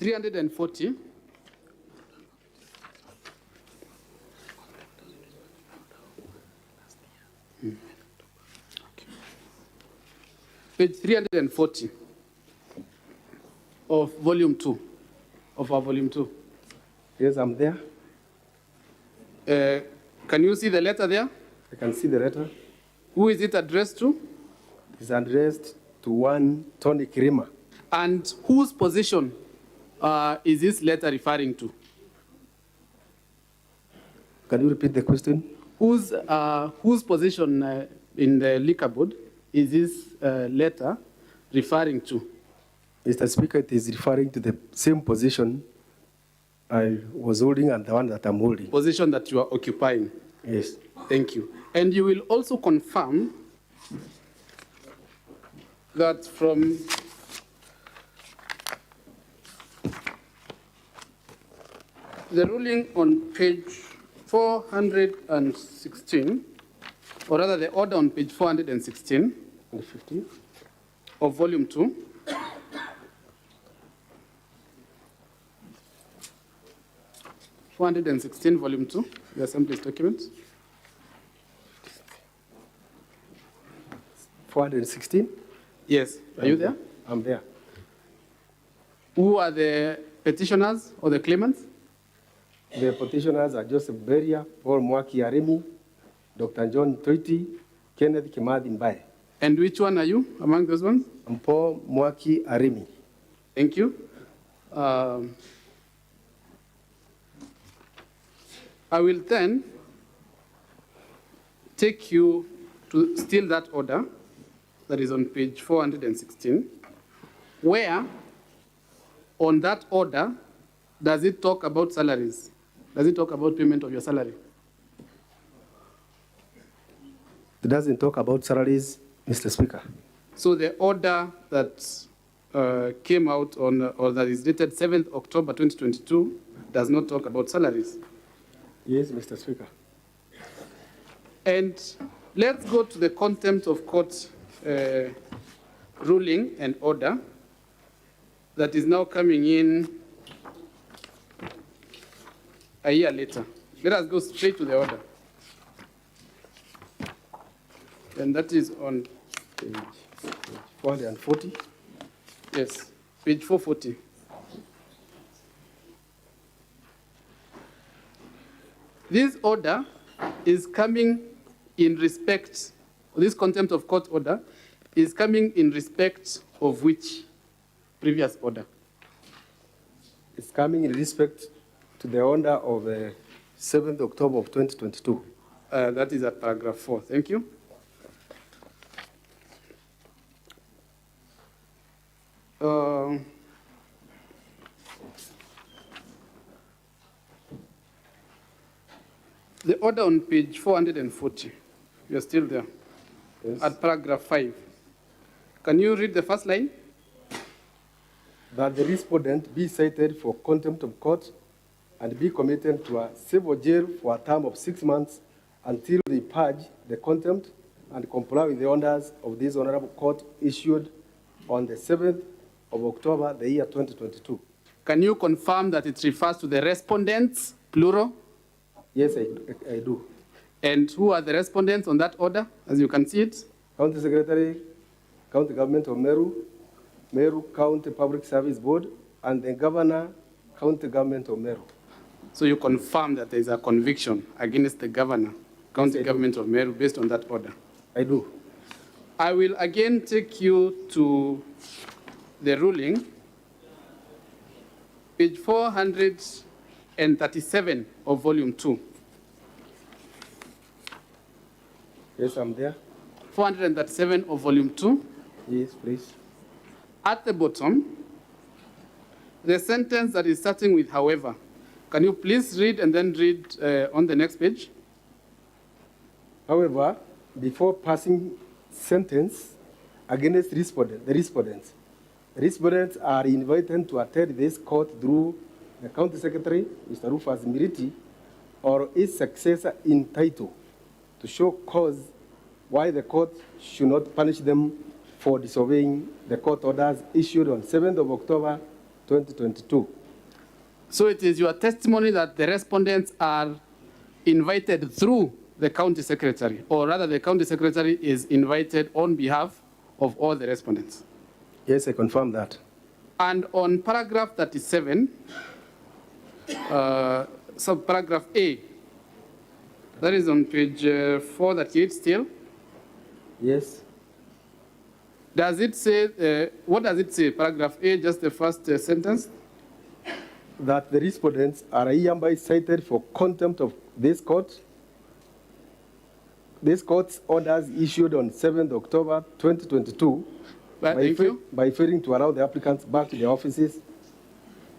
340. Page 340 of volume 2, of our volume 2. Yes, I'm there. Can you see the letter there? I can see the letter. Who is it addressed to? It's addressed to one Tony Kirima. And whose position is this letter referring to? Can you repeat the question? Whose position in the liquor board is this letter referring to? Mr. Speaker, it is referring to the same position I was holding and the one that I'm holding. Position that you are occupying. Yes. Thank you. And you will also confirm that from the ruling on page 416, or rather the order on page 416 And 15. of volume 2, volume 2, the Assembly's document. 416? Yes. Are you there? I'm there. Who are the petitioners or the claimants? The petitioners are Joseph Beria, Paul Mwaki Arimi, Dr. John Toiti, Kenneth Kimadi Mbaye. And which one are you among those ones? I'm Paul Mwaki Arimi. Thank you. I will then take you to still that order that is on page 416, where on that order, does it talk about salaries? Does it talk about payment of your salary? It doesn't talk about salaries, Mr. Speaker. So the order that came out on, or that is dated 7th October 2022 does not talk about salaries. Yes, Mr. Speaker. And let's go to the contempt of court ruling and order that is now coming in a year later. Let us go straight to the order. And that is on Page 440. yes, page 440. This order is coming in respect, this contempt of court order is coming in respect of which previous order? It's coming in respect to the order of 7th October of 2022. That is at paragraph 4. Thank you. The order on page 440, you're still there, Yes. at paragraph 5. Can you read the first line? That the respondent be cited for contempt of court and be committed to a civil jail for a term of 6 months until they purge the contempt and comply with the orders of this honorable court issued on the 7th of October, the year 2022. Can you confirm that it refers to the respondents, plural? Yes, I do. And who are the respondents on that order, as you can see it? County Secretary, County Government of Meru, Meru County Public Service Board, and the Governor, County Government of Meru. So you confirm that there is a conviction against the governor, County Yes, Government of Meru, based on that order. I do. I will again take you to the ruling, page 437 of volume 2. Yes, I'm there. 437 of volume 2. Yes, please. At the bottom, the sentence that is starting with however. Can you please read and then read on the next page? However, before passing sentence against the respondents are invited to attend this court through the County Secretary, Mr. Rufus Miriti, or his successor in title to show cause why the court should not punish them for disobeying the court orders issued on 7th of October 2022. So it is your testimony that the respondents are invited through the county secretary, or rather the county secretary is invited on behalf of all the respondents. Yes, I confirm that. And on paragraph 37, subparagraph A, that is on page 438 still. Yes. Does it say, what does it say, paragraph A, just the first sentence? That the respondents are hereby cited for contempt of this court. This court's orders issued on 7th October 2022 by failing to allow the applicants back to their offices.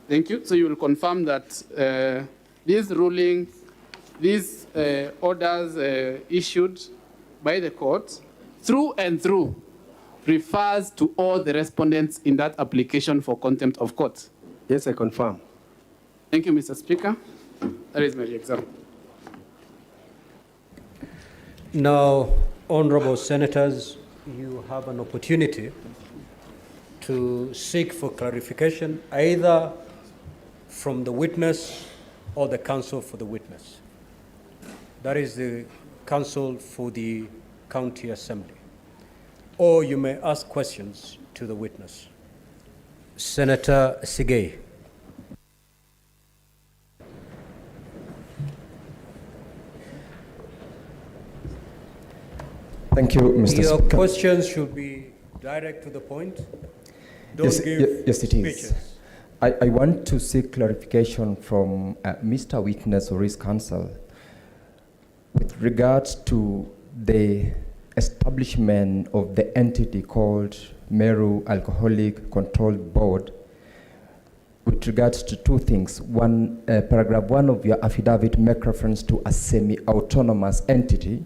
Thank you. So you will confirm that these rulings, these orders issued by the court through and through refers to all the respondents in that application for contempt of court. Yes, I confirm. Thank you, Mr. Speaker. That is my exam. Now, honorable senators, you have an opportunity to seek for clarification either from the witness or the counsel for the witness. That is the counsel for the county assembly. Or you may ask questions to the witness. Senator Sigei. Thank you, Mr. Your Speaker. questions should be direct to the point. Don't give yes, it speeches. is. I want to seek clarification from Mr. Witness or his counsel with regards to the establishment of the entity called Meru Alcoholic Control Board with regards to two things. One, paragraph 1 of your affidavit make reference to a semi-autonomous entity,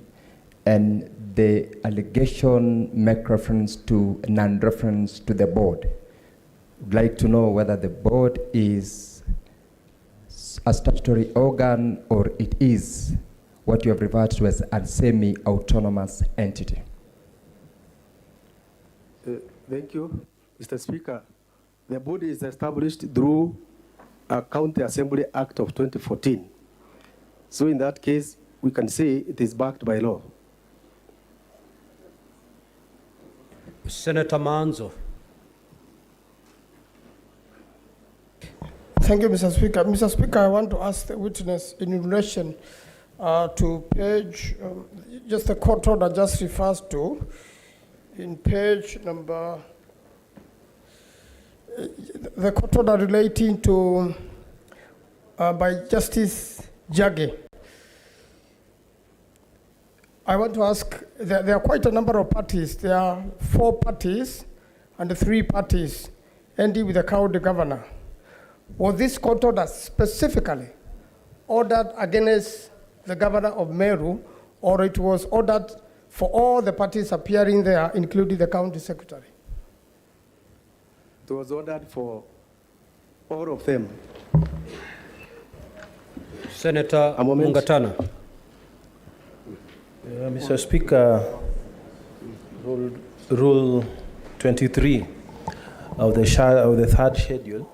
and the allegation make reference to non-reference to the board. I'd like to know whether the board is a statutory organ or it is what you have referred to as a semi-autonomous entity. Thank you, Mr. Speaker. The board is established through a County Assembly Act of 2014. So in that case, we can say it is backed by law. Senator Manzo. Thank you, Mr. Speaker. Mr. Speaker, I want to ask the witness in relation to page, just the court order just refers to, in page number, the court order relating to, by Justice Jage. I want to ask, there are quite a number of parties. There are 4 parties and 3 parties ending with the county governor. Was this court order specifically ordered against the governor of Meru, or it was ordered for all the parties appearing there, including the county secretary? It was ordered for all of them. Senator Mungatana. Mr. Speaker, Rule 23 of the third schedule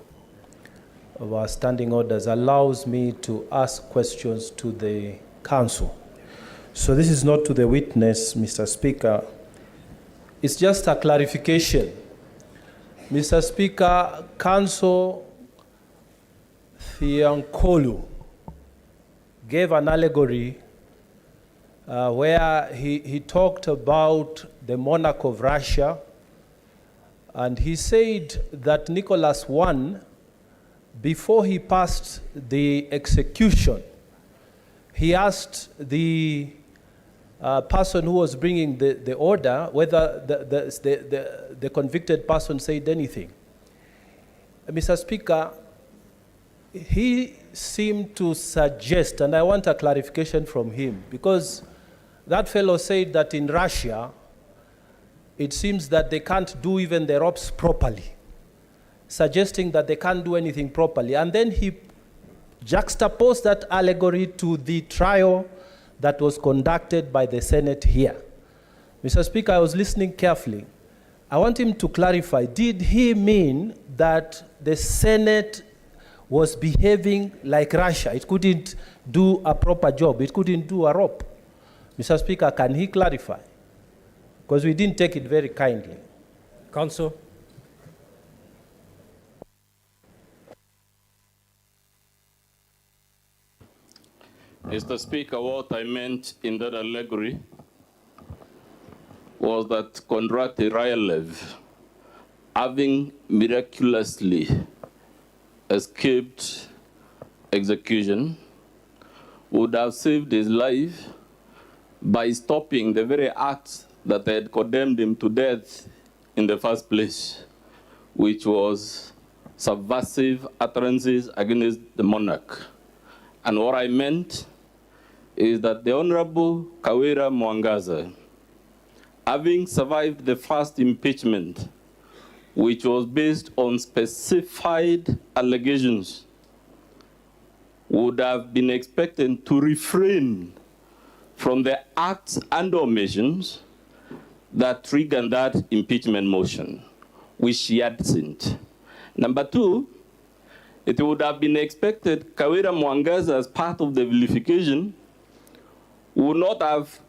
of our standing orders allows me to ask questions to the counsel. So this is not to the witness, Mr. Speaker. It's just a clarification. Mr. Speaker, Counsel Thiankolu gave an allegory where he talked about the monarch of Russia, and he said that Nicholas I, before he passed the execution, he asked the person who was bringing the order whether the convicted person said anything. Mr. Speaker, he seemed to suggest, and I want a clarification from him, because that fellow said that in Russia, it seems that they can't do even the ropes properly, suggesting that they can't do anything properly. And then he juxtaposed that allegory to the trial that was conducted by the Senate here. Mr. Speaker, I was listening carefully, I want him to clarify, did he mean that the Senate was behaving like Russia? It couldn't do a proper job. It couldn't do a rope. Mr. Speaker, can he clarify? Because we didn't take it very kindly. Counsel. Mr. Speaker, what I meant in that allegory was that Konrad Rylev, having miraculously escaped execution, would have saved his life by stopping the very acts that had condemned him to death in the first place, which was subversive utterances against the monarch. And what I meant is that the Honorable Kawira Mwangaza, having survived the first impeachment, which was based on specified allegations, would have been expected to refrain from the acts and omissions that triggered that impeachment motion, which she hadn't. Number two, it would have been expected Kawira Mwangaza, as part of the vilification, would not have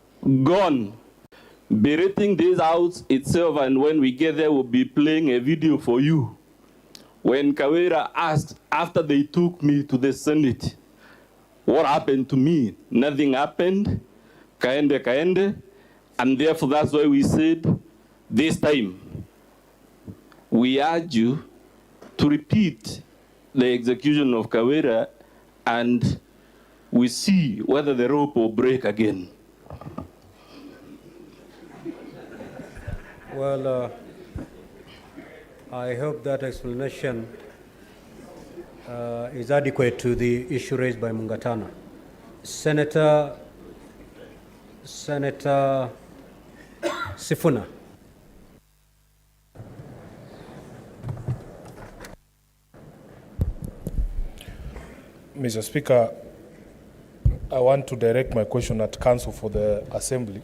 gone berating this house itself, and when we get there, we'll be playing a video for you. When Kawira asked, after they took me to the Senate, what happened to me? Nothing happened. Kaende. And therefore, that's why we said, this time, we urge you to repeat the execution of Kawira, and we see whether the rope will break again. Well, I hope that explanation is adequate to the issue raised by Mungatana. Senator Sifuna. Mr. Speaker, I want to direct my question at Counsel for the Assembly,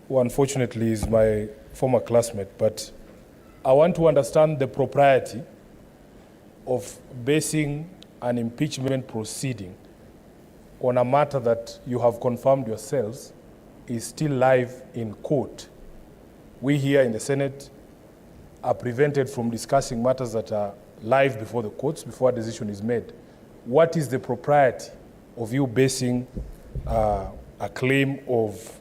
who unfortunately is my former classmate, but I want to understand the propriety of basing an impeachment proceeding on a matter that you have confirmed yourselves is still live in court. We here in the Senate are prevented from discussing matters that are live before the courts before a decision is made. What is the propriety of you basing a claim of,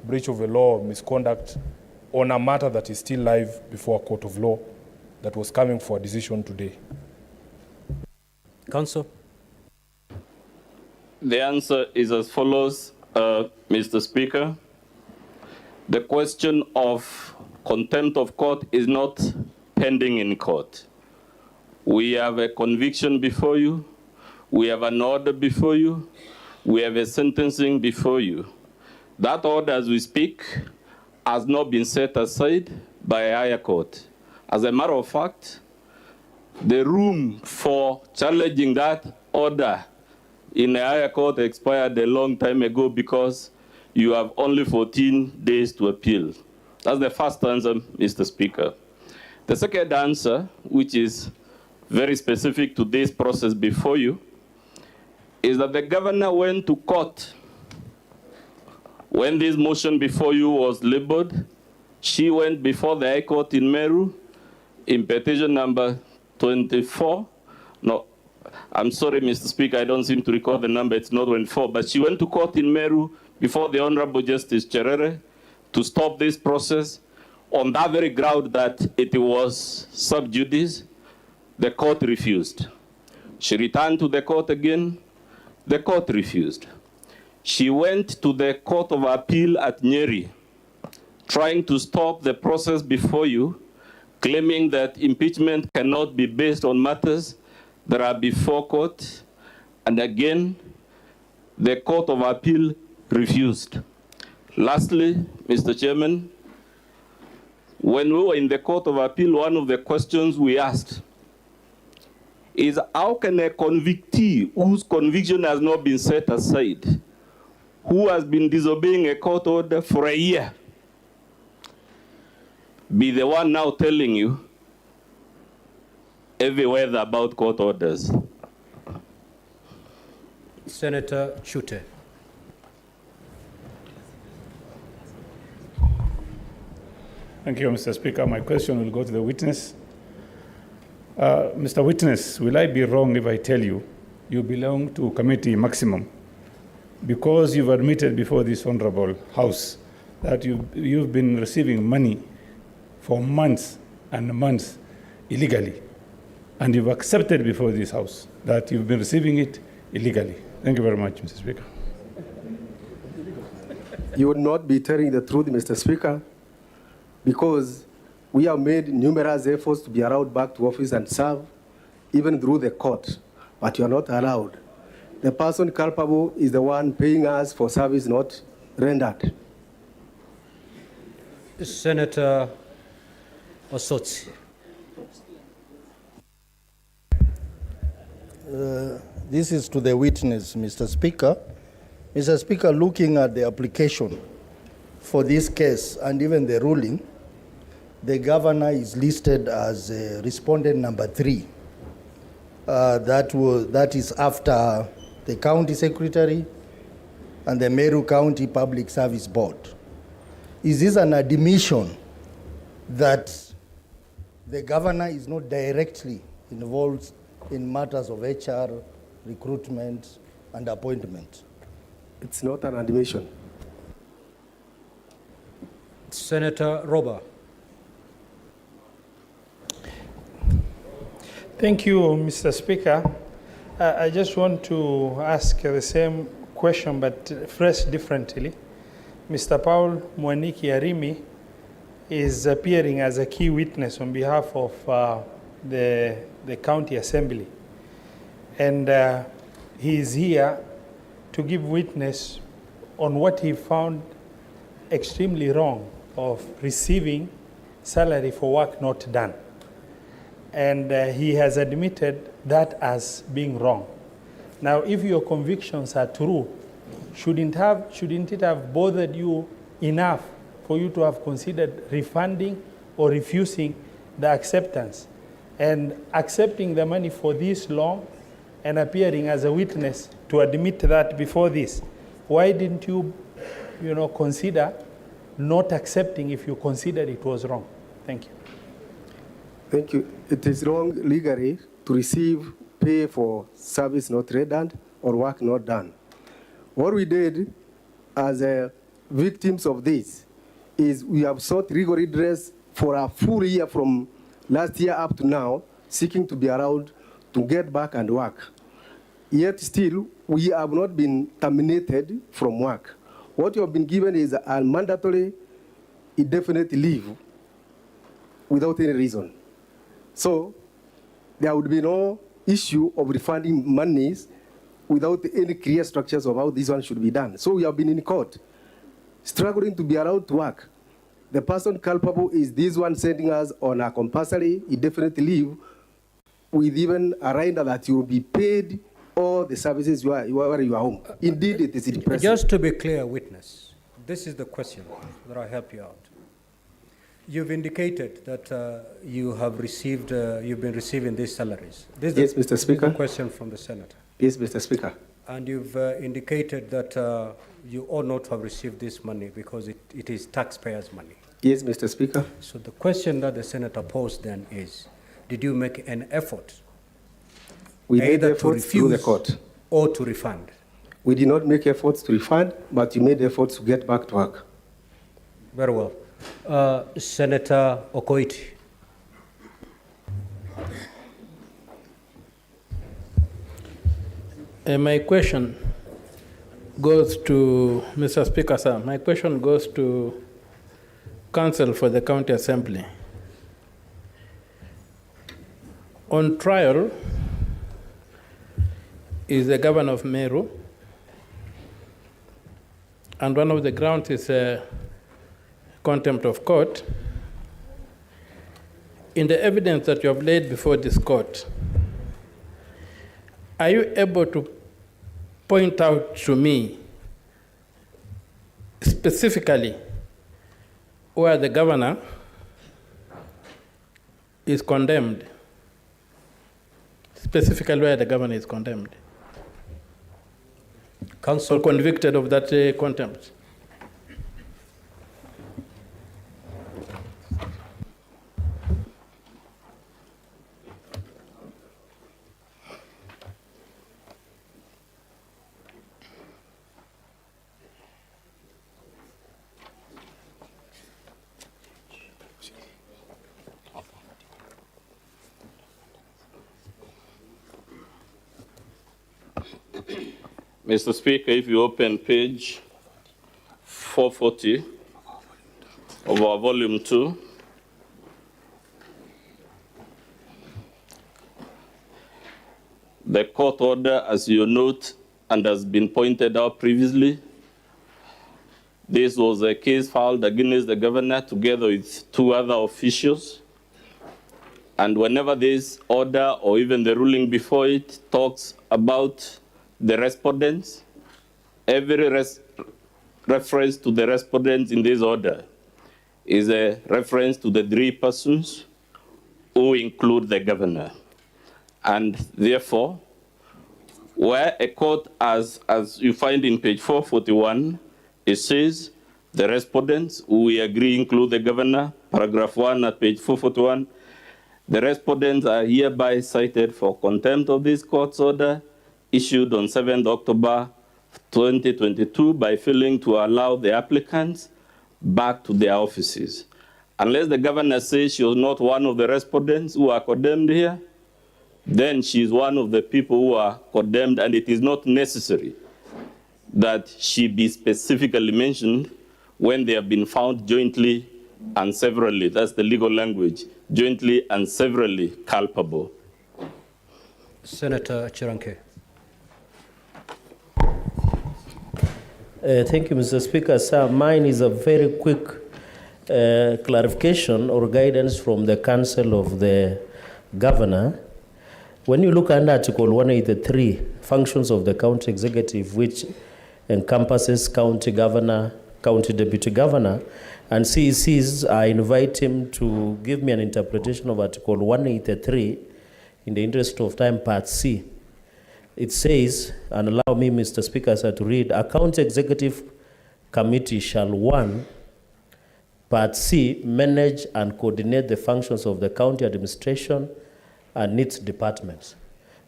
breach of the law or misconduct on a matter that is still live before a court of law that was coming for a decision today? Counsel. The answer is as follows, Mr. Speaker. The question of contempt of court is not pending in court. We have a conviction before you. We have an order before you. We have a sentencing before you. That order, as we speak, has not been set aside by a higher court. As a matter of fact, the room for challenging that order in a higher court expired a long time ago because you have only 14 days to appeal. That's the first answer, Mr. Speaker. The second answer, which is very specific to this process before you, is that the governor went to court. When this motion before you was labeled, she went before the High Court in Meru in petition number 24. No, I'm sorry, Mr. Speaker, I don't seem to recall the number. It's not 24, but she went to court in Meru before the Honorable Justice Cherere to stop this process on that very ground that it was sub judice. The court refused. She returned to the court again. The court refused. She went to the Court of Appeal at Nyeri, trying to stop the process before you, claiming that impeachment cannot be based on matters that are before court. And again, the Court of Appeal refused. Lastly, Mr. Chairman, when we were in the Court of Appeal, one of the questions we asked is how can a convictee whose conviction has not been set aside, who has been disobeying a court order for a year, be the one now telling you every word about court orders. Senator Chute. Thank you, Mr. Speaker. My question will go to the witness. Mr. Witness, will I be wrong if I tell you you belong to committee maximum because you've admitted before this honorable House that you've been receiving money for months and months illegally, and you've accepted before this House that you've been receiving it illegally? Thank you very much, Mr. Speaker. You would not be telling the truth, Mr. Speaker, because we have made numerous efforts to be allowed back to office and serve, even through the court, but you are not allowed. The person culpable is the one paying us for service not rendered. Senator Osotsi. This is to the witness, Mr. Speaker. Mr. Speaker, looking at the application for this case and even the ruling, the governor is listed as respondent number 3. That is after the county secretary and the Meru County Public Service Board. Is this an admission that the governor is not directly involved in matters of HR, recruitment, and appointment? It's not an admission. Senator Roba. Thank you, Mr. Speaker. I just want to ask the same question, but phrased differently. Mr. Paul Mwaniki Arimi is appearing as a key witness on behalf of the County Assembly. And he is here to give witness on what he found extremely wrong of receiving salary for work not done. And he has admitted that as being wrong. Now, if your convictions are true, shouldn't it have bothered you enough for you to have considered refunding or refusing the acceptance? And accepting the money for this long and appearing as a witness to admit that before this, why didn't you, consider not accepting if you considered it was wrong? Thank you. Thank you. It is wrong legally to receive pay for service not rendered or work not done. What we did as victims of this is we have sought legal redress for a full year from last year up to now, seeking to be allowed to get back and work. Yet still, we have not been terminated from work. What you have been given is a mandatory indefinite leave without any reason. So there would be no issue of refunding monies without any clear structures of how this one should be done. So we have been in court, struggling to be allowed to work. The person culpable is this one sending us on a compulsory indefinite leave with even a rider that you will be paid all the services you are home. Indeed, it is depressing. Just to be clear, witness, this is the question that I help you out. You've indicated that you have received, you've been receiving these salaries. Yes, Mr. Speaker. This is a question from the Senator. Yes, Mr. Speaker. And you've indicated that you ought not to have received this money because it is taxpayers' money. Yes, Mr. Speaker. So the question that the Senator posed then is, did you make an effort We made either efforts to through the refuse court. or to refund? We did not make efforts to refund, but you made efforts to get back to work. Very well. Senator Okoiti. My question goes to Mr. Speaker, sir. My question goes to Counsel for the County Assembly. On trial is the governor of Meru, and one of the grounds is contempt of court. In the evidence that you have laid before this court, are you able to point out to me specifically where the governor is condemned, specifically where the governor is condemned, Counsel, or convicted of that contempt. Mr. Speaker, if you open page 440 of our volume 2, the court order, as you note and has been pointed out previously, this was a case filed against the governor together with 2 other officials. And whenever this order or even the ruling before it talks about the respondents, every reference to the respondents in this order is a reference to the 3 persons who include the governor. And therefore, where a court, as you find in page 441, it says the respondents who we agree include the governor, paragraph 1 at page 441, the respondents are hereby cited for contempt of this court's order issued on 7th October 2022 by failing to allow the applicants back to their offices. Unless the governor says she was not one of the respondents who are condemned here, then she is one of the people who are condemned, and it is not necessary that she be specifically mentioned when they have been found jointly and severally. That's the legal language, jointly and severally culpable. Senator Chiranke. Thank you, Mr. Speaker. Sir, mine is a very quick clarification or guidance from the Council of the Governor. When you look under Article 183, functions of the county executive, which encompasses county governor, county deputy governor, and CECs, I invite him to give me an interpretation of Article 183 in the interest of time, Part C. It says, and allow me, Mr. Speaker, sir, to read, a county executive committee shall, 1, Part C, manage and coordinate the functions of the county administration and its departments.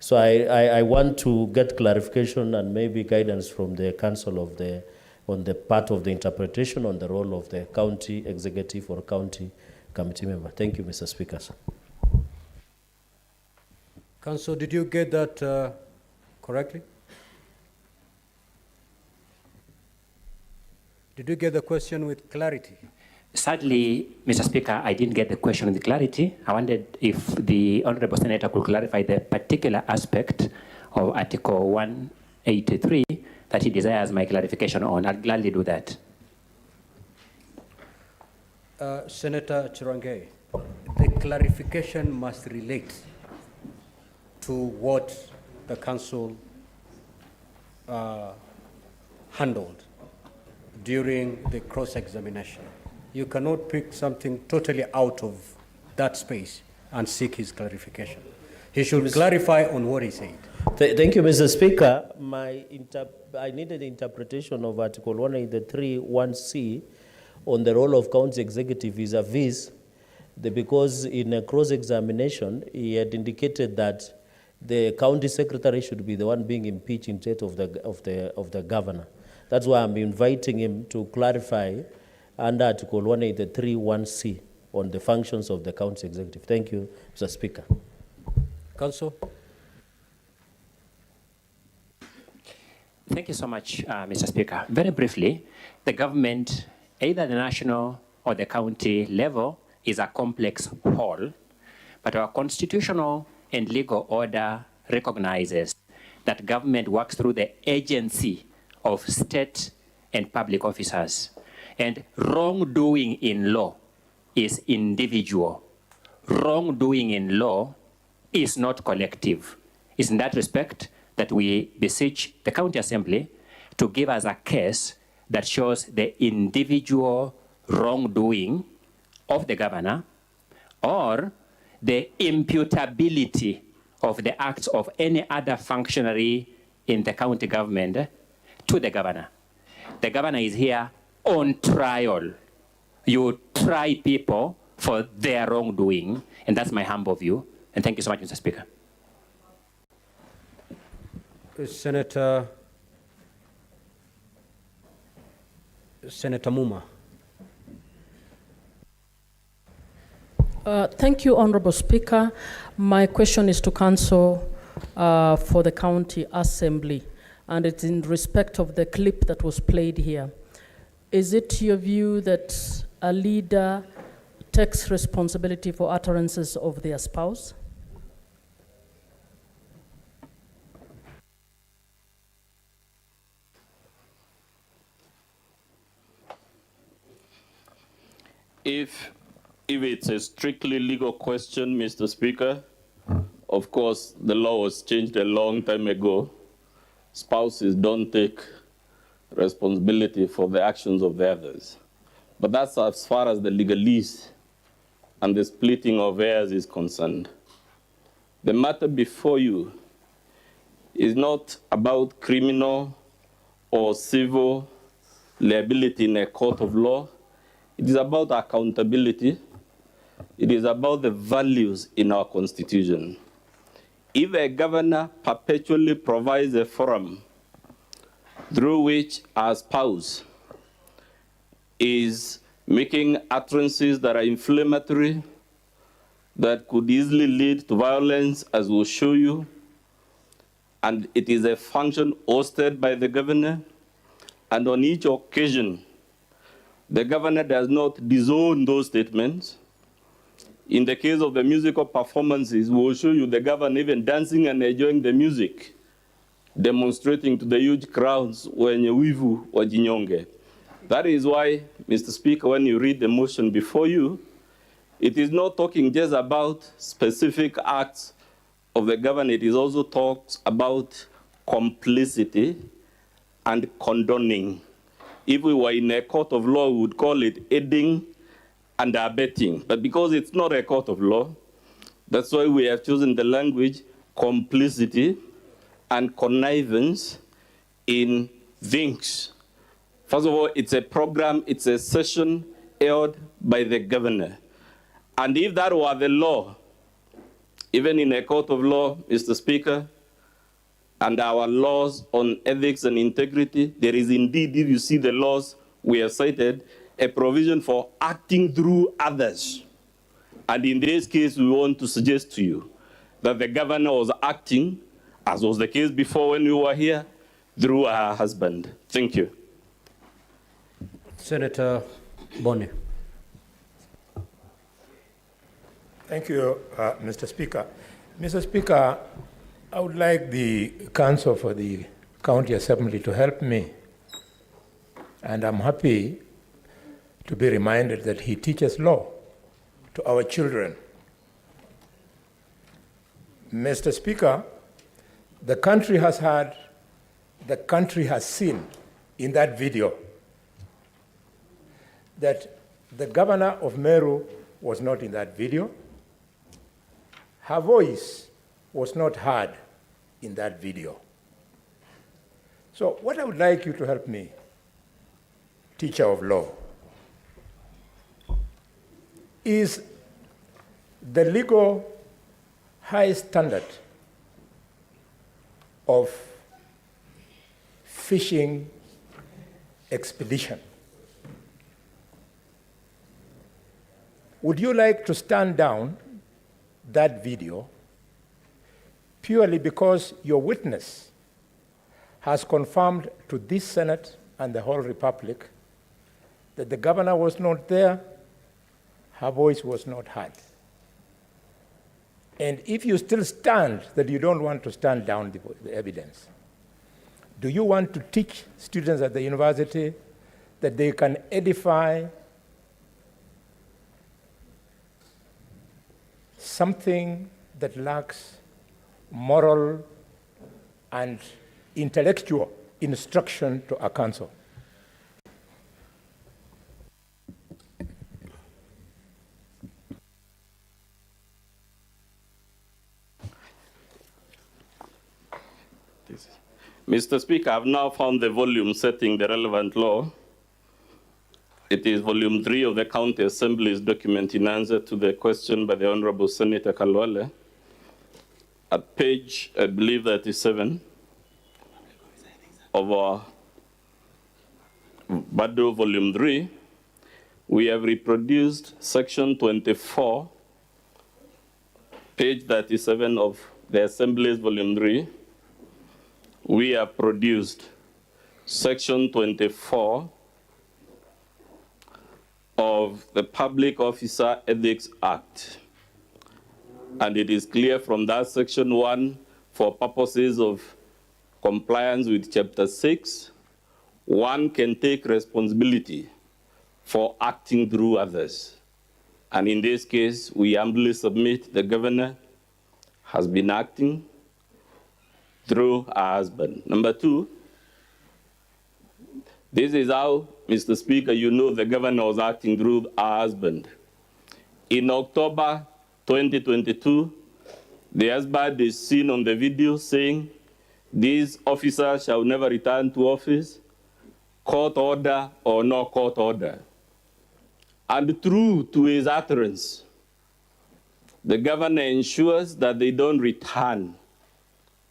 So I want to get clarification and maybe guidance from the council of the, on the part of the interpretation on the role of the county executive or county committee member. Thank you, Mr. Speaker, sir. Council, did you get that correctly? Did you get the question with clarity? Sadly, Mr. Speaker, I didn't get the question with clarity. I wondered if the Honorable Senator could clarify the particular aspect of Article 183 that he desires my clarification on. I'll gladly do that. Senator Chirange, the clarification must relate to what the council handled during the cross-examination. You cannot pick something totally out of that space and seek his clarification. He should clarify on what he said. Thank you, Mr. Speaker. I needed the interpretation of Article 183, 1C on the role of county executive vis-a-vis, because in a cross-examination, he had indicated that the county secretary should be the one being impeached instead of the governor. That's why I'm inviting him to clarify under Article 183, 1C on the functions of the county executive. Thank you, Mr. Speaker. Council. Thank you so much, Mr. Speaker. Very briefly, the government, either the national or the county level, is a complex whole, but our constitutional and legal order recognizes that government works through the agency of state and public officers. And wrongdoing in law is individual. Wrongdoing in law is not collective. It's in that respect that we beseech the county assembly to give us a case that shows the individual wrongdoing of the governor or the imputability of the acts of any other functionary in the county government to the governor. The governor is here on trial. You try people for their wrongdoing, and that's my humble view. And thank you so much, Mr. Speaker. Senator Muma. Thank you, Honorable Speaker. My question is to Council for the County Assembly, and it's in respect of the clip that was played here. Is it your view that a leader takes responsibility for utterances of their spouse? If it's a strictly legal question, Mr. Speaker, of course, the law was changed a long time ago. Spouses don't take responsibility for the actions of the others. But that's as far as the legalese and the splitting of heirs is concerned. The matter before you is not about criminal or civil liability in a court of law. It is about accountability. It is about the values in our Constitution. If a governor perpetually provides a forum through which our spouse is making utterances that are inflammatory, that could easily lead to violence, as we'll show you, and it is a function hosted by the governor, and on each occasion, the governor does not disown those statements. In the case of the musical performances, we will show you the governor even dancing and enjoying the music, demonstrating to the huge crowds wenye wivu wa jinyonge. That is why, Mr. Speaker, when you read the motion before you, it is not talking just about specific acts of the governor. It is also talks about complicity and condoning. If we were in a court of law, we would call it aiding and abetting. But because it's not a court of law, that's why we have chosen the language complicity and connivance in things. First of all, it's a program, it's a session held by the governor. And if that were the law, even in a court of law, Mr. Speaker, and our laws on ethics and integrity, there is indeed, if you see the laws we have cited, a provision for acting through others. And in this case, we want to suggest to you that the governor was acting, as was the case before when we were here, through her husband. Thank you. Senator Boni. Thank you, Mr. Speaker. Mr. Speaker, I would like the Council for the County Assembly to help me. And I'm happy to be reminded that he teaches law to our children. Mr. Speaker, the country has seen in that video that the governor of Meru was not in that video. Her voice was not heard in that video. So what I would like you to help me, teacher of law, is the legal high standard of fishing expedition. Would you like to stand down that video purely because your witness has confirmed to this Senate and the whole Republic that the governor was not there, her voice was not heard? And if you still stand that you don't want to stand down the evidence, do you want to teach students at the university that they can edify something that lacks moral and intellectual instruction to a council? Mr. Speaker, I've now found the volume setting the relevant law. It is volume 3 of the County Assembly's document in answer to the question by the Honorable Senator Kalwale. At page, I believe, 37 of our Bado volume 3, we have reproduced section 24, page 37 of the Assembly's volume 3. We have produced section 24 of the Public Officer Ethics Act. And it is clear from that section 1, for purposes of compliance with chapter 6, one can take responsibility for acting through others. And in this case, we humbly submit the governor has been acting through her husband. Number 2, this is how, Mr. Speaker, you know the governor was acting through her husband. In October 2022, the husband is seen on the video saying, "These officers shall never return to office, court order or no court order." And true to his utterance, the governor ensures that they don't return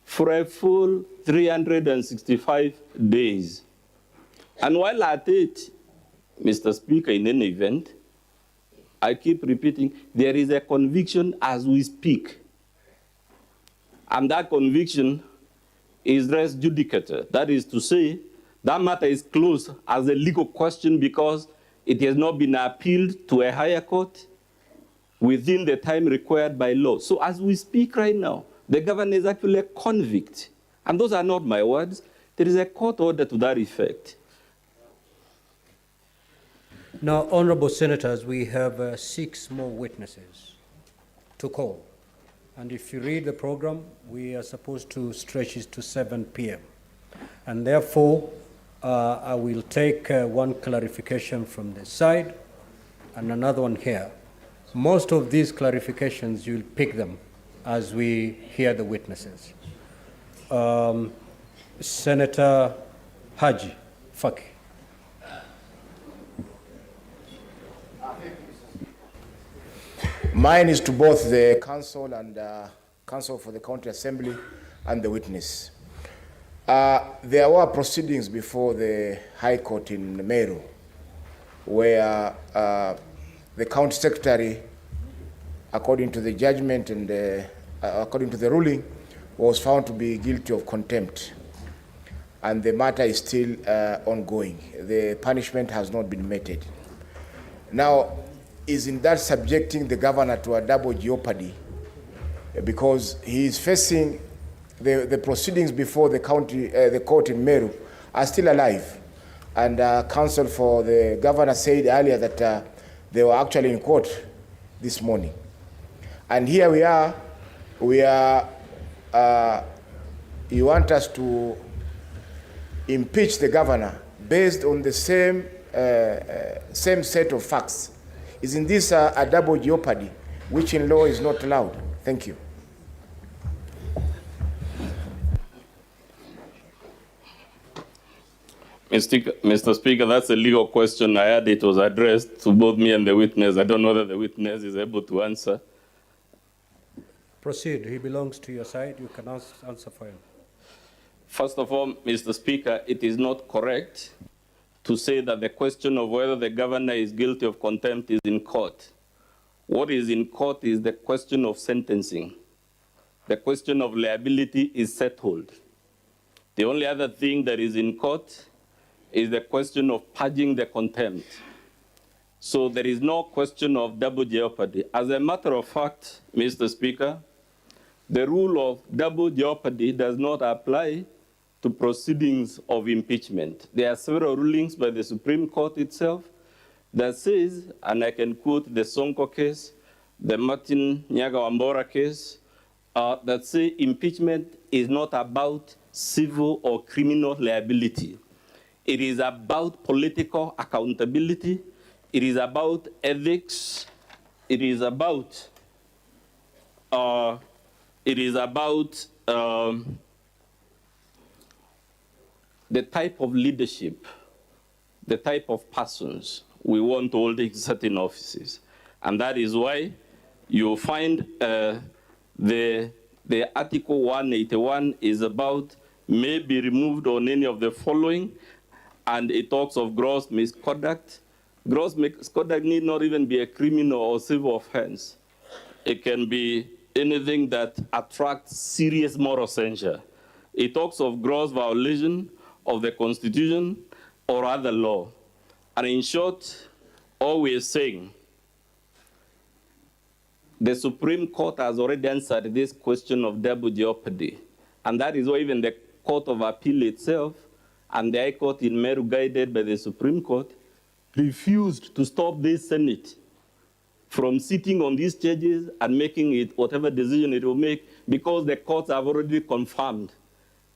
for a full 365 days. And while at it, Mr. Speaker, in any event, I keep repeating, there is a conviction as we speak. And that conviction is res judicata. That is to say, that matter is closed as a legal question because it has not been appealed to a higher court within the time required by law. So as we speak right now, the governor is actually a convict. And those are not my words. There is a court order to that effect. Now, honorable senators, we have 6 more witnesses to call. And if you read the program, we are supposed to stretch it to 7 p.m. And therefore, I will take one clarification from this side and another one here. Most of these clarifications, you'll pick them as we hear the witnesses. Senator Haji Faki. Mine is to both the council and council for the county assembly and the witness. There were proceedings before the High Court in Meru where the county secretary, according to the judgment and according to the ruling, was found to be guilty of contempt. And the matter is still ongoing. The punishment has not been meted. Now, isn't that subjecting the governor to a double jeopardy? Because he is facing the proceedings before the court in Meru are still alive. And counsel for the governor said earlier that they were actually in court this morning. And here we are, you want us to impeach the governor based on the same set of facts. Isn't this a double jeopardy, which in law is not allowed? Thank you. Mr. Speaker, that's a legal question. I heard it was addressed to both me and the witness. I don't know that the witness is able to answer. Proceed. He belongs to your side. You can answer for him. First of all, Mr. Speaker, it is not correct to say that the question of whether the governor is guilty of contempt is in court. What is in court is the question of sentencing. The question of liability is settled. The only other thing that is in court is the question of purging the contempt. So there is no question of double jeopardy. As a matter of fact, Mr. Speaker, the rule of double jeopardy does not apply to proceedings of impeachment. There are several rulings by the Supreme Court itself that says, and I can quote the Sonko case, the Martin Nyaga-Wambora case, that say impeachment is not about civil or criminal liability. It is about political accountability. It is about ethics. It is about the type of leadership, the type of persons we want holding certain offices. And that is why you find the Article 181 is about may be removed on any of the following, and it talks of gross misconduct. Gross misconduct need not even be a criminal or civil offense. It can be anything that attracts serious moral censure. It talks of gross violation of the Constitution or other law. And in short, all we're saying, the Supreme Court has already answered this question of double jeopardy. And that is why even the Court of Appeal itself and the High Court in Meru, guided by the Supreme Court, refused to stop this Senate from sitting on these charges and making it whatever decision it will make, because the courts have already confirmed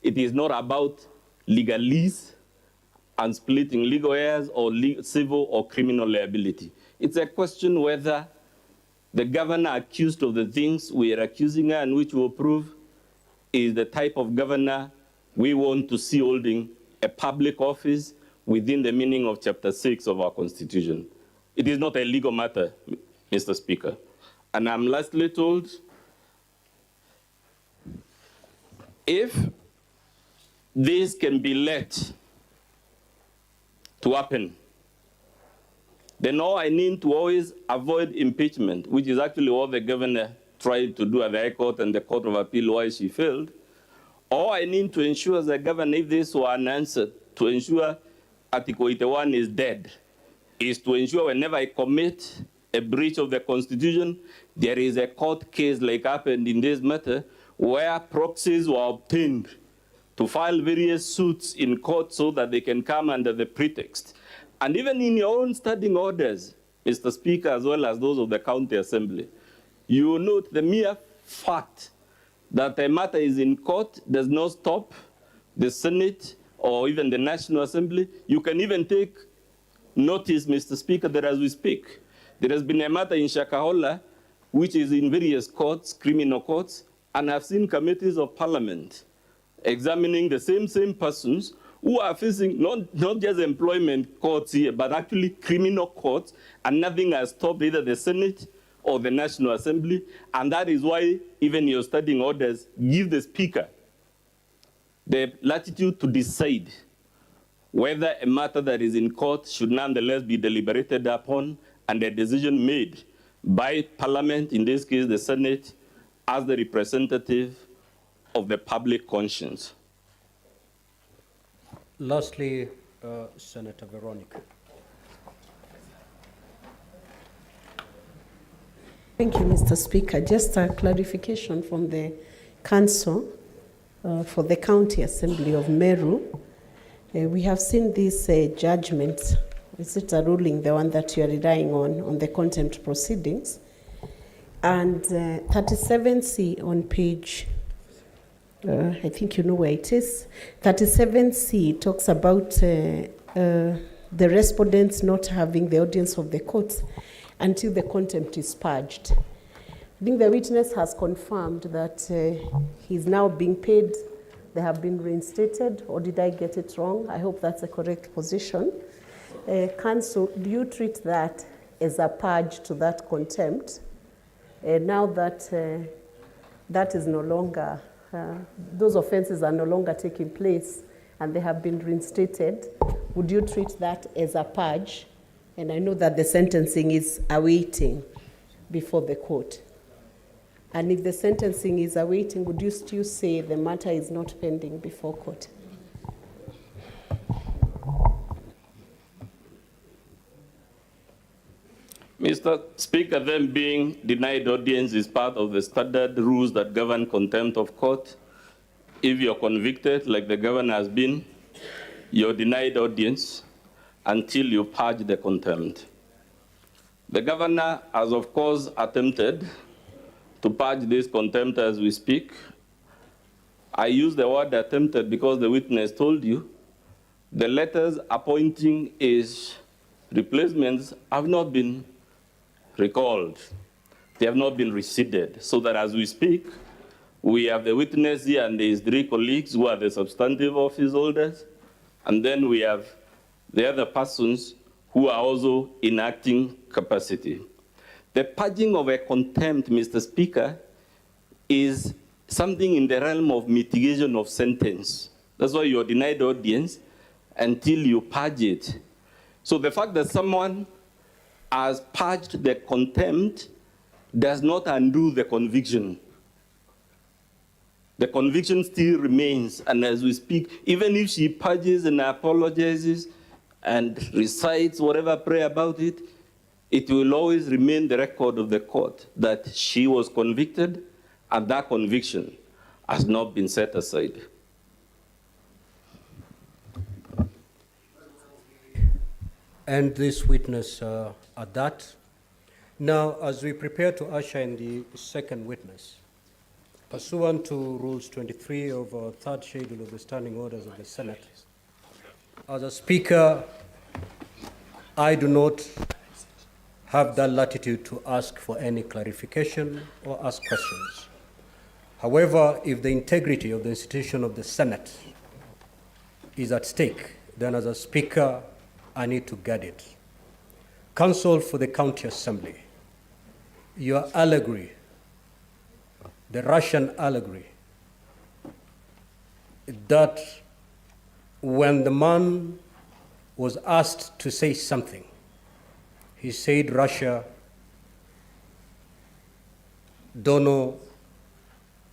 it is not about legalese and splitting legal heirs or civil or criminal liability. It's a question whether the governor accused of the things we are accusing her and which will prove is the type of governor we want to see holding a public office within the meaning of Chapter 6 of our Constitution. It is not a legal matter, Mr. Speaker. And I'm lastly told, if this can be let to happen, then all I need to always avoid impeachment, which is actually what the governor tried to do at the High Court and the Court of Appeal, why she failed. All I need to ensure as a governor, if this were unanswered, to ensure Article 81 is dead, is to ensure whenever I commit a breach of the Constitution, there is a court case like happened in this matter, where proxies were obtained to file various suits in court so that they can come under the pretext. And even in your own standing orders, Mr. Speaker, as well as those of the County Assembly, you note the mere fact that a matter is in court does not stop the Senate or even the National Assembly. You can even take notice, Mr. Speaker, that as we speak, there has been a matter in Shakahola, which is in various courts, criminal courts, and I've seen committees of parliament examining the same persons who are facing not just employment courts here, but actually criminal courts, and nothing has stopped either the Senate or the National Assembly. And that is why even your standing orders give the Speaker the latitude to decide whether a matter that is in court should nonetheless be deliberated upon and a decision made by Parliament, in this case the Senate, as the representative of the public conscience. Lastly, Senator Veronica. Thank you, Mr. Speaker. Just a clarification from the Council for the County Assembly of Meru. We have seen this judgment. Is it a ruling, the one that you are relying on the contempt proceedings? And 37C on page, I think you know where it is. 37C talks about the respondents not having the audience of the court until the contempt is purged. I think the witness has confirmed that he's now being paid, they have been reinstated, or did I get it wrong? I hope that's a correct position. Council, do you treat that as a purge to that contempt? Now that that is no longer, those offenses are no longer taking place and they have been reinstated, would you treat that as a purge? And I know that the sentencing is awaiting before the court. And if the sentencing is awaiting, would you still say the matter is not pending before court? Mr. Speaker, them being denied audience is part of the standard rules that govern contempt of court. If you're convicted, like the governor has been, you're denied audience until you purge the contempt. The governor has, of course, attempted to purge this contempt as we speak. I use the word attempted because the witness told you the letters appointing his replacements have not been recalled. They have not been rescinded, so that as we speak, we have the witness here and his 3 colleagues who are the substantive office holders, And then we have the other persons who are also in acting capacity. The purging of a contempt, Mr. Speaker, is something in the realm of mitigation of sentence. That's why you're denied audience until you purge it. So the fact that someone has purged the contempt does not undo the conviction. The conviction still remains, and as we speak, even if she purges and apologizes and recites whatever prayer about it, it will always remain the record of the court that she was convicted, and that conviction has not been set aside. And this witness at that. Now, as we prepare to usher in the second witness, pursuant to Rules 23 of our third schedule of the Standing Orders of the Senate, as a speaker, I do not have that latitude to ask for any clarification or ask questions. However, if the integrity of the institution of the Senate is at stake, then as a speaker, I need to guard it. Counsel for the County Assembly, your allegory, the Russian allegory, that when the man was asked to say something, he said Russia don't know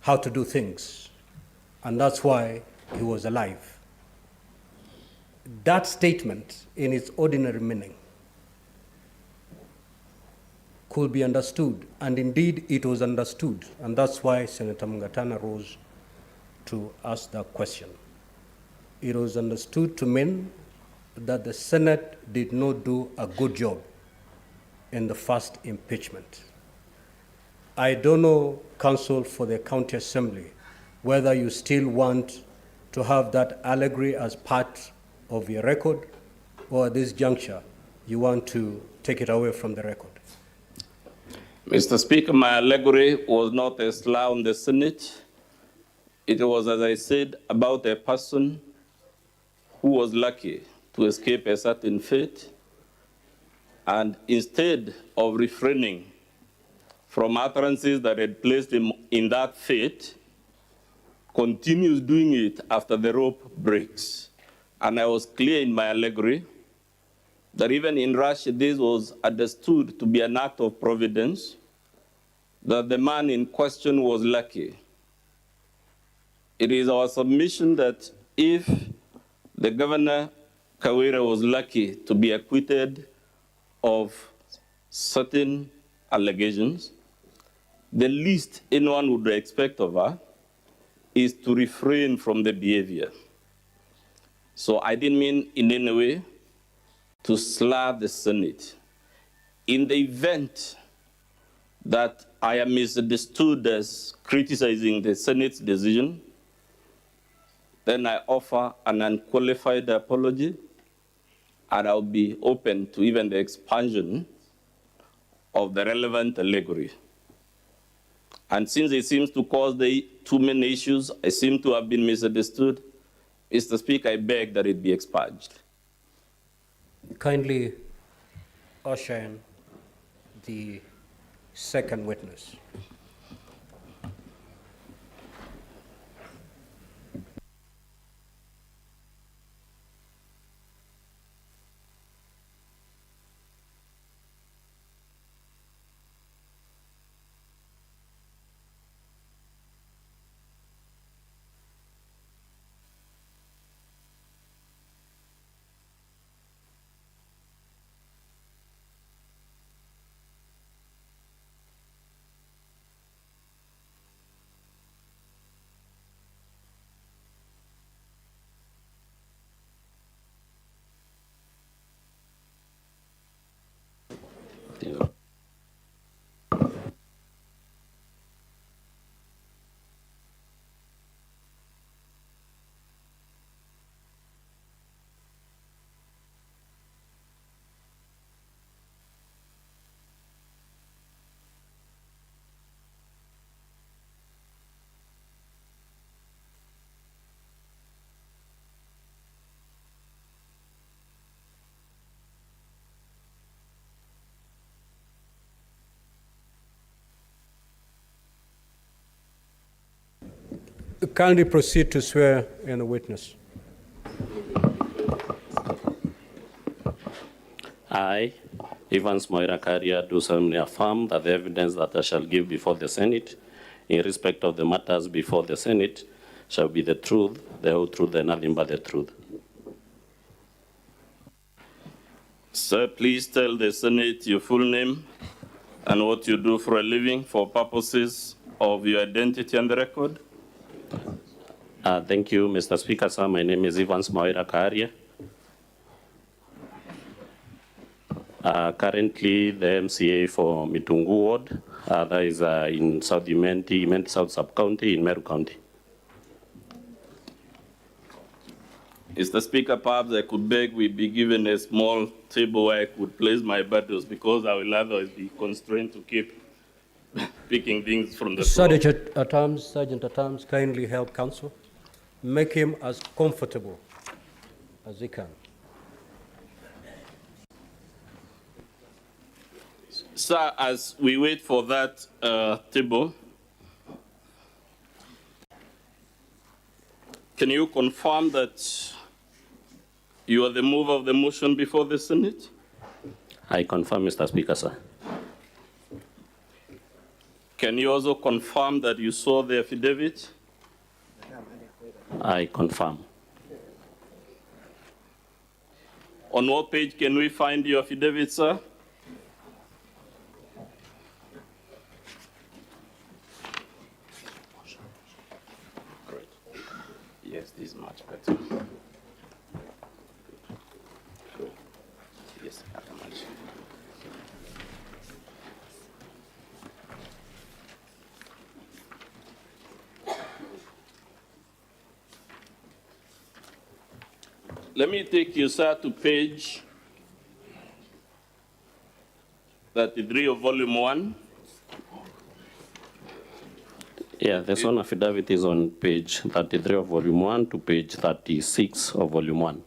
how to do things, and that's why he was alive. That statement, in its ordinary meaning, could be understood, and indeed it was understood, and that's why Senator Mungatana rose to ask that question. It was understood to mean that the Senate did not do a good job in the first impeachment. I don't know, counsel for the County Assembly, whether you still want to have that allegory as part of your record, or at this juncture, you want to take it away from the record. Mr. Speaker, my allegory was not a slur on the Senate. It was, as I said, about a person who was lucky to escape a certain fate, and instead of refraining from utterances that had placed him in that fate, continues doing it after the rope breaks. And I was clear in my allegory that even in Russia, this was understood to be an act of providence, that the man in question was lucky. It is our submission that if the governor, Kawira, was lucky to be acquitted of certain allegations, the least anyone would expect of her is to refrain from the behavior. So I didn't mean in any way to slur the Senate. In the event that I am misunderstood as criticizing the Senate's decision, then I offer an unqualified apology, and I'll be open to even the expansion of the relevant allegory. And since it seems to cause too many issues, I seem to have been misunderstood, Mr. Speaker, I beg that it be expunged. Kindly usher in the second witness. Kindly proceed to swear in the witness. I, Evans Moira Karia, do solemnly affirm that the evidence that I shall give before the Senate in respect of the matters before the Senate shall be the truth, the whole truth, and nothing but the truth. Sir, please tell the Senate your full name and what you do for a living for purposes of your identity and the record. Thank you, Mr. Speaker, sir. My name is Evans Moira Karia. Currently the MCA for Mitungu Ward, that is in South Imenti South Sub-County in Meru County. Mr. Speaker, perhaps I could beg we be given a small table where I could place my battles because I will otherwise be constrained to keep picking things from the floor. Sergeant at Arms, kindly help counsel. Make him as comfortable as he can. Sir, as we wait for that table, can you confirm that you are the mover of the motion before the Senate? I confirm, Mr. Speaker, sir. Can you also confirm that you saw the affidavit? I confirm. On what page can we find your affidavit, sir? Yes, this is much better. Yes, much. Let me take you, sir, to page 33 of volume 1. Yeah, the sworn affidavit is on page 33 of volume 1 to page 36 of volume 1.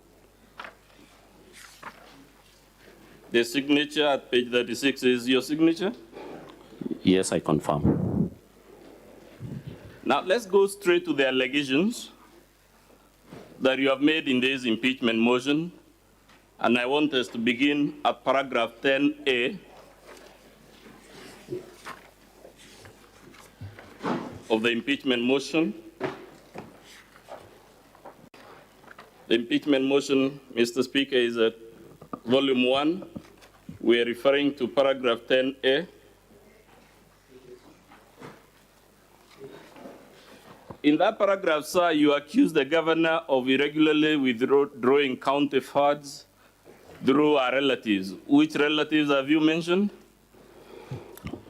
The signature at page 36 is your signature? Yes, I confirm. Now, let's go straight to the allegations that you have made in this impeachment motion. And I want us to begin at paragraph 10A of the impeachment motion. The impeachment motion, Mr. Speaker, is at volume 1. We are referring to paragraph 10A. In that paragraph, sir, you accuse the governor of irregularly withdrawing county funds through our relatives. Which relatives have you mentioned?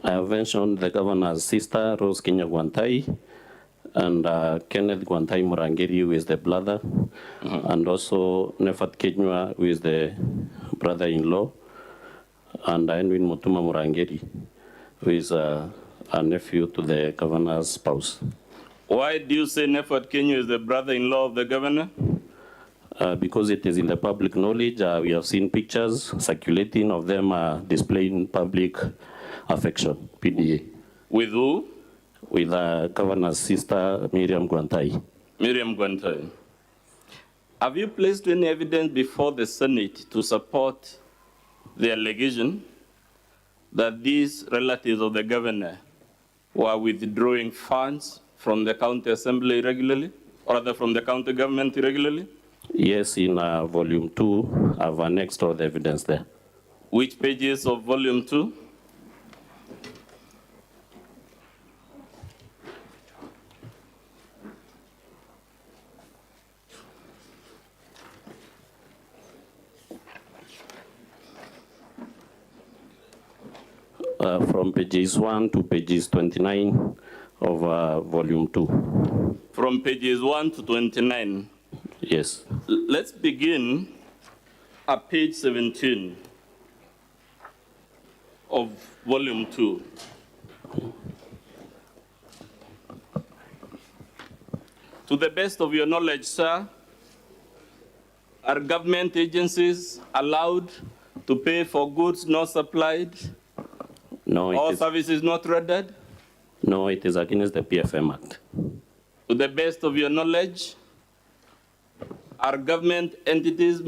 I have mentioned the governor's sister, Rose Kenya Gwantai, and Kenneth Gwantai Murangeri, who is the brother, and also Nefat Kenywa, who is the brother-in-law, and Edwin Mutuma Murangeri, who is a nephew to the governor's spouse. Why do you say Nefat Kenywa is the brother-in-law of the governor? Because it is in the public knowledge. We have seen pictures circulating of them displaying public affection, PDA. With who? With governor's sister, Miriam Gwantai. Miriam Gwantai. Have you placed any evidence before the Senate to support the allegation that these relatives of the governor were withdrawing funds from the county assembly irregularly, or rather from the county government irregularly? Yes, in volume 2, I've annexed all the evidence there. Which pages of volume 2? From pages 1 to pages 29 of volume 2. From pages 1 to 29? Yes. Let's begin at page 17 of volume 2. To the best of your knowledge, sir, are government agencies allowed to pay for goods not supplied? No, or services not rendered? No, it is against the PFM Act. To the best of your knowledge, are government entities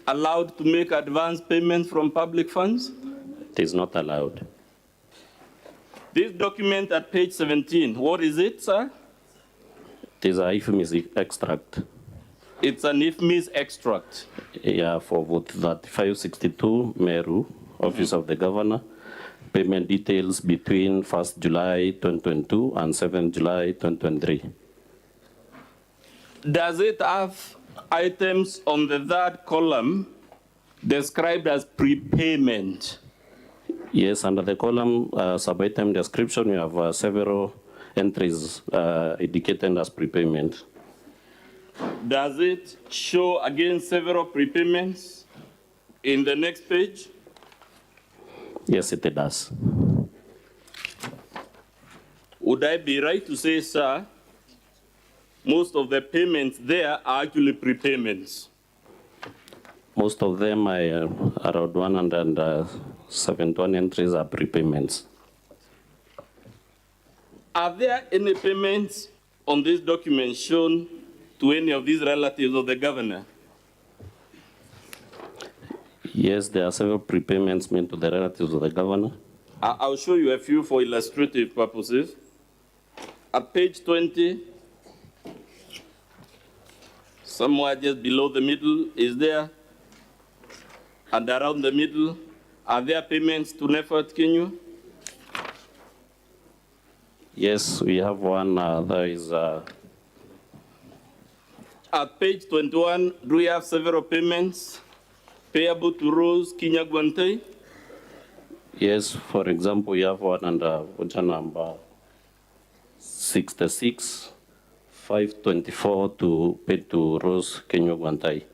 allowed to make advance payments from public funds? It is not allowed. This document at page 17, what is it, sir? It is a IFMIS extract. It's an IFMIS extract. Yeah, for vote 3562 Meru, Office of the Governor, payment details between 1st July 2022 and 7th July 2023. Does it have items on the third column described as prepayment? Yes, under the column sub-item description, you have several entries indicated as prepayment. Does it show again several prepayments in the next page? Yes, it does. Would I be right to say, sir, most of the payments there are actually prepayments? Most of them are around 171 entries are prepayments. Are there any payments on this document shown to any of these relatives of the governor? Yes, there are several prepayments made to the relatives of the governor. I'll show you a few for illustrative purposes. At page 20, somewhere just below the middle is there, and around the middle, are there payments to Nefert Kinyu? Yes, we have one. There is. At page 21, do we have several payments payable to Rose Kinyagwante? Yes, for example, we have one under voucher number 66, 524 to pay to Rose Kinyagwante.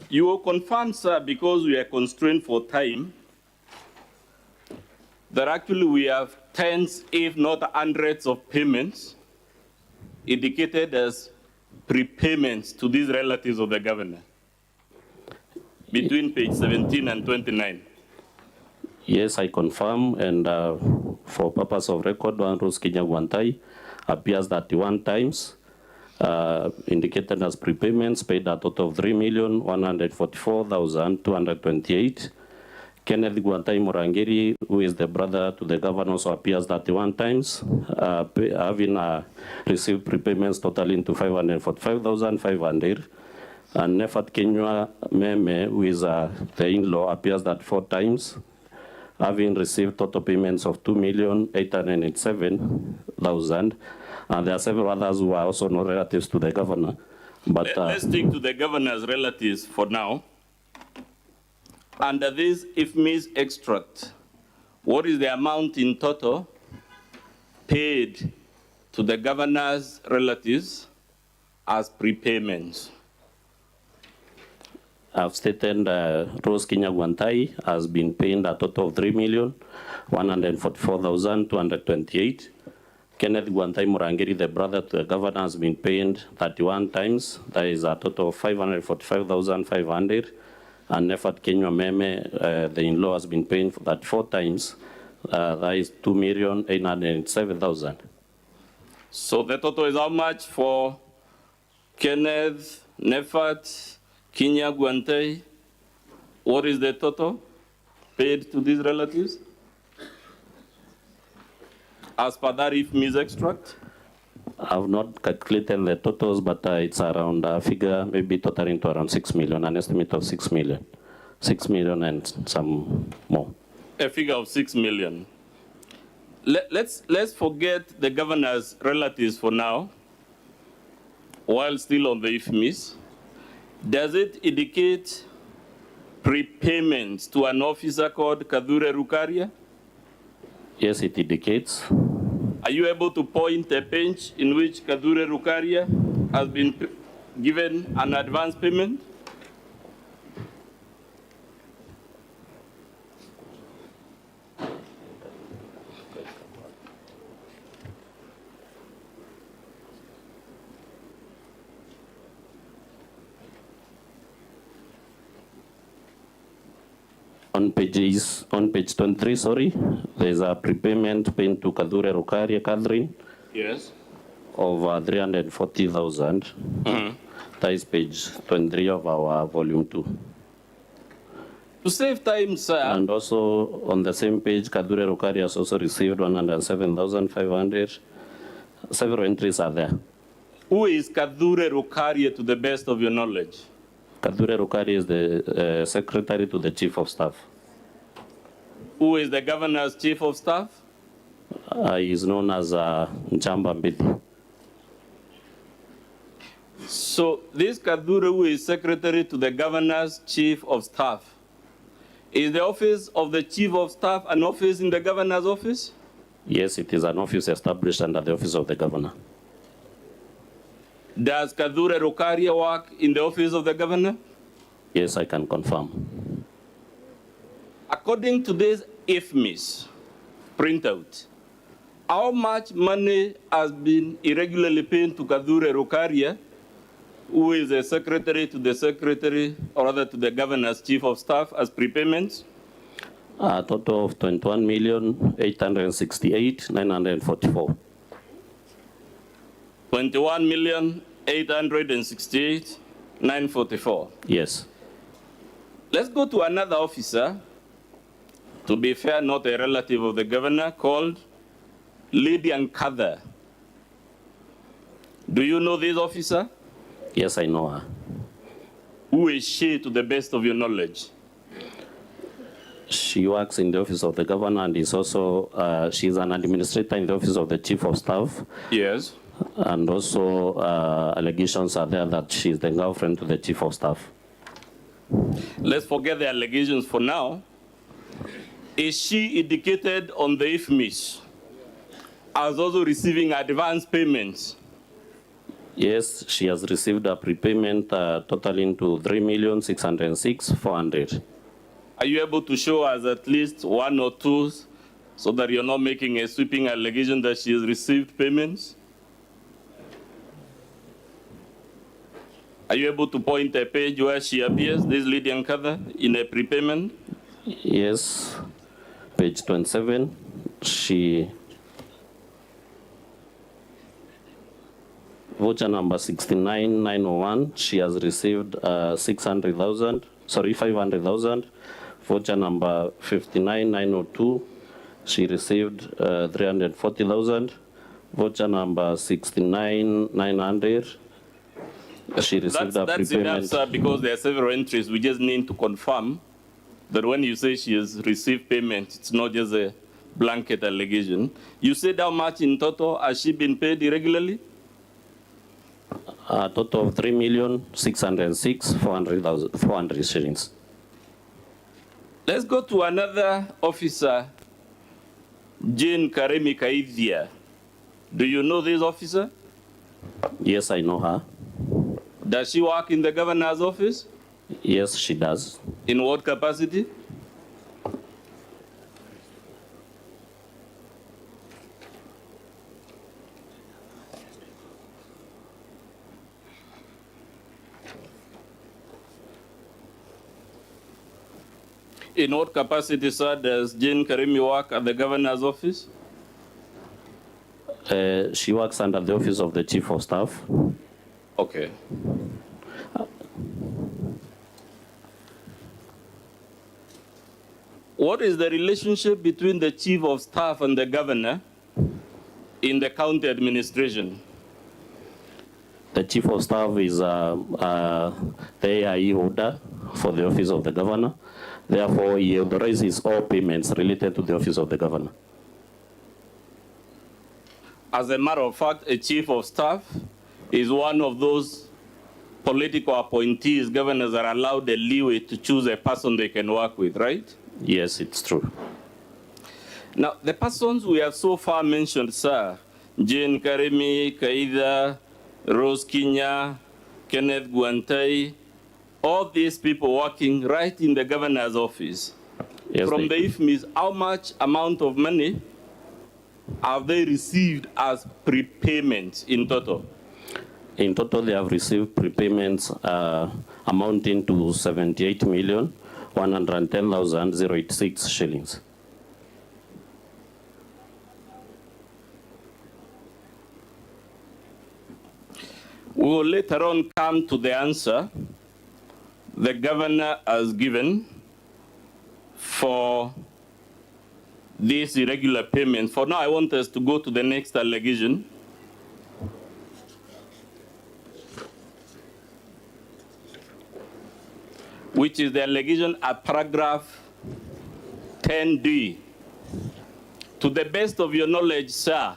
You will confirm, sir, because we are constrained for time, that actually we have tens, if not hundreds of payments indicated as prepayments to these relatives of the governor between page 17 and 29. Yes, I confirm, and for purpose of record, one Rose Kinyagwante appears 31 times, indicated as prepayments, paid a total of 3,144,228. Kenneth Gwantai Murangiri, who is the brother to the governor, also appears 31 times, having received prepayments totaling to 545,500. And Nefat Kenywa Meme, who is the in-law, appears 4 times, having received total payments of 2,887,000. And there are several others who are also not relatives to the governor. But let's stick to the governor's relatives for now. Under this IFMIS extract, what is the amount in total paid to the governor's relatives as prepayments? I've stated Rose Kinyagwantai has been paying a total of 3,144,228. Kenneth Gwantai Murangiri, the brother to the governor, has been paying 31 times. That is a total of 545,500. And Nefat Kenywa Meme, the in-law, has been paying for that 4 times. That is 2,807,000. So the total is how much for Kenneth, Nefat, Kinyagwante? What is the total paid to these relatives as per that IFMIS extract? I've not calculated the totals, but it's around a figure, maybe totaling to around 6 million, an estimate of 6 million. 6 million and some more. A figure of 6 million. Let's forget the governor's relatives for now, while still on the IFMIS. Does it indicate prepayments to an officer called Kadhure Rukaria? Yes, it indicates. Are you able to point a page in which Kadhure Rukaria has been given an advance payment? On page 23, sorry, there's a prepayment paid to Kadure Rukaria Catherine. Yes. Of 340,000. That is page 23 of our volume 2. To save time, sir. And also on the same page, Kadure Rukari has also received 107,500. Several entries are there. Who is Kadure Rukaria to the best of your knowledge? Kadure Rukari is the secretary to the chief of staff. Who is the governor's chief of staff? He is known as Njamba Mbidi. So this Kadure, who is secretary to the governor's chief of staff, is the office of the chief of staff an office in the governor's office? Yes, it is an office established under the office of the governor. Does Kadure Rukaria work in the office of the governor? Yes, I can confirm. According to this IFMIS printout, how much money has been irregularly paid to Kadure Rukaria, who is a secretary to the secretary, or rather to the governor's chief of staff, as prepayments? A total of 21,868,944. 21,868,944. Yes. Let's go to another officer, to be fair, not a relative of the governor, called Lydia Nkatha. Do you know this officer? Yes, I know her. Who is she to the best of your knowledge? She works in the office of the governor and is also, she's an administrator in the office of the chief of staff. Yes. And also allegations are there that she's the girlfriend to the chief of staff. Let's forget the allegations for now. Is she indicated on the IFMIS as also receiving advance payments? Yes, she has received a prepayment totaling to 3,606,400. Are you able to show us at least one or two so that you're not making a sweeping allegation that she has received payments? Are you able to point a page where she appears, this Lydia Nkatha, in a prepayment? Yes, page 27, she, voucher number 69901, she has received 500,000. Voucher number 59902, she received 340,000. Voucher number 69900, she received a That's prepayment. enough, sir, because there are several entries. We just need to confirm that when you say she has received payment, it's not just a blanket allegation. You said how much in total has she been paid irregularly? A total of 3,606,400 shillings. Let's go to another officer, Jane Karemi Kaidhia. Do you know this officer? Yes, I know her. Does she work in the governor's office? Yes, she does. In what capacity? In what capacity, sir, does Jane Karemi work at the governor's office? She works under the office of the chief of staff. Okay. What is the relationship between the chief of staff and the governor in the county administration? The chief of staff is the AIE holder for the office of the governor. Therefore, he authorizes all payments related to the office of the governor. As a matter of fact, a chief of staff is one of those political appointees governors are allowed the leeway to choose a person they can work with, right? Yes, it's true. Now, the persons we have so far mentioned, sir, Jane Karemi, Kaida, Rose Kinya, Kenneth Guantai, all these people working right in the governor's office. Yes, from the IFMIS, how much amount of money have they received as prepayments in total? In total, they have received prepayments amounting to 78 million, 110,086 shillings. We will later on come to the answer the governor has given for this irregular payment. For now, I want us to go to the next allegation. Which is the allegation at paragraph 10D. To the best of your knowledge, sir,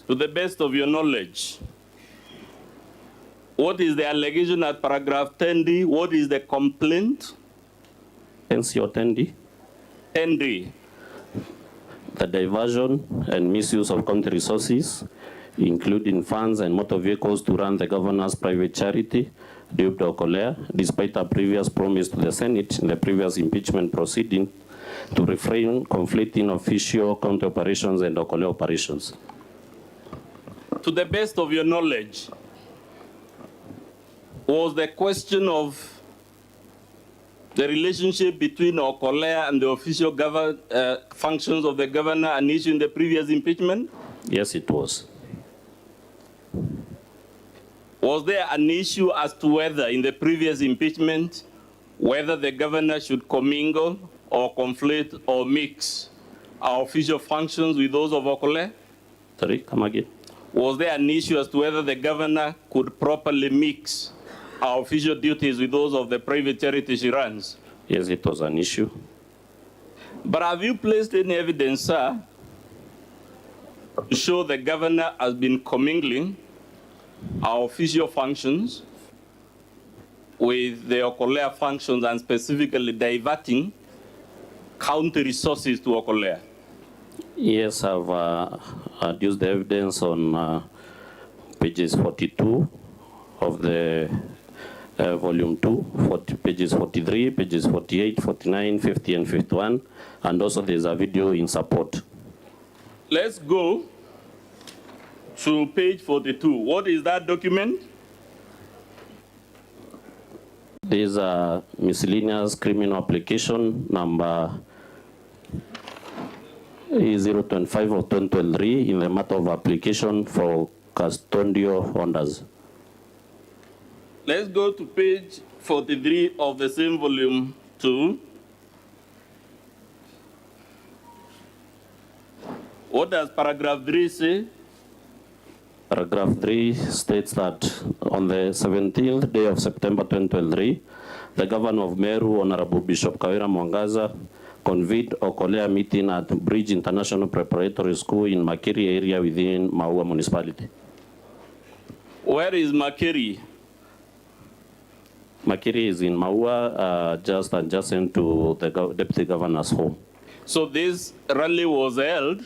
to the best of your knowledge, what is the allegation at paragraph 10D? What is the complaint? NCO 10D. 10D. The diversion and misuse of county resources, including funds and motor vehicles to run the governor's private charity, Duke Okolea, despite a previous promise to the Senate in the previous impeachment proceeding to refrain conflicting official county operations and Okolea operations. To the best of your knowledge, was the question of the relationship between Okolea and the official functions of the governor an issue in the previous impeachment? Yes, it was. Was there an issue as to whether in the previous impeachment, whether the governor should commingle or conflict or mix our official functions with those of Okolea? Sorry, come again. Was there an issue as to whether the governor could properly mix our official duties with those of the private charity she runs? Yes, it was an issue. But have you placed any evidence, sir, to show the governor has been commingling our official functions with the Okolea functions and specifically diverting county resources to Okolea? Yes, I've adduced the evidence on pages 42 of the volume 2, pages 43, pages 48, 49, 50, and 51, and also there's a video in support. Let's go to page 42. What is that document? There's a miscellaneous criminal application number 025 of 2023 in the matter of application for custodial orders. Let's go to page 43 of the same volume 2. What does paragraph 3 say? Paragraph 3 states that on the 17th day of September 2023, the governor of Meru, Honorable Bishop Kawira Mwangaza, convened Okolea meeting at Bridge International Preparatory School in Makiri area within Maua municipality. Where is Makiri? Makiri is in Maua, just adjacent to the deputy governor's home. So this rally was held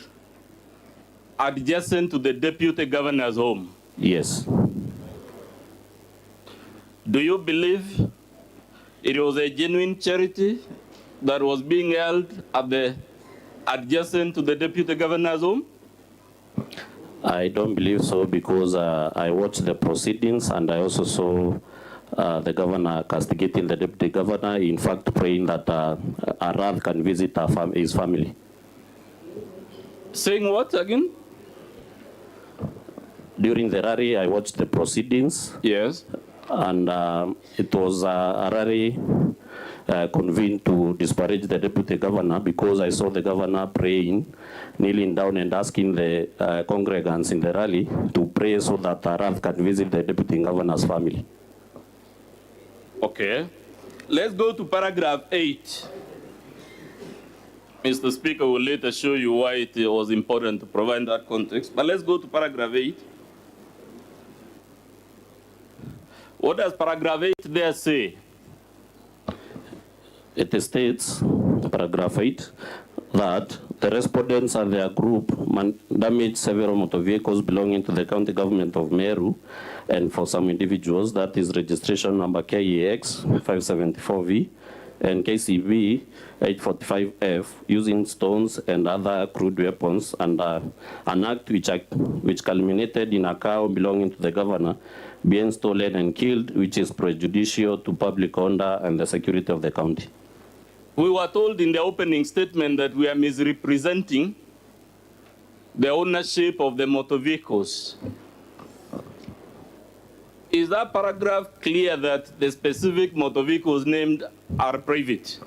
adjacent to the deputy governor's home? Yes. Do you believe it was a genuine charity that was being held at the adjacent to the deputy governor's home? I don't believe so because I watched the proceedings and I also saw the governor castigating the deputy governor, in fact praying that Arad can visit his family. Saying what again? During the rally, I watched the proceedings. Yes. And it was a rally convened to disparage the deputy governor because I saw the governor praying, kneeling down and asking the congregants in the rally to pray so that Arad can visit the deputy governor's family. Okay. Let's go to paragraph 8. Mr. Speaker will later show you why it was important to provide that context. But let's go to paragraph 8. What does paragraph 8 there say? It states, paragraph 8, that the respondents and their group damaged several motor vehicles belonging to the county government of Meru, and for some individuals, that is registration number KEX 574V and KCV 845F using stones and other crude weapons, and an act which culminated in a cow belonging to the governor being stolen and killed, which is prejudicial to public order and the security of the county. We were told in the opening statement that we are misrepresenting the ownership of the motor vehicles. Is that paragraph clear that the specific motor vehicles named are private?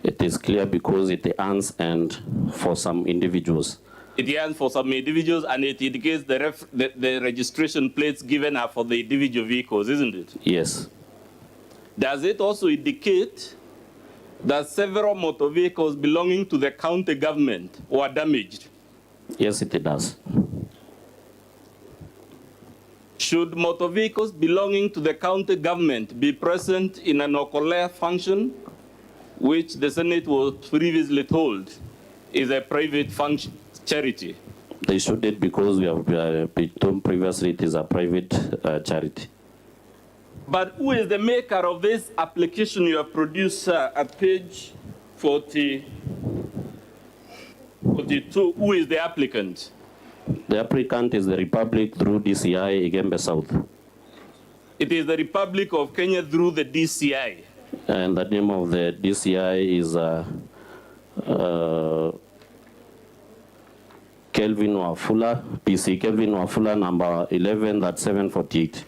It is clear because it earns and for some individuals. It earns for some individuals, and it indicates the registration plates given are for the individual vehicles, isn't it? Yes. Does it also indicate that several motor vehicles belonging to the county government were damaged? Yes, it does. Should motor vehicles belonging to the county government be present in an Okolea function, which the Senate was previously told is a private function, charity? They shouldn't, because we have been told previously it is a private charity. But who is the maker of this application you have produced at page 42? Who is the applicant? The applicant is the Republic through DCI Igembe South. It is the Republic of Kenya through the DCI. And the name of the DCI is Kelvin Wafula, PC Kelvin Wafula, number 11, that's 748.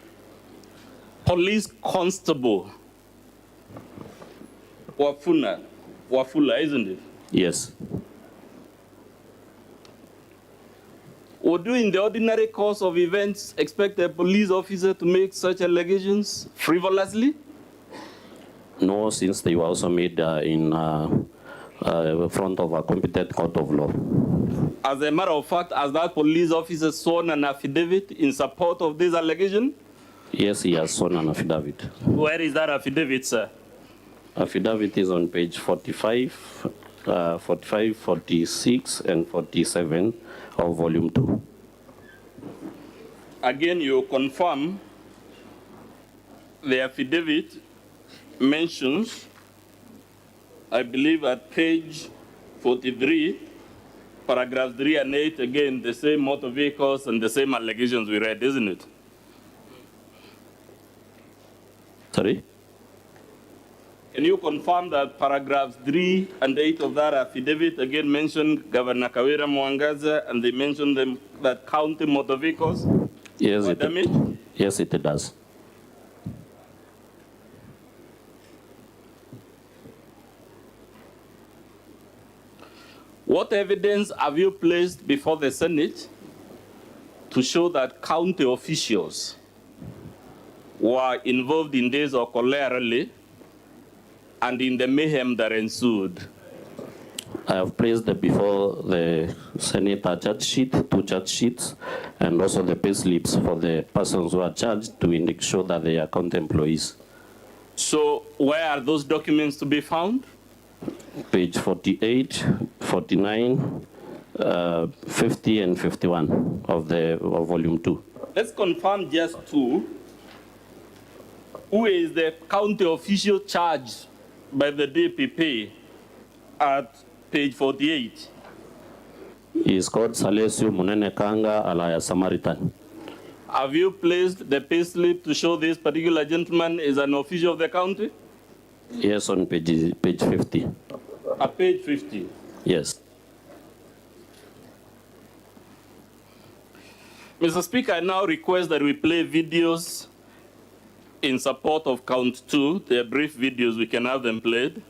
Police Constable Wafula, isn't it? Yes. Would you, in the ordinary course of events, expect a police officer to make such allegations frivolously? No, since they were also made in front of a competent court of law. As a matter of fact, has that police officer sworn an affidavit in support of this allegation? Yes, he has sworn an affidavit. Where is that affidavit, sir? Affidavit is on page 45, 45, 46, and 47 of volume 2. Again, you confirm the affidavit mentions, I believe at page 43, paragraphs 3 and 8, again, the same motor vehicles and the same allegations we read, isn't it? Sorry? Can you confirm that paragraphs 3 and 8 of that affidavit again mention Governor Kawira Mwangaza, and they mention them that county motor vehicles were damaged? Yes, it does. What evidence have you placed before the Senate to show that county officials were involved in this Okolea rally and in the mayhem that ensued? I have placed before the Senate a charge sheet, 2 charge sheets, and also the pay slips for the persons who are charged to ensure that they are county employees. So where are those documents to be found? Page 48, 49, 50, and 51 of volume 2. Let's confirm just 2. Who is the county official charged by the DPP at page 48? He is called Salesio Munene Kanga alias Samaritan. Have you placed the payslip to show this particular gentleman is an official of the county? Yes, on page 50. At page 50? Yes. Mr. Speaker, I now request that we play videos in support of count 2. They are brief videos, we can have them played.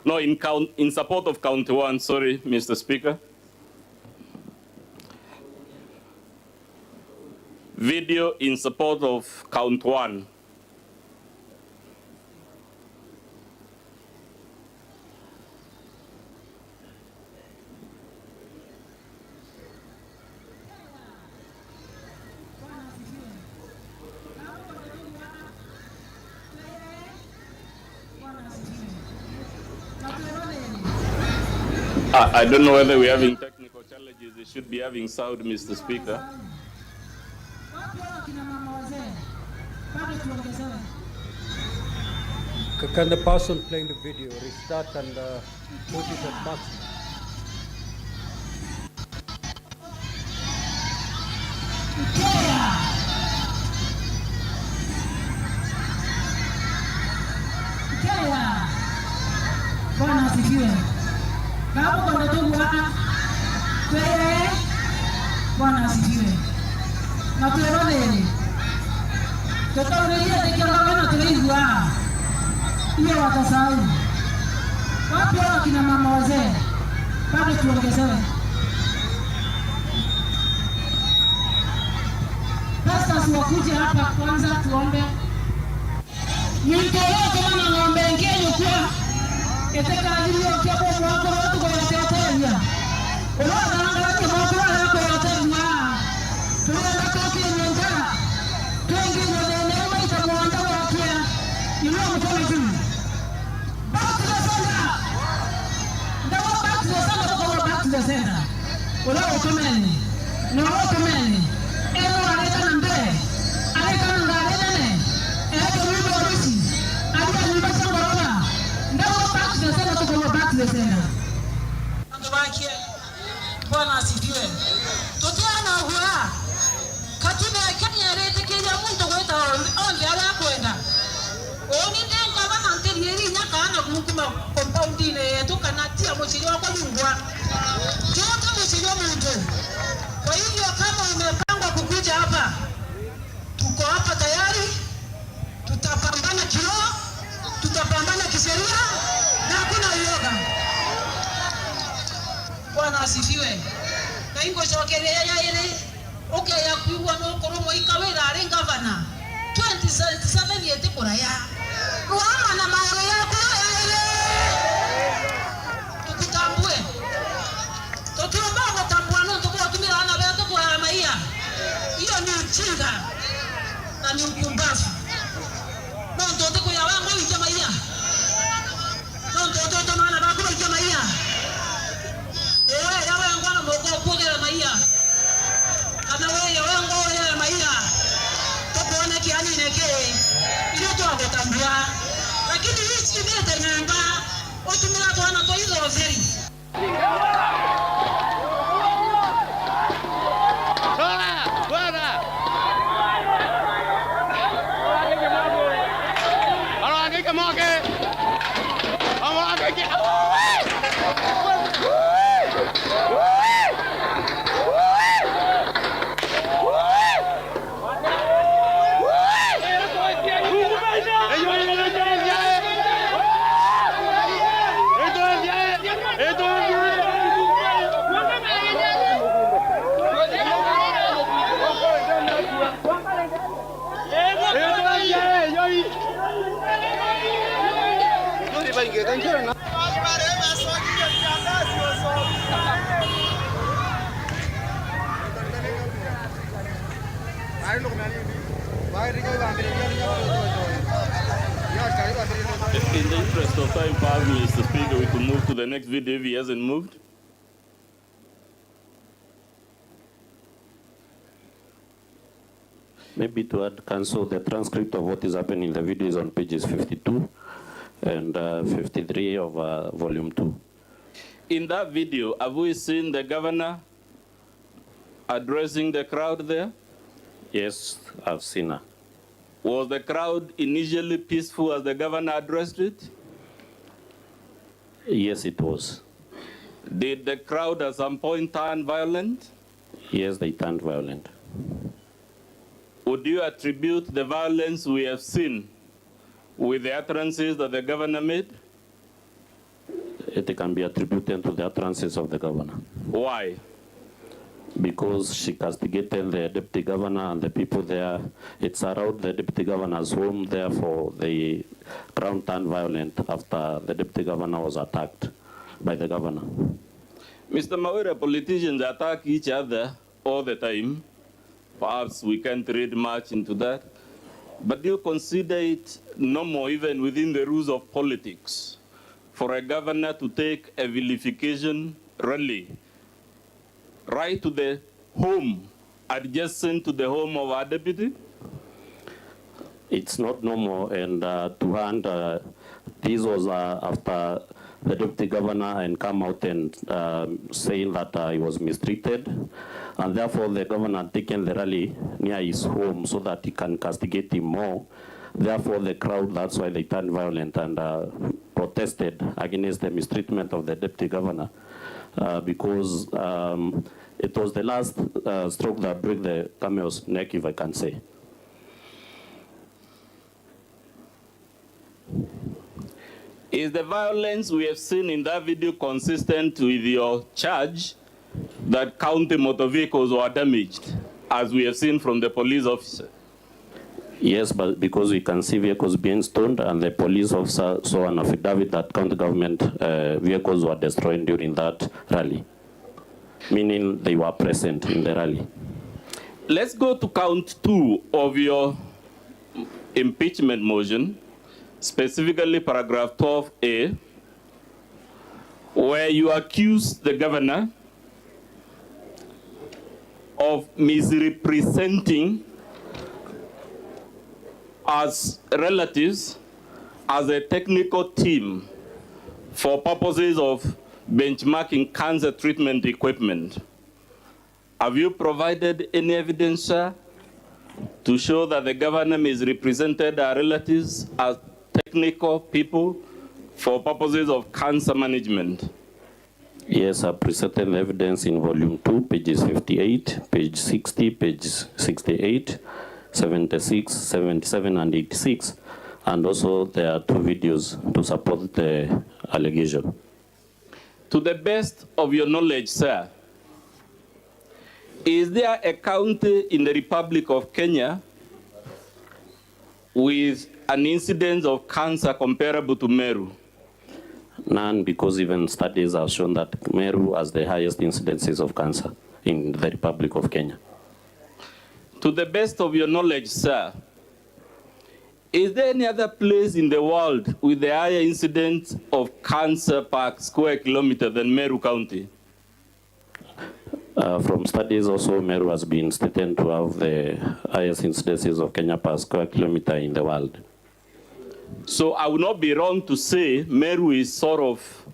No, in support of count 1, sorry, Mr. Speaker. Video in support of count 1. I don't know whether we're having technical challenges. They should be having sound, Mr. Speaker. Can the person playing the video restart and put it at maximum? Bwana asifiwe. Kama kwa ndugu wako kweye Bwana asifiwe. Na tueleze. Tutaongelea teknolojia na tunaijua. Hiyo watasahau. Wapi wakina mama wazee? Bado tuongezewe. Pastors wakuje hapa kwanza tuombe. Nitoe kama ng'ombe ngine kwa eteka ajili ya kiapo wako watu kwa tetea. Unaona angalia mambo yako yote tunaenda kwa kinyonga. Tuingie ndani ya maisha mwanda wa kia. Inua mkono juu. Back to the center. Ndawa back to the center kwa back to the center. Unaona ukomeni. Na ukomeni. Eno analeta na mbele. Aleta na ngale. Eko mimi ofisi. Aleta nyumba changu baba. Ndawa back to the center kwa back to the center. Angabakie. Bwana asifiwe. Totiana huwa. Katuna Kenya rete Kenya muntu kweta onge ala kwenda. Oni ndenga bana nteri nyaka ana kumukuma compound ile tukanatia mochili wako nyungwa. Joto mochili wa muntu. Kwa hivyo kama umepangwa kukuja hapa, tuko hapa tayari. Tutapambana kiroho, tutapambana kisheria na hakuna uoga. Bwana asifiwe. Na ingo chokelea ile okay ya kuwa no koromo ikawera ari governor 2077 yete kuraya ruama na maoro yako ile tukutambue tukiomba kutambua no tukua tumira ana beto kwa maia hiyo ni ujinga na ni ukumbavu no ndoto kwa ya wangu ni maia no ndoto maana bako ni maia ya wangu ana moko kwa maia kana wewe wangu wewe maia tupone kiani neke ile tu akotambua lakini hii chimeta nyanga utumira tu ana to hizo zeri In the interest of time, perhaps, Mr. Speaker, we could move to the next video if he hasn't moved. Maybe to add, Council, the transcript of what is happening in the video is on pages 52 and 53 of volume 2. In that video, have we seen the governor addressing the crowd there? Yes, I've seen her. Was the crowd initially peaceful as the governor addressed it? Yes, it was. Did the crowd at some point turn violent? Yes, they turned violent. Would you attribute the violence we have seen with the utterances that the governor made? It can be attributed to the utterances of the governor. Why? Because she castigated the deputy governor and the people there. It's around the deputy governor's home, therefore the crowd turned violent after the deputy governor was attacked by the governor. Mr. Mawira, politicians attack each other all the time. Perhaps we can't read much into that. But do you consider it normal, even within the rules of politics, for a governor to take a vilification rally right to the home, adjacent to the home of our deputy? It's not normal, and to hand This was after the deputy governor and come out and saying that he was mistreated, and therefore the governor had taken the rally near his home so that he can castigate him more. Therefore the crowd, that's why they turned violent and protested against the mistreatment of the deputy governor because it was the last stroke that broke the camel's neck, if I can say. Is the violence we have seen in that video consistent with your charge that county motor vehicles were damaged, as we have seen from the police officer? Yes, but because we can see vehicles being stoned, and the police officer saw an affidavit that county government vehicles were destroyed during that rally, meaning they were present in the rally. Let's go to count 2 of your impeachment motion, specifically paragraph 12A, where you accuse the governor of misrepresenting as relatives as a technical team for purposes of benchmarking cancer treatment equipment. Have you provided any evidence, sir, to show that the governor misrepresented our relatives as technical people for purposes of cancer management? Yes, I presented the evidence in volume 2, pages 58, page 60, page 68, 76, 77, and 86. And also there are 2 videos to support the allegation. To the best of your knowledge, sir, is there a county in the Republic of Kenya with an incidence of cancer comparable to Meru? None, because even studies have shown that Meru has the highest incidences of cancer in the Republic of Kenya. To the best of your knowledge, sir, is there any other place in the world with the higher incidence of cancer per square kilometer than Meru County? From studies also, Meru has been stated to have the highest incidences of Kenya per square kilometer in the world. So I would not be wrong to say Meru is sort of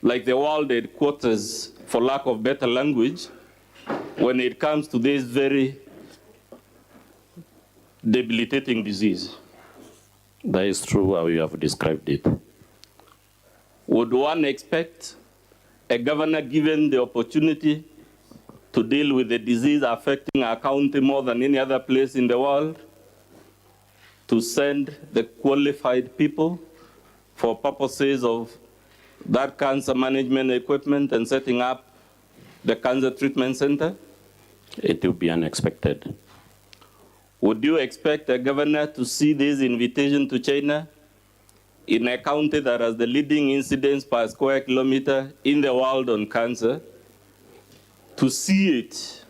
like the world headquarters, for lack of better language, when it comes to this very debilitating disease. That is true how you have described it. Would one expect a governor given the opportunity to deal with the disease affecting our county more than any other place in the world to send the qualified people for purposes of that cancer management equipment and setting up the cancer treatment center? It will be unexpected. Would you expect a governor to see this invitation to China in a county that has the leading incidence per square kilometer in the world on cancer, to see it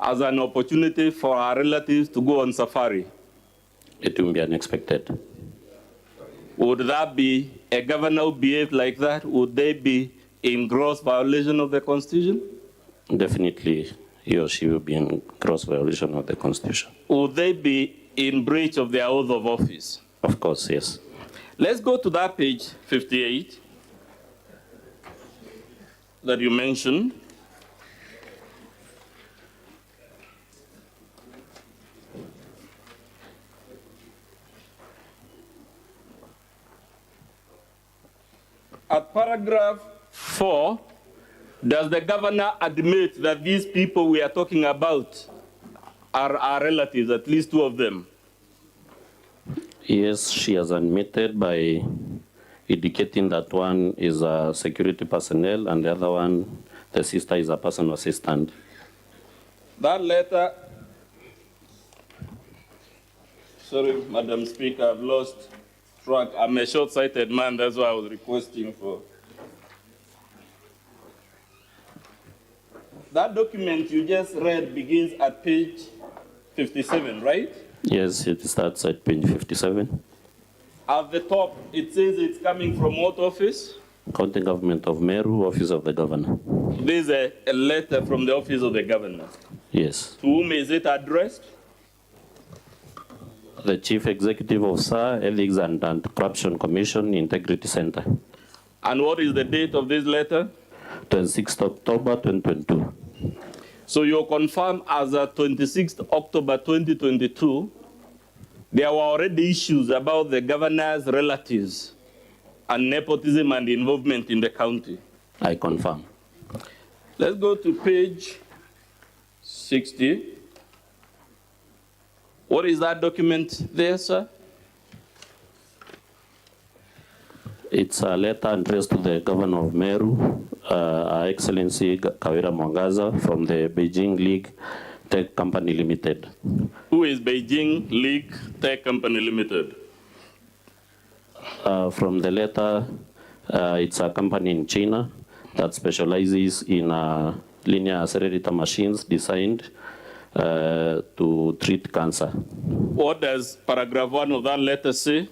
as an opportunity for our relatives to go on safari? It will be unexpected. Would that be a governor who behaved like that? Would they be in gross violation of the Constitution? Definitely, he or she will be in gross violation of the Constitution. Would they be in breach of their oath of office? Of course, yes. Let's go to that page 58 that you mentioned. At paragraph 4, does the governor admit that these people we are talking about are our relatives, at least 2 of them? Yes, she has admitted by indicating that one is a security personnel and the other one, the sister, is a personal assistant. That letter, sorry, Madam Speaker, I've lost track. I'm a short-sighted man, that's why I was requesting for. That document you just read begins at page 57, right? Yes, it starts at page 57. At the top, it says it's coming from what office? County Government of Meru, Office of the Governor. This is a letter from the Office of the Governor. Yes. To whom is it addressed? The Chief Executive Officer, Ethics and Anti-Corruption Commission, Integrity Center. And what is the date of this letter? 26th October 2022. So you confirm as of 26th October 2022, there were already issues about the governor's relatives and nepotism and involvement in the county. I confirm. Let's go to page 60. What is that document there, sir? It's a letter addressed to the Governor of Meru, Her Excellency Kawira Mwangaza from the Beijing League Tech Company Limited. Who is Beijing League Tech Company Limited? From the letter, it's a company in China that specializes in linear accelerator machines designed to treat cancer. What does paragraph 1 of that letter say?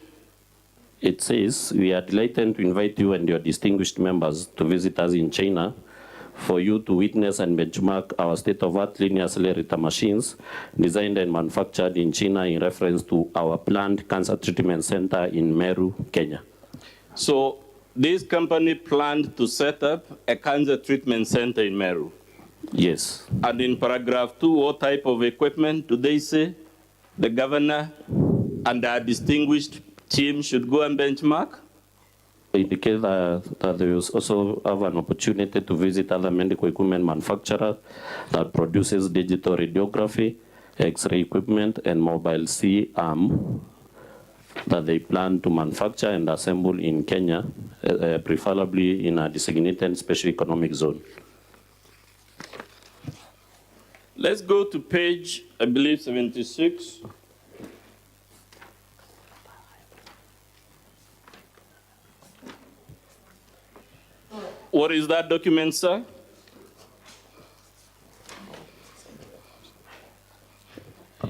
It says, we are delighted to invite you and your distinguished members to visit us in China for you to witness and benchmark our state-of-art linear accelerator machines designed and manufactured in China in reference to our planned cancer treatment center in Meru, Kenya. So this company planned to set up a cancer treatment center in Meru? Yes. And in paragraph 2, what type of equipment do they say the governor and our distinguished team should go and benchmark? Indicate that they will also have an opportunity to visit other medical equipment manufacturer that produces digital radiography, X-ray equipment, and mobile C-arm that they plan to manufacture and assemble in Kenya, preferably in a designated special economic zone. Let's go to page, I believe, 76. What is that document, sir?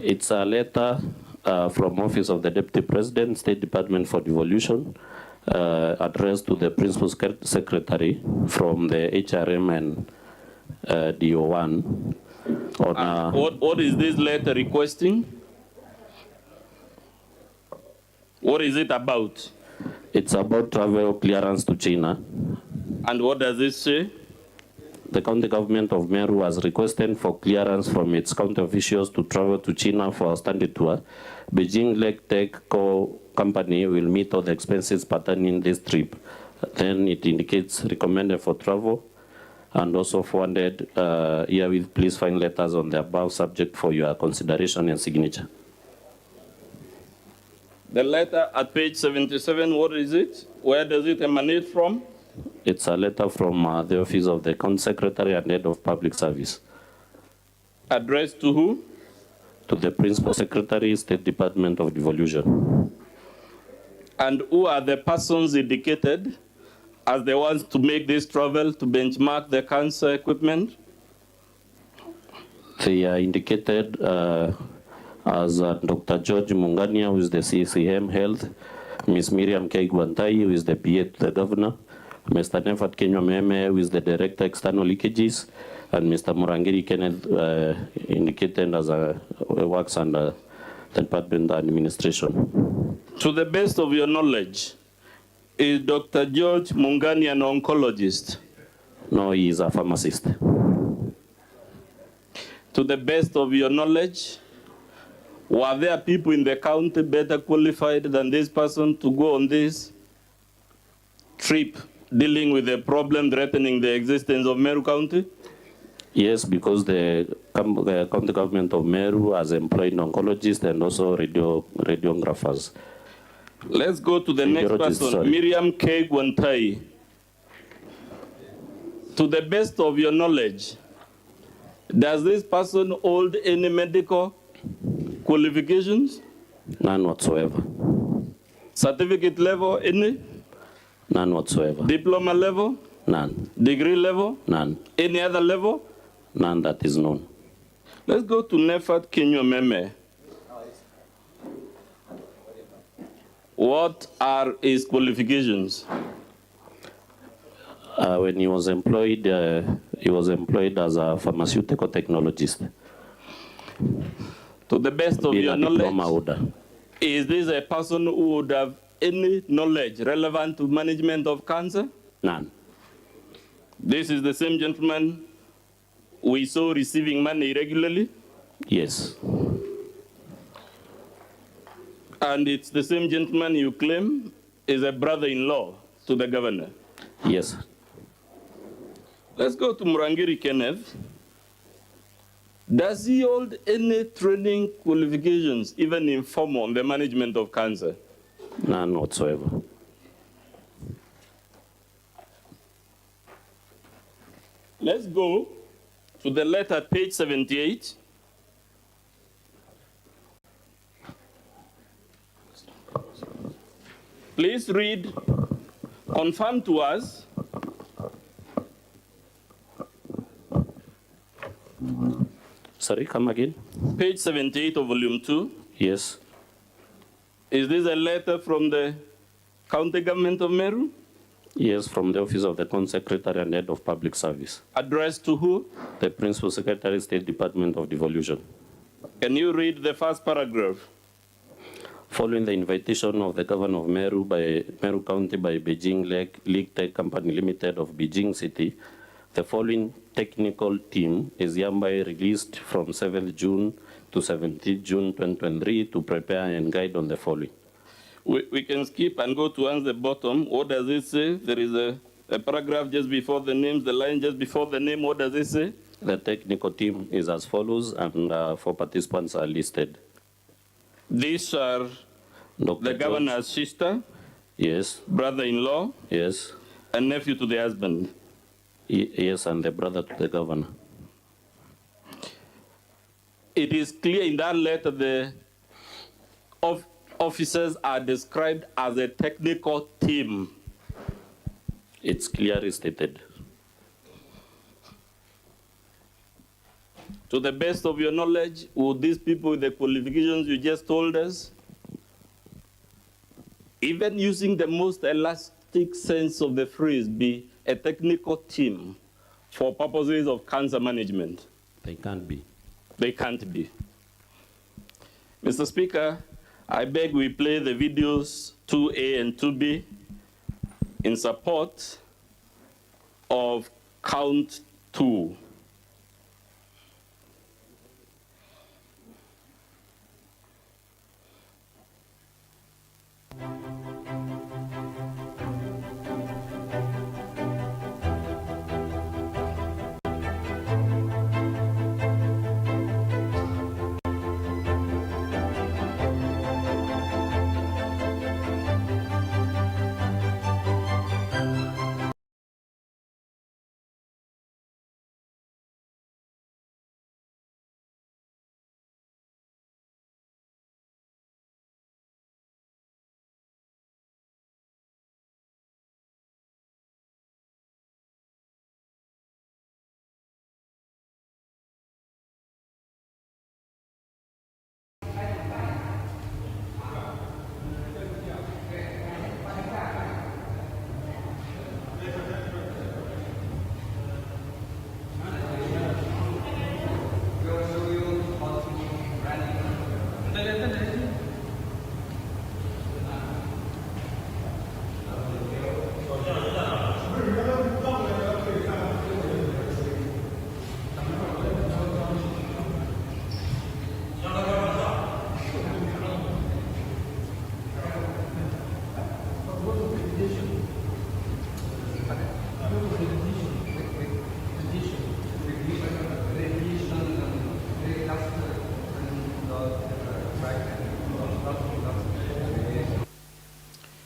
It's a letter from Office of the Deputy President, State Department for Devolution, addressed to the Principal Secretary from the HRM and DO1. What is this letter requesting? What is it about? It's about travel clearance to China. And what does it say? The county government of Meru has requested for clearance from its county officials to travel to China for a study tour. Beijing Lake Tech Company will meet all the expenses pertaining this trip. Then it indicates recommended for travel and also forwarded herewith please find letters on the above subject for your consideration and signature. The letter at page 77, what is it? Where does it emanate from? It's a letter from the Office of the County Secretary and Head of Public Service. Addressed to who? To the Principal Secretary, State Department of Devolution. And who are the persons indicated as the ones to make this travel to benchmark the cancer equipment? They are indicated as Dr. George Mungania, who is the CCM Health, Ms. Miriam K. Guantai, who is the PA to the Governor, Mr. Nefat Kenyo Meme, who is the Director External Leakages, and Mr. Murangiri Kenneth, indicated as works under the Department Administration. To the best of your knowledge, is Dr. George Mungani an oncologist? No, he is a pharmacist. To the best of your knowledge, were there people in the county better qualified than this person to go on this trip dealing with the problem threatening the existence of Meru County? Yes, because the county government of Meru has employed oncologists and also radiographers. Let's go to the next person, sorry. Miriam K. Guantai. To the best of your knowledge, does this person hold any medical qualifications? None whatsoever. Certificate level, any? None whatsoever. Diploma level? None. Degree level? None. Any other level? None that is known. Let's go to Nefat Kenyo Meme. What are his qualifications? When he was employed as a pharmaceutical technologist. To the best of your knowledge, Is this a person who would have any knowledge relevant to management of cancer? None. This is the same gentleman we saw receiving money regularly? Yes. And it's the same gentleman you claim is a brother-in-law to the governor? Yes. Let's go to Murangiri Kenneth. Does he hold any training qualifications, even informal, on the management of cancer? None whatsoever. Let's go to the letter, page 78. Please read, confirm to us. Sorry, come again. Page 78 of volume 2. Yes. Is this a letter from the county government of Meru? Yes, from the Office of the County Secretary and Head of Public Service. Addressed to who? The Principal Secretary, State Department of Devolution. Can you read the first paragraph? Following the invitation of the Governor of Meru County by Beijing League Tech Company Limited of Beijing City, the following technical team is hereby released from 7th June to 17th June 2023 to prepare and guide on the following. We can skip and go to the bottom. What does it say? There is a paragraph just before the names, the line just before the name. What does it say? The technical team is as follows, and 4 participants are listed. These are the governor's sister, yes, brother-in-law, yes, and nephew to the husband. Yes, and the brother to the governor. It is clear in that letter the officers are described as a technical team. It's clearly stated. To the best of your knowledge, would these people with the qualifications you just told us, even using the most elastic sense of the phrase, be a technical team for purposes of cancer management? They can't be. They can't be. Mr. Speaker, I beg we play the videos 2A and 2B in support of count 2.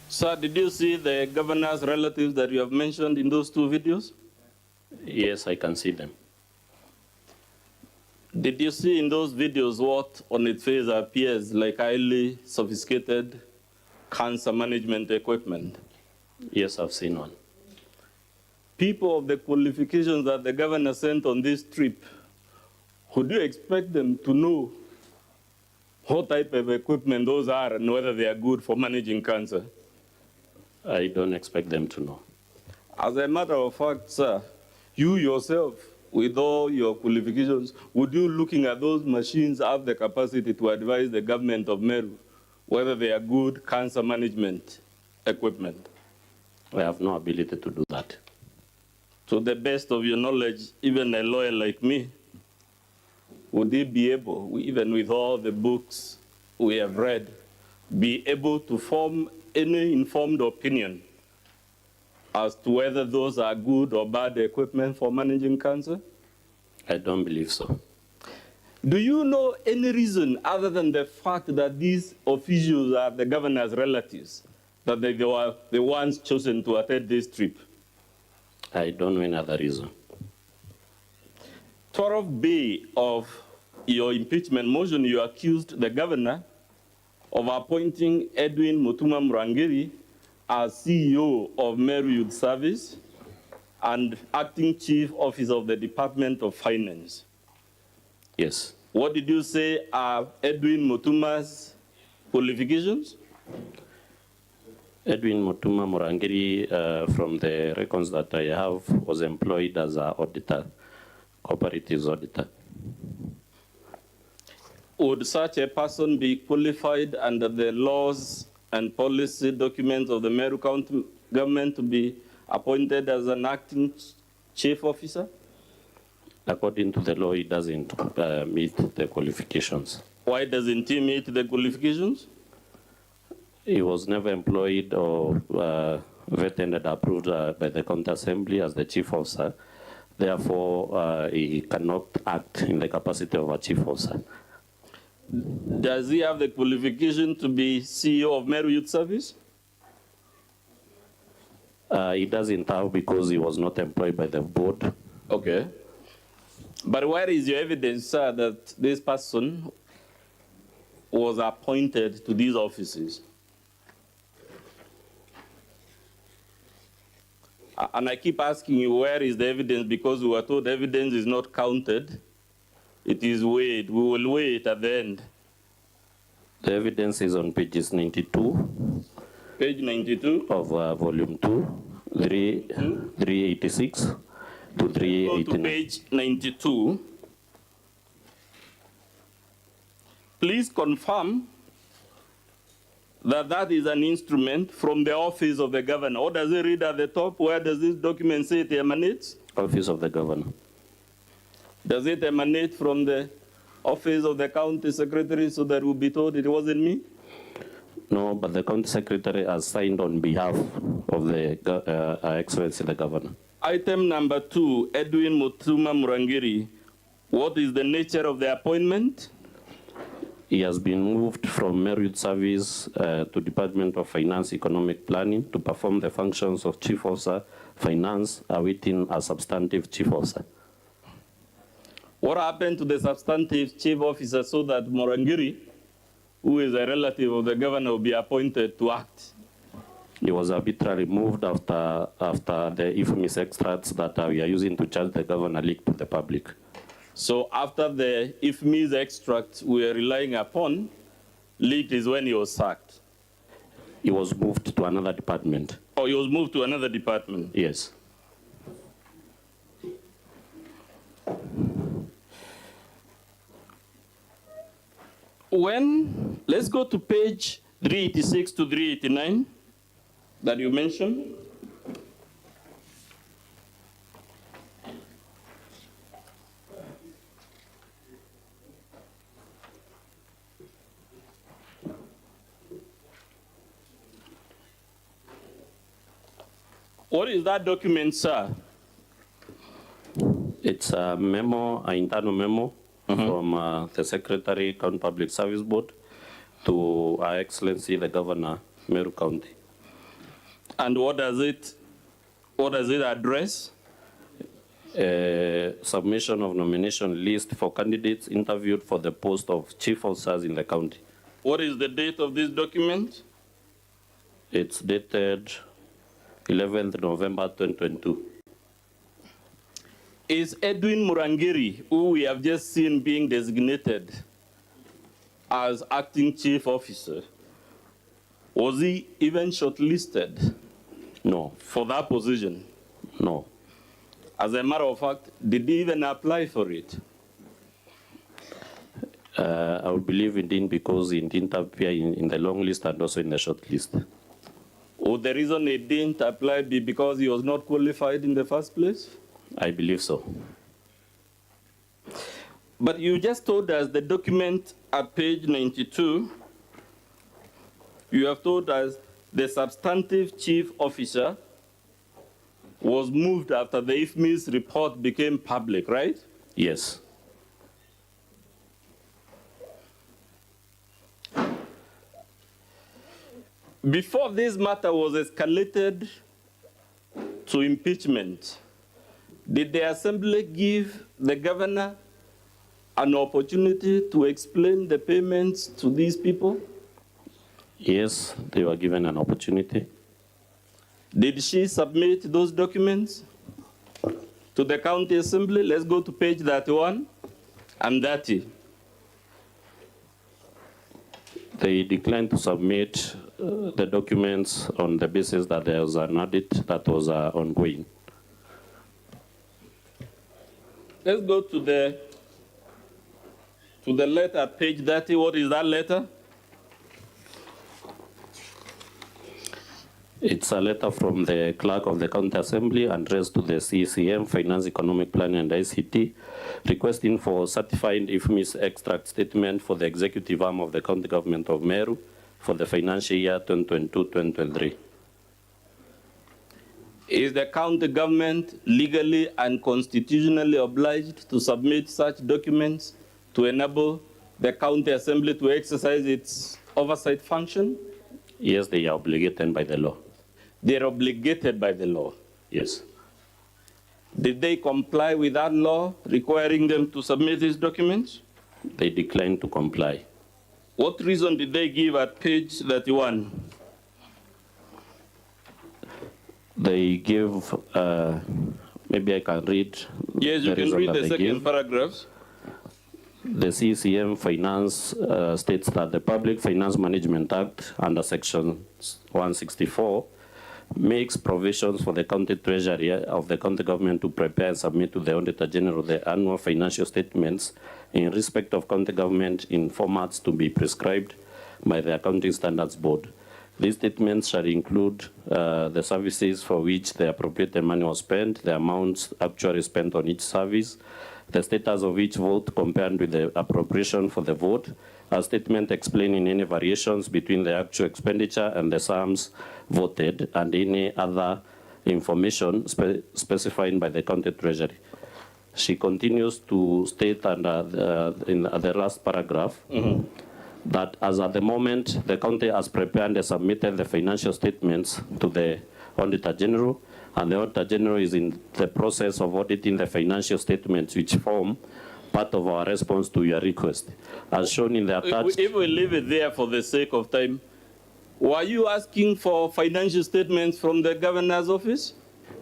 Sir, did you see the governor's relatives that you have mentioned in those 2 videos? Yes, I can see them. Did you see in those videos what on its face appears like highly sophisticated cancer management equipment? Yes, I've seen one. People of the qualifications that the governor sent on this trip, would you expect them to know what type of equipment those are and whether they are good for managing cancer? I don't expect them to know. As a matter of fact, sir, you yourself, with all your qualifications, would you, looking at those machines, have the capacity to advise the government of Meru whether they are good cancer management equipment? I have no ability to do that. To the best of your knowledge, even a lawyer like me, would he be able, even with all the books we have read, be able to form any informed opinion as to whether those are good or bad equipment for managing cancer? I don't believe so. Do you know any reason other than the fact that these officials are the governor's relatives, that they were the ones chosen to attend this trip? I don't know any other reason. 12B of your impeachment motion, you accused the governor of appointing Edwin Mutuma Murangiri as CEO of Meru Youth Service and acting chief officer of the Department of Finance. Yes. What did you say are Edwin Mutuma's qualifications? Edwin Mutuma Murangiri, from the records that I have, was employed as an auditor, cooperatives auditor. Would such a person be qualified under the laws and policy documents of the Meru County government to be appointed as an acting chief officer? According to the law, he doesn't meet the qualifications. Why doesn't he meet the qualifications? He was never employed or vetted and approved by the County Assembly as the chief officer. Therefore, he cannot act in the capacity of a chief officer. Does he have the qualification to be CEO of Meru Youth Service? He doesn't have because he was not employed by the board. Okay. But where is your evidence, sir, that this person was appointed to these offices? And I keep asking you, where is the evidence? Because we were told evidence is not counted. It is weighed. We will weigh it at the end. The evidence is on pages 92. Page 92? Of volume 2, 386 to 389. Go to page 92. Please confirm that that is an instrument from the office of the governor. Or does it read at the top? Where does this document say it emanates? Office of the governor. Does it emanate from the office of the county secretary so that we'll be told it wasn't me? No, but the county secretary has signed on behalf of the Excellency the governor. Item number 2, Edwin Mutuma Murangiri. What is the nature of the appointment? He has been moved from Meru Youth Service to Department of Finance Economic Planning to perform the functions of Chief Officer Finance, awaiting a substantive Chief Officer. What happened to the substantive Chief Officer so that Murangiri, who is a relative of the governor, will be appointed to act? He was arbitrarily moved after the infamous extracts that we are using to charge the governor leaked to the public. So after the infamous extract we are relying upon, leaked is when he was sacked? He was moved to another department. Oh, he was moved to another department? Yes. Let's go to page 386 to 389 that you mentioned. What is that document, sir? It's a memo, an internal memo from the Secretary, County Public Service Board, to Her Excellency the Governor, Meru County. And what does it address? Submission of nomination list for candidates interviewed for the post of chief officers in the county. What is the date of this document? It's dated 11th November 2022. Is Edwin Murangiri, who we have just seen being designated as acting chief officer, was he even shortlisted? No. For that position? No. As a matter of fact, did he even apply for it? I would believe it didn't because it didn't appear in the long list and also in the short list. Would the reason it didn't apply be because he was not qualified in the first place? I believe so. But you just told us the document at page 92, you have told us the substantive chief officer was moved after the IFMIS report became public, right? Yes. Before this matter was escalated to impeachment, did the Assembly give the governor an opportunity to explain the payments to these people? Yes, they were given an opportunity. Did she submit those documents to the county assembly? Let's go to page 31 and 30. They declined to submit the documents on the basis that there was an audit that was ongoing. Let's go to the letter, page 30. What is that letter? It's a letter from the clerk of the county assembly addressed to the CCM, Finance, Economic Planning and ICT, requesting for certified IFMIS extract statement for the executive arm of the county government of Meru for the financial year 2022-2023. Is the county government legally and constitutionally obliged to submit such documents to enable the county assembly to exercise its oversight function? Yes, they are obligated by the law. They are obligated by the law? Yes. Did they comply with that law requiring them to submit these documents? They declined to comply. What reason did they give at page 31? They give, maybe I can read. Yes, you can read the second paragraph. The CCM Finance states that the Public Finance Management Act under Section 164 makes provisions for the county treasury of the county government to prepare and submit to the Auditor General the annual financial statements in respect of county government in formats to be prescribed by the Accounting Standards Board. These statements shall include the services for which the appropriated money was spent, the amounts actually spent on each service, the status of each vote compared with the appropriation for the vote, a statement explaining any variations between the actual expenditure and the sums voted, and any other information specified by the county treasury. She continues to state under in the last paragraph that as at the moment, the county has prepared and submitted the financial statements to the Auditor General, and the Auditor General is in the process of auditing the financial statements which form part of our response to your request. As shown in the attached... If we leave it there for the sake of time, were you asking for financial statements from the governor's office?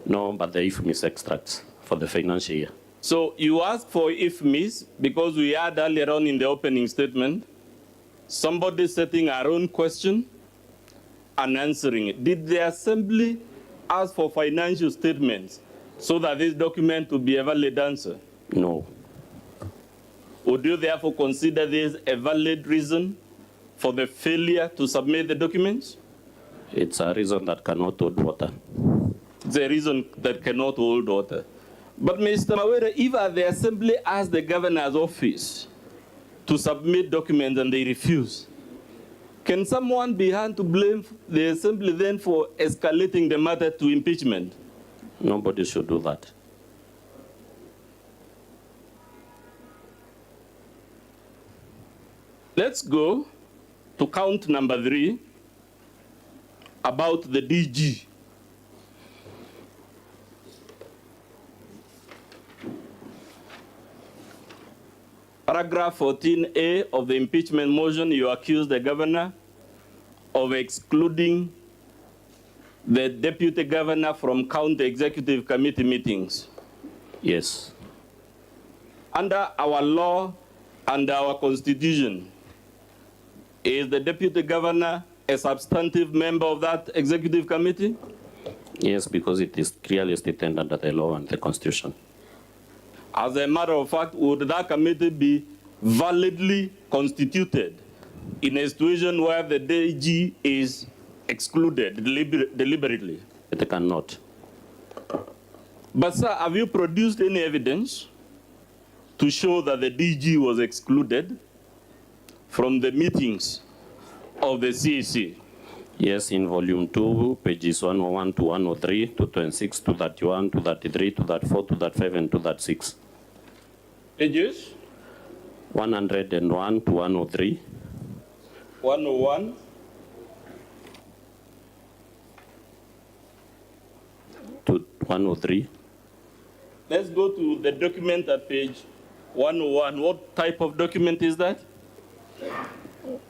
No, but the IFMIS extracts for the financial year. So you asked for IFMIS because we had earlier on in the opening statement somebody setting our own question and answering it. Did the assembly ask for financial statements so that this document would be a valid answer? No. Would you therefore consider this a valid reason for the failure to submit the documents? It's a reason that cannot hold water. It's a reason that cannot hold water. But Mr. Mawere, if the assembly asked the governor's office to submit documents and they refuse, can someone be held to blame the assembly then for escalating the matter to impeachment? Nobody should do that. Let's go to count number 3 about the DG. Paragraph 14A of the impeachment motion, you accuse the governor of excluding the deputy governor from county executive committee meetings. Yes. Under our law and our constitution, is the deputy governor a substantive member of that executive committee? Yes, because it is clearly stated under the law and the constitution. As a matter of fact, would that committee be validly constituted in a situation where the DG is excluded deliberately? It cannot. But sir, have you produced any evidence to show that the DG was excluded from the meetings of the CEC? Yes, in volume 2, pages 101 to 103, 226, 231, 233, 234, 235, and 236. Pages? 101 to 103. 101. To 103. Let's go to the document at page 101. What type of document is that?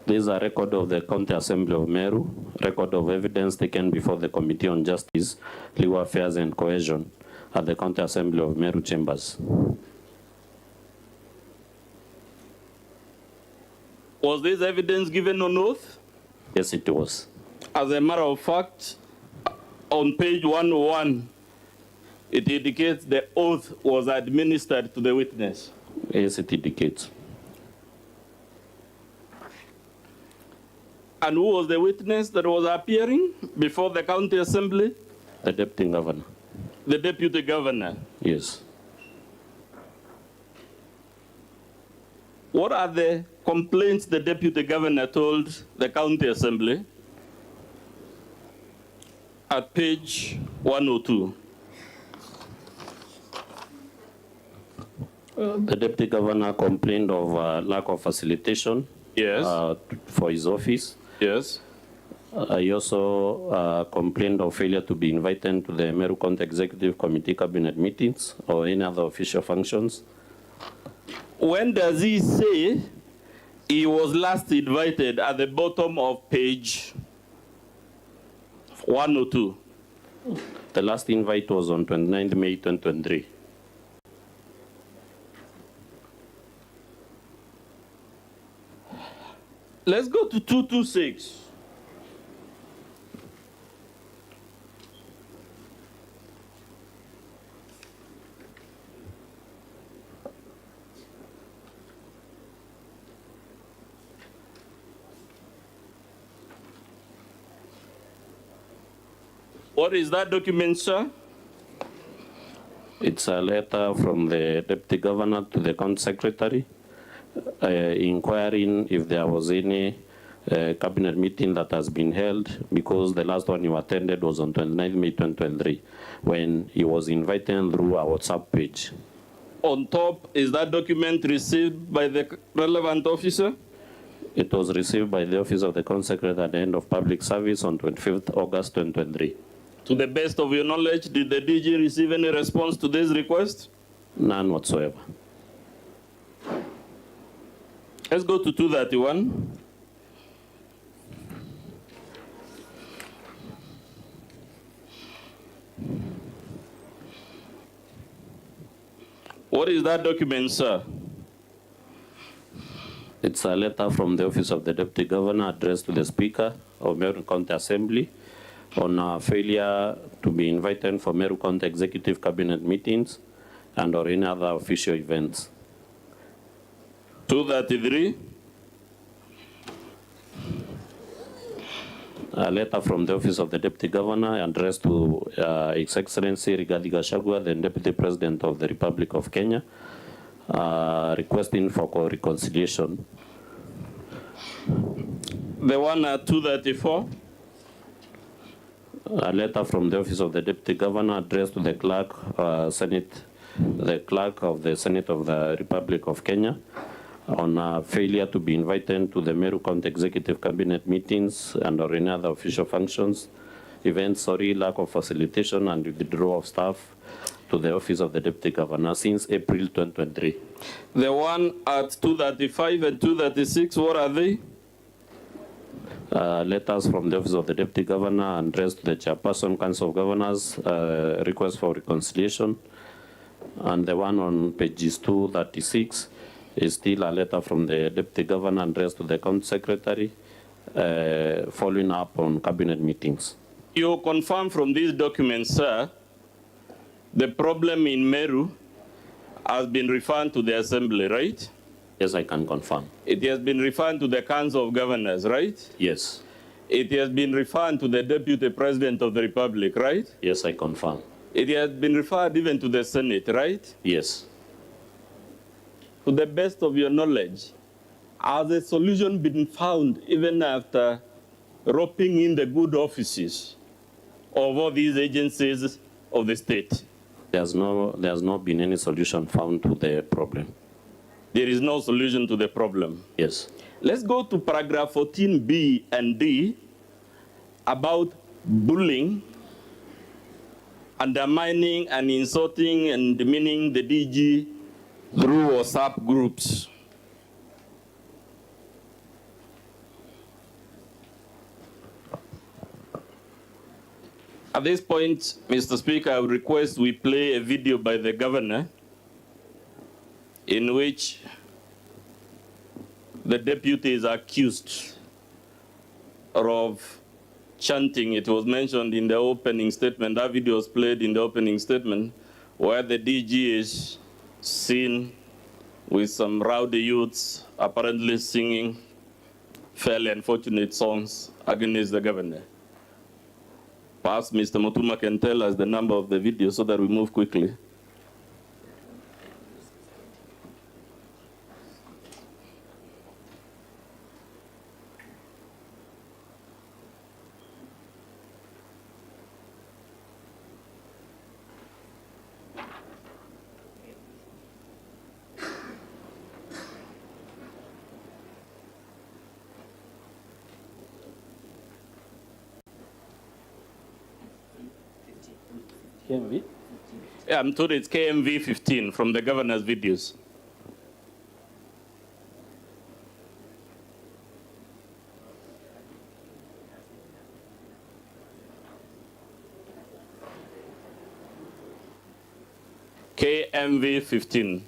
This is a record of the County Assembly of Meru, record of evidence taken before the Committee on Justice, Legal Affairs and Cohesion at the County Assembly of Meru Chambers. Was this evidence given on oath? Yes, it was. As a matter of fact, on page 101, it indicates the oath was administered to the witness. Yes, it indicates. And who was the witness that was appearing before the county assembly? The deputy governor. The deputy governor. Yes. What are the complaints the deputy governor told the county assembly? At page 102. The deputy governor complained of lack of facilitation. Yes. For his office. Yes. He also complained of failure to be invited to the Meru County Executive Committee cabinet meetings or any other official functions. When does he say he was last invited? At the bottom of page 102. The last invite was on 29th May 2023. Let's go to 226. What is that document, sir? It's a letter from the deputy governor to the county secretary inquiring if there was any cabinet meeting that has been held, because the last one you attended was on 29 May 2023 when he was invited through our WhatsApp page. On top, is that document received by the relevant officer? It was received by the Office of the County Secretary at the end of public service on 25th August 2023. To the best of your knowledge, did the DG receive any response to this request? None whatsoever. Let's go to 231. What is that document, sir? It's a letter from the Office of the Deputy Governor addressed to the Speaker of Meru County Assembly on failure to be invited for Meru County Executive Cabinet meetings and or any other official events. 233. A letter from the Office of the Deputy Governor addressed to His Excellency Rigathi Gachagua, the Deputy President of the Republic of Kenya, requesting for reconciliation. The one at 234. A letter from the Office of the Deputy Governor addressed to the Clerk, the Clerk of the Senate of the Republic of Kenya, on failure to be invited to the Meru County Executive Cabinet meetings and or any other official functions, events, lack of facilitation and withdrawal of staff to the Office of the Deputy Governor since April 2023. The one at 235 and 236, what are they? Letters from the Office of the Deputy Governor addressed to the Chairperson, Council of Governors, request for reconciliation. And the one on pages 236 is still a letter from the Deputy Governor addressed to the County Secretary, following up on cabinet meetings. You confirm from these documents, sir, the problem in Meru has been referred to the Assembly, right? Yes, I can confirm. It has been referred to the Council of Governors, right? Yes. It has been referred to the Deputy President of the Republic, right? Yes, I confirm. It has been referred even to the Senate, right? Yes. To the best of your knowledge, has a solution been found even after roping in the good offices of all these agencies of the state? There's not been any solution found to the problem. There is no solution to the problem. Yes. Let's go to paragraph 14B and D about bullying, undermining and insulting and demeaning the DG through WhatsApp groups. At this point, Mr. Speaker, I would request we play a video by the governor in which the deputy is accused of chanting. It was mentioned in the opening statement. That video was played in the opening statement where the DG is seen with some rowdy youths apparently singing fairly unfortunate songs against the governor. Perhaps Mr. Mutuma can tell us the number of the video so that we move quickly. KMV? Yeah, I'm told it's KMV 15 from the governor's videos. KMV 15.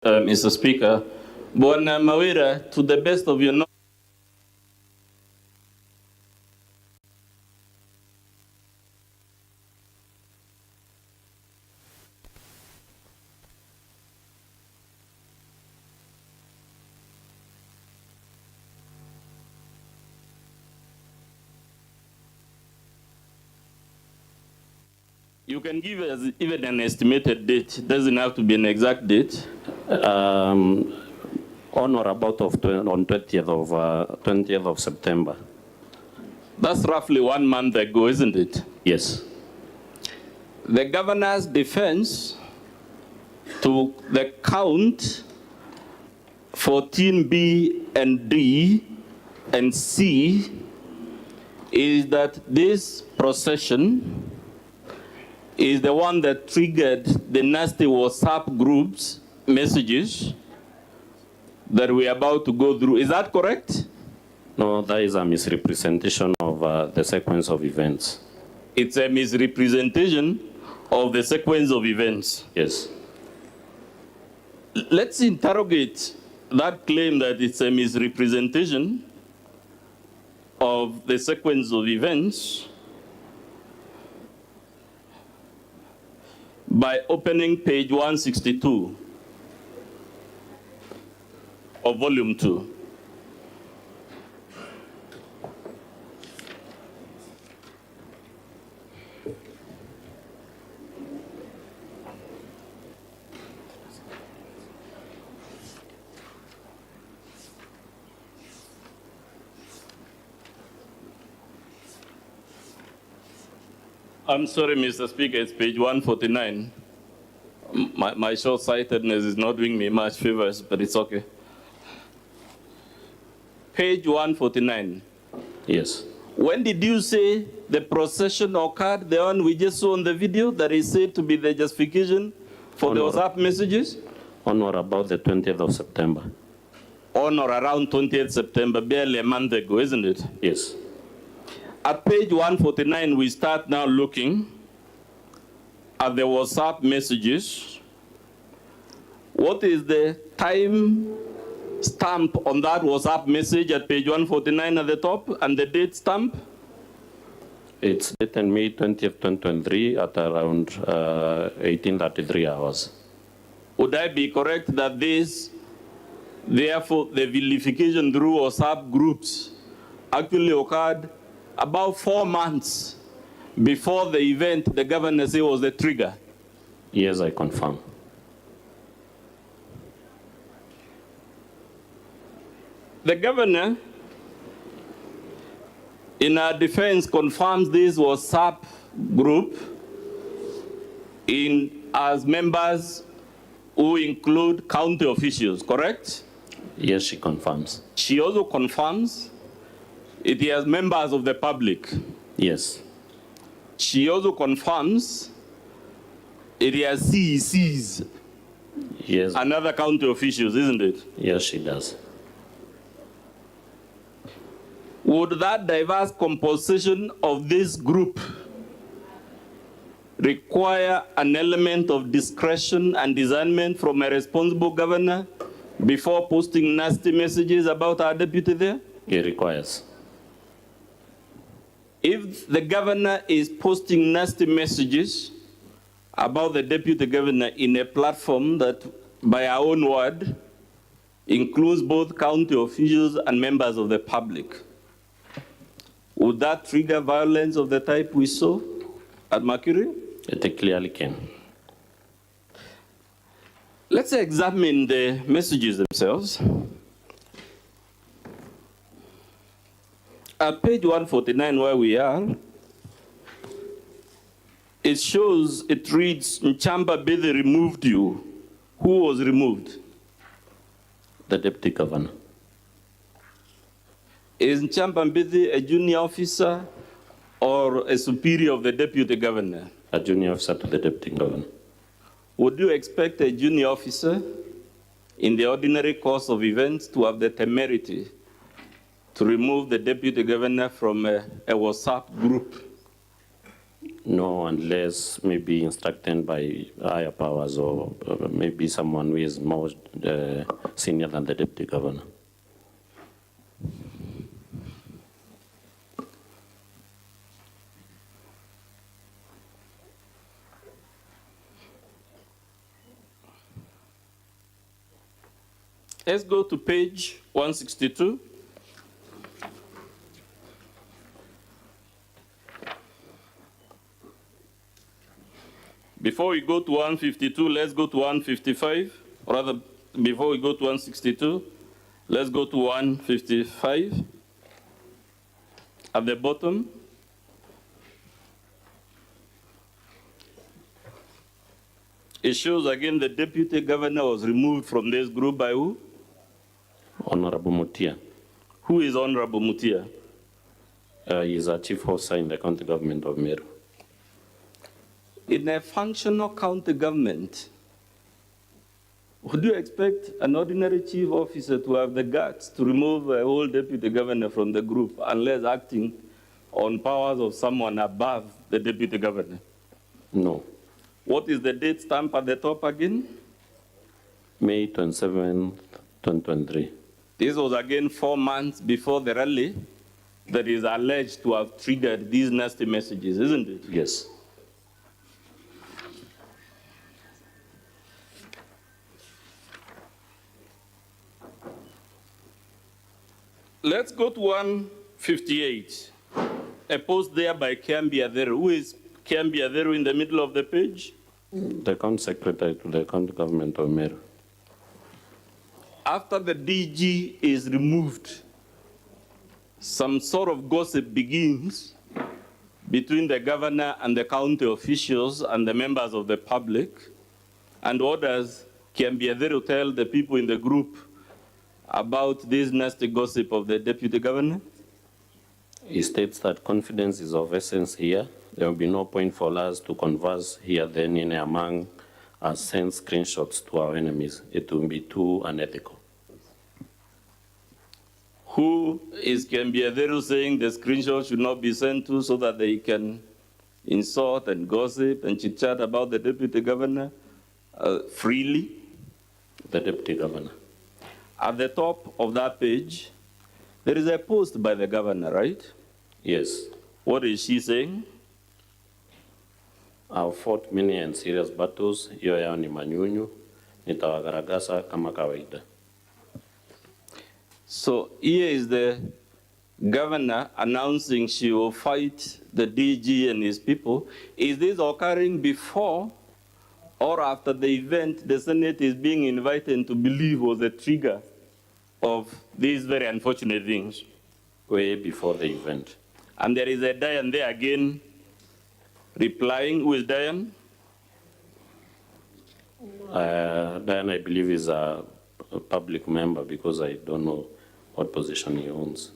Mr. Speaker, Bwana Mawira, to the best of your knowledge, you can give us even an estimated date. It doesn't have to be an exact date. On or about on 20th of September. That's roughly 1 month ago, isn't it? Yes. The governor's defense to the count 14B and D and C is that this procession is the one that triggered the nasty WhatsApp groups messages that we're about to go through. Is that correct? No, that is a misrepresentation of the sequence of events. It's a misrepresentation of the sequence of events. Yes. Let's interrogate that claim that it's a misrepresentation of the sequence of events by opening page 162 of volume 2. I'm sorry, Mr. Speaker, it's page 149. My short-sightedness is not doing me much favors, but it's okay. Page 149. Yes. When did you say the procession occurred, the one we just saw on the video, that is said to be the justification for the WhatsApp messages? On or about the 20th of September. On or around 20th September, barely a month ago, isn't it? Yes. At page 149, we start now looking at the WhatsApp messages. What is the time stamp on that WhatsApp message at page 149 at the top, and the date stamp? It's dated May 20th, 2023 at around 18:33 hours. Would I be correct that this, therefore, the vilification through WhatsApp groups actually occurred about 4 months before the event the governor said was the trigger? Yes, I confirm. The governor, in our defense, confirms this WhatsApp group as members who include county officials, correct? Yes, she confirms. She also confirms it has members of the public. Yes. She also confirms it has CECs. Yes. And other county officials, isn't it? Yes, she does. Would that diverse composition of this group require an element of discretion and discernment from a responsible governor before posting nasty messages about our deputy there? It requires. If the governor is posting nasty messages about the deputy governor in a platform that, by our own word, includes both county officials and members of the public, would that trigger violence of the type we saw at Mercury? It clearly can. Let's examine the messages themselves. At page 149, where we are, it shows, it reads, Nchamba Bede removed you. Who was removed? The deputy governor. Is Nchamba Bede a junior officer or a superior of the deputy governor? A junior officer to the deputy governor. Would you expect a junior officer in the ordinary course of events to have the temerity to remove the deputy governor from a WhatsApp group? No, unless maybe instructed by higher powers or maybe someone who is more senior than the deputy governor. Let's go to page 162. Before we go to 152, let's go to 155. Or rather, before we go to 162, let's go to 155. At the bottom, it shows again the deputy governor was removed from this group by who? Honorable Mutia. Who is Honorable Mutia? He is a chief officer in the county government of Meru. In a functional county government, would you expect an ordinary chief officer to have the guts to remove a whole deputy governor from the group unless acting on powers of someone above the deputy governor? No. What is the date stamp at the top again? May 27, 2023. This was again 4 months before the rally that is alleged to have triggered these nasty messages, isn't it? Yes. Let's go to 158. A post there by Kiambi Adheru. Who is Kiambi Adheru in the middle of the page? The county secretary to the county government of Meru. After the DG is removed, some sort of gossip begins between the governor and the county officials and the members of the public, and orders Kiambiadhe to tell the people in the group about this nasty gossip of the deputy governor? He states that confidence is of essence here. There will be no point for us to converse here then in among us, send screenshots to our enemies. It will be too unethical. Who is Kiambiadhe saying the screenshot should not be sent to so that they can insult and gossip and chit-chat about the deputy governor freely? The deputy governor. At the top of that page, there is a post by the governor, right? Yes. What is she saying? I've fought many and serious battles. Hiyo yao ni manyunyu. Nitawagaragaza kama kawaida. So here is the governor announcing she will fight the DG and his people. Is this occurring before or after the event the Senate is being invited to believe was the trigger of these very unfortunate things? Way before the event. And there is a Diane there again replying. Who is Diane? Diane, I believe, is a public member because I don't know what position he owns.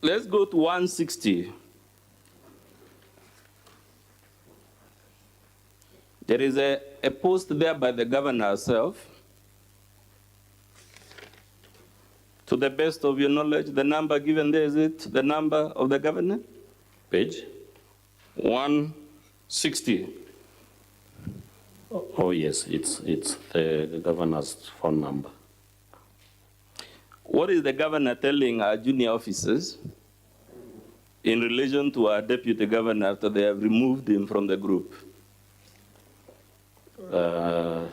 Let's go to 160. There is a post there by the governor herself. To the best of your knowledge, the number given there, is it the number of the governor? Page? 160. Oh yes, it's the governor's phone number. What is the governor telling our junior officers in relation to our deputy governor after they have removed him from the group?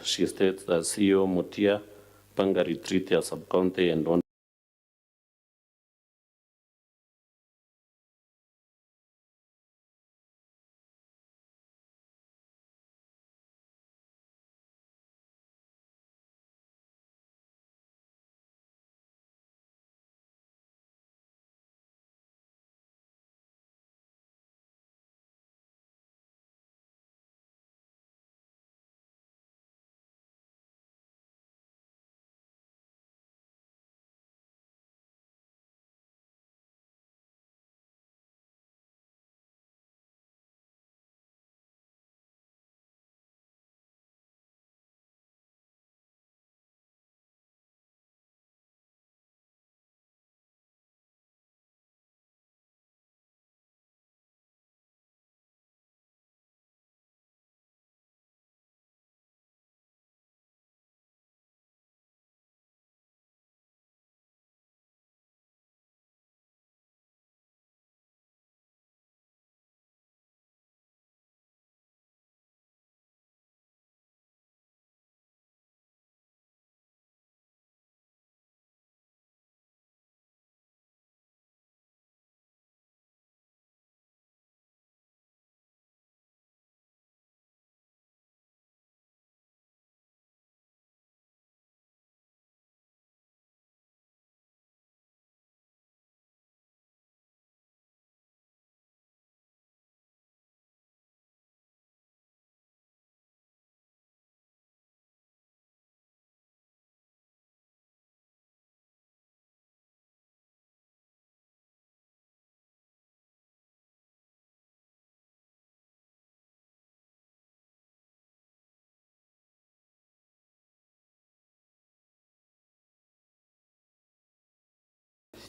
She states that CEO Mutia, Panga retreat ya sub-county and one.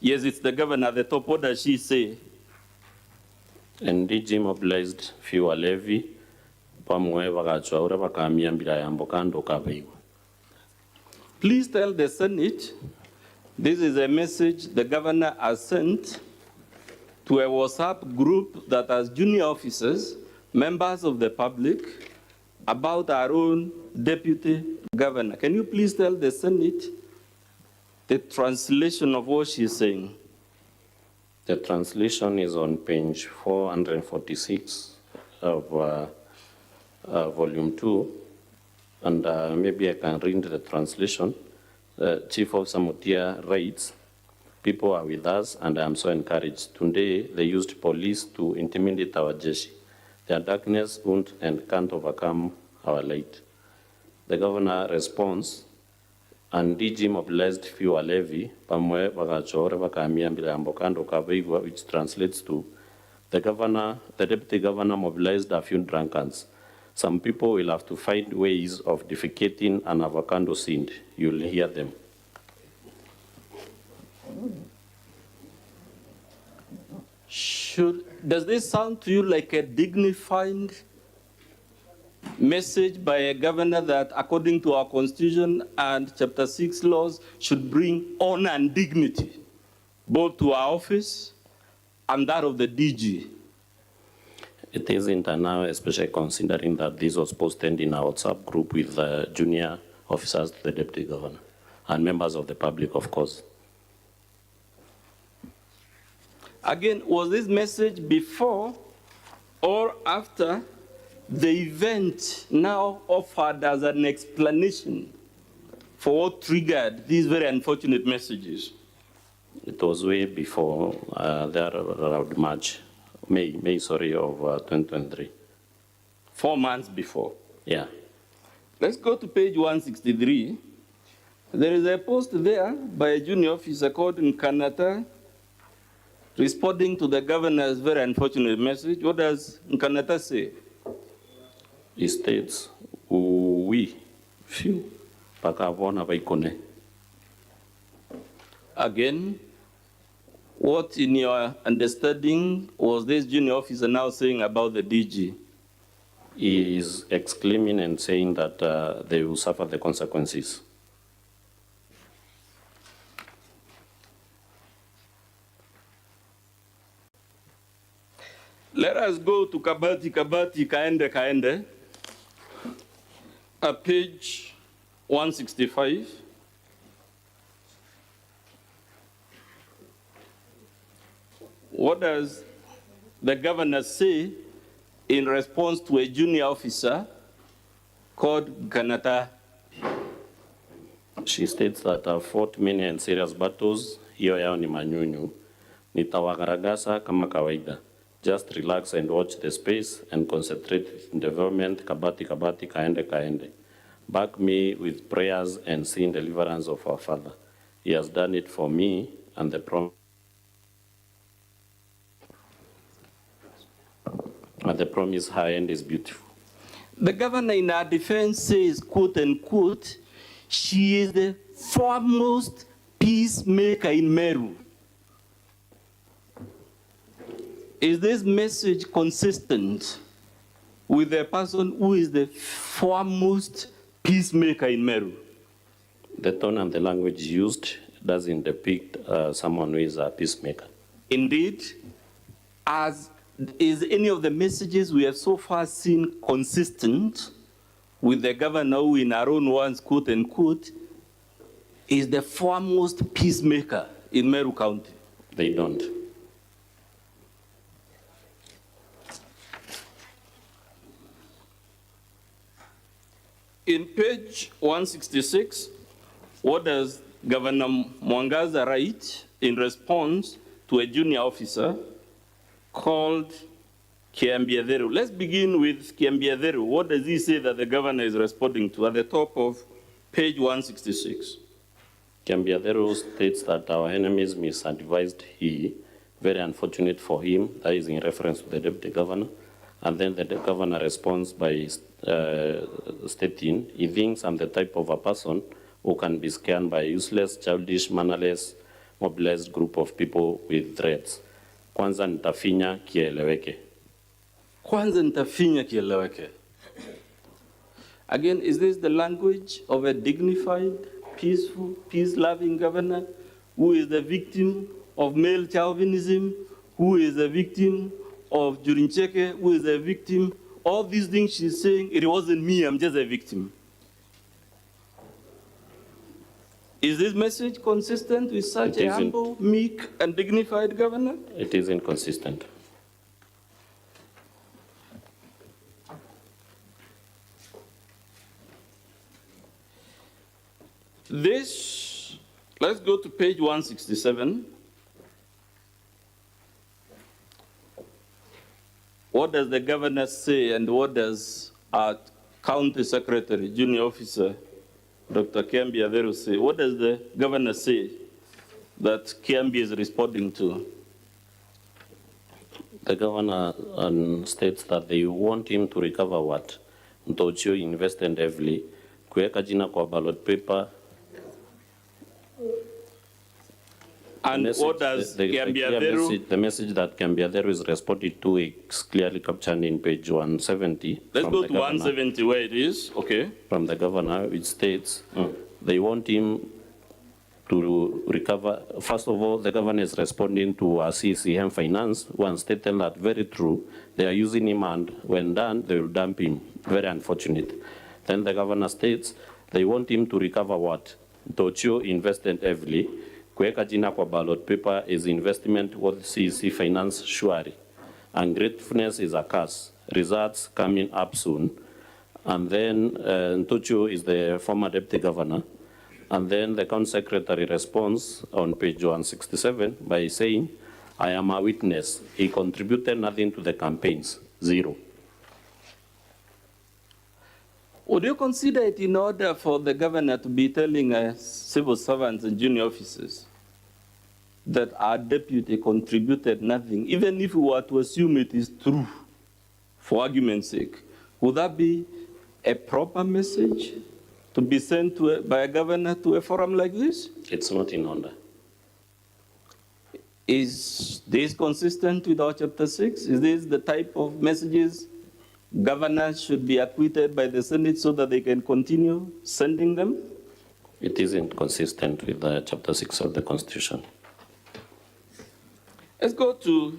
Yes, it's the governor at the top. What does she say? And DG mobilized fewer levy. Please tell the Senate this is a message the governor has sent to a WhatsApp group that has junior officers, members of the public, about our own deputy governor. Can you please tell the Senate the translation of what she's saying? The translation is on page 446 of volume 2, and maybe I can read the translation. Chief of Samutia writes, People are with us, and I am so encouraged. Today, they used police to intimidate our jeshi. Their darkness won't and can't overcome our light. The governor responds, and DG mobilized fewer levy, pamwe vakachore vakaamia mbele ya mbokando kavaigwa, which translates to the deputy governor mobilized a few drunkards. Some people will have to find ways of defecating an avocado seed. You'll hear them. Does this sound to you like a dignified message by a governor that, according to our Constitution and Chapter 6 laws, should bring honor and dignity, both to our office and that of the DG? It isn't now, especially considering that this was posted in our WhatsApp group with junior officers to the deputy governor and members of the public, of course. Again, was this message before or after the event now offered as an explanation for what triggered these very unfortunate messages? It was way before, there around May of 2023. 4 months before? Yeah. Let's go to page 163. There is a post there by a junior officer called Nkanata responding to the governor's very unfortunate message. What does Nkanata say? He states, we few pakavona vaikone. Again, what in your understanding was this junior officer now saying about the DG? He is exclaiming and saying that they will suffer the consequences. Let us go to Kabati, Kaende, page 165. What does the governor say in response to a junior officer called Ganata? She states that I've fought many and serious battles. Hiyo yao ni manyunyu. Nitawagaragasa kama kawaida. Just relax and watch the space and concentrate in development. Kabati, kaende. Back me with prayers and seeing deliverance of our Father. He has done it for me, and the promise high end is beautiful. The governor in her defense says, quote unquote, she is the foremost peacemaker in Meru. Is this message consistent with the person who is the foremost peacemaker in Meru? The tone and the language used doesn't depict someone who is a peacemaker. Indeed, as is any of the messages we have so far seen consistent with the governor who, in our own words, quote unquote, is the foremost peacemaker in Meru County? They don't. In page 166, what does Governor Mwangaza write in response to a junior officer called Kiambiatheru? Let's begin with Kiambiatheru. What does he say that the governor is responding to at the top of page 166? Kiambiatheru states that our enemies misadvised he, very unfortunate for him, that is in reference to the deputy governor. And then the governor responds by stating, he thinks I'm the type of a person who can be scanned by a useless, childish, mannerless, mobilized group of people with threats. Kwanza nitafinya kieleweke. Kwanza nitafinya kieleweke. Again, is this the language of a dignified, peaceful, peace-loving governor who is the victim of male chauvinism, who is the victim of Jurincheke, who is a victim? All these things she's saying, it wasn't me, I'm just a victim. Is this message consistent with such a humble, meek, and dignified governor? It is inconsistent. This, Let's go to page 167. What does the governor say, and what does our county secretary, junior officer, Dr. Kiambi Aderu say? What does the governor say that Kiambi is responding to? The governor states that they want him to recover what Ntochio invested heavily, kuweka jina kwa ballot paper. And what does Kiambi Aderu? The message that Kiambi Aderu is responded to is clearly captured in page 170. Let's go to 170 where it is, okay. From the governor, which states they want him to recover. First of all, the governor is responding to CCM Finance, one stated that very true, they are using him, and when done, they will dump him. Very unfortunate. Then the governor states they want him to recover what? Ntochio invested heavily. Kuweka jina kwa ballot paper is investment worth CEC Finance surely. And gratefulness is a curse. Results coming up soon. And then Ntochio is the former deputy governor. And then the county secretary responds on page 167 by saying, I am a witness. He contributed nothing to the campaigns, zero. Would you consider it in order for the governor to be telling civil servants and junior officers that our deputy contributed nothing, even if we were to assume it is true, for argument's sake? Would that be a proper message to be sent to by a governor to a forum like this? It's not in order. Is this consistent with our chapter 6? Is this the type of messages governors should be acquitted by the Senate so that they can continue sending them? It isn't consistent with the chapter 6 of the Constitution. Let's go to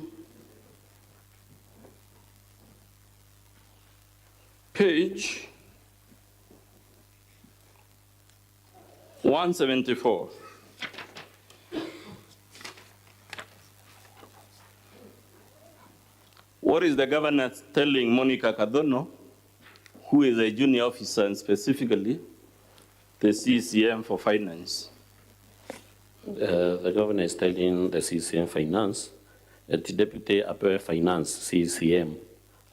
page 174. What is the governor telling Monica Kadono, who is a junior officer and specifically the CCM for finance? The governor is telling the CCM finance that the deputy apewe finance CCM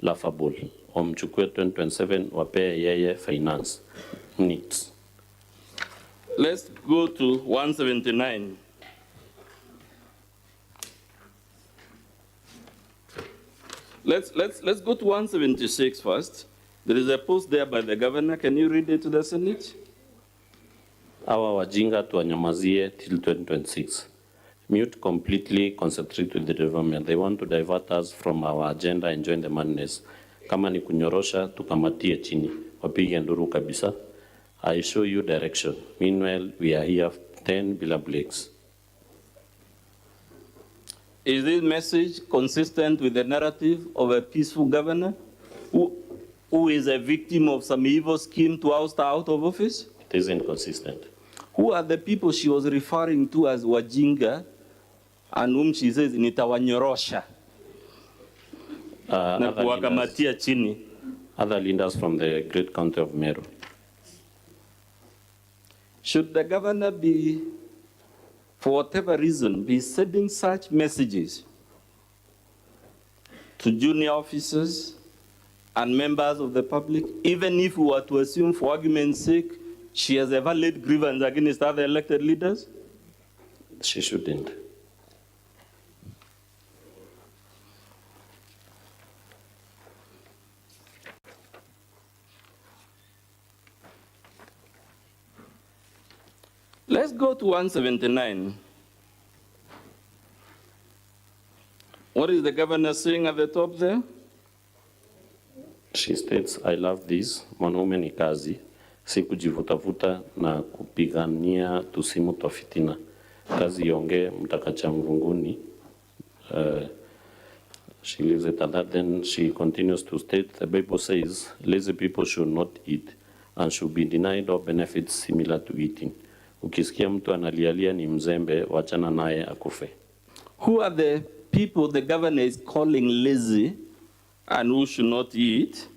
laughable. Omchukue 2027 wapee yeye finance needs. Let's go to 179. Let's go to 176 first. There is a post there by the governor. Can you read it to the Senate? Our wajinga tuwanyamazie till 2026. Mute completely, concentrate with the development. They want to divert us from our agenda and join the madness. Kama ni kunyorosha, tukamatie chini. Wapige nduru kabisa. I show you direction. Meanwhile, we are here 10 bila breaks. Is this message consistent with the narrative of a peaceful governor who is a victim of some evil scheme to oust her out of office? It is inconsistent. Who are the people she was referring to as wajinga and whom she says nitawanyorosha na kuwakamatia chini? Other leaders from the great county of Meru. Should the governor be, for whatever reason, be sending such messages to junior officers and members of the public, even if we were to assume, for argument's sake, she has a valid grievance against other elected leaders? She shouldn't. Let's go to 179. What is the governor saying at the top there? She states, I love this, mwanaume ni kazi, si kujivutavuta na kupigania tusimu twa fitina. Kazi yonge mtakacha mvunguni. She leaves it at that. Then she continues to state, the Bible says, lazy people should not eat and should be denied all benefits similar to eating. Ukisikia mtu analialia ni mzembe, wachana naye akufe. Who are the people the governor is calling lazy and who should not eat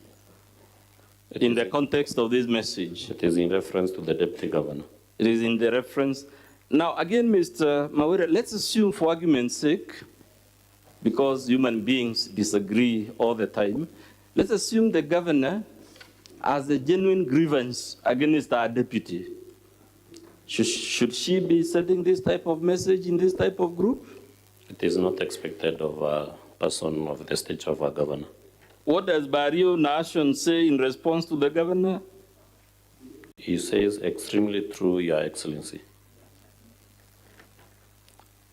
in the context of this message? It is in reference to the deputy governor. It is in the reference. Now, again, Mr. Mawira, let's assume for argument's sake, because human beings disagree all the time, let's assume the governor has a genuine grievance against our deputy. Should she be sending this type of message in this type of group? It is not expected of a person of the stage of a governor. What does Barrio Nation say in response to the governor? He says, extremely true, Your Excellency.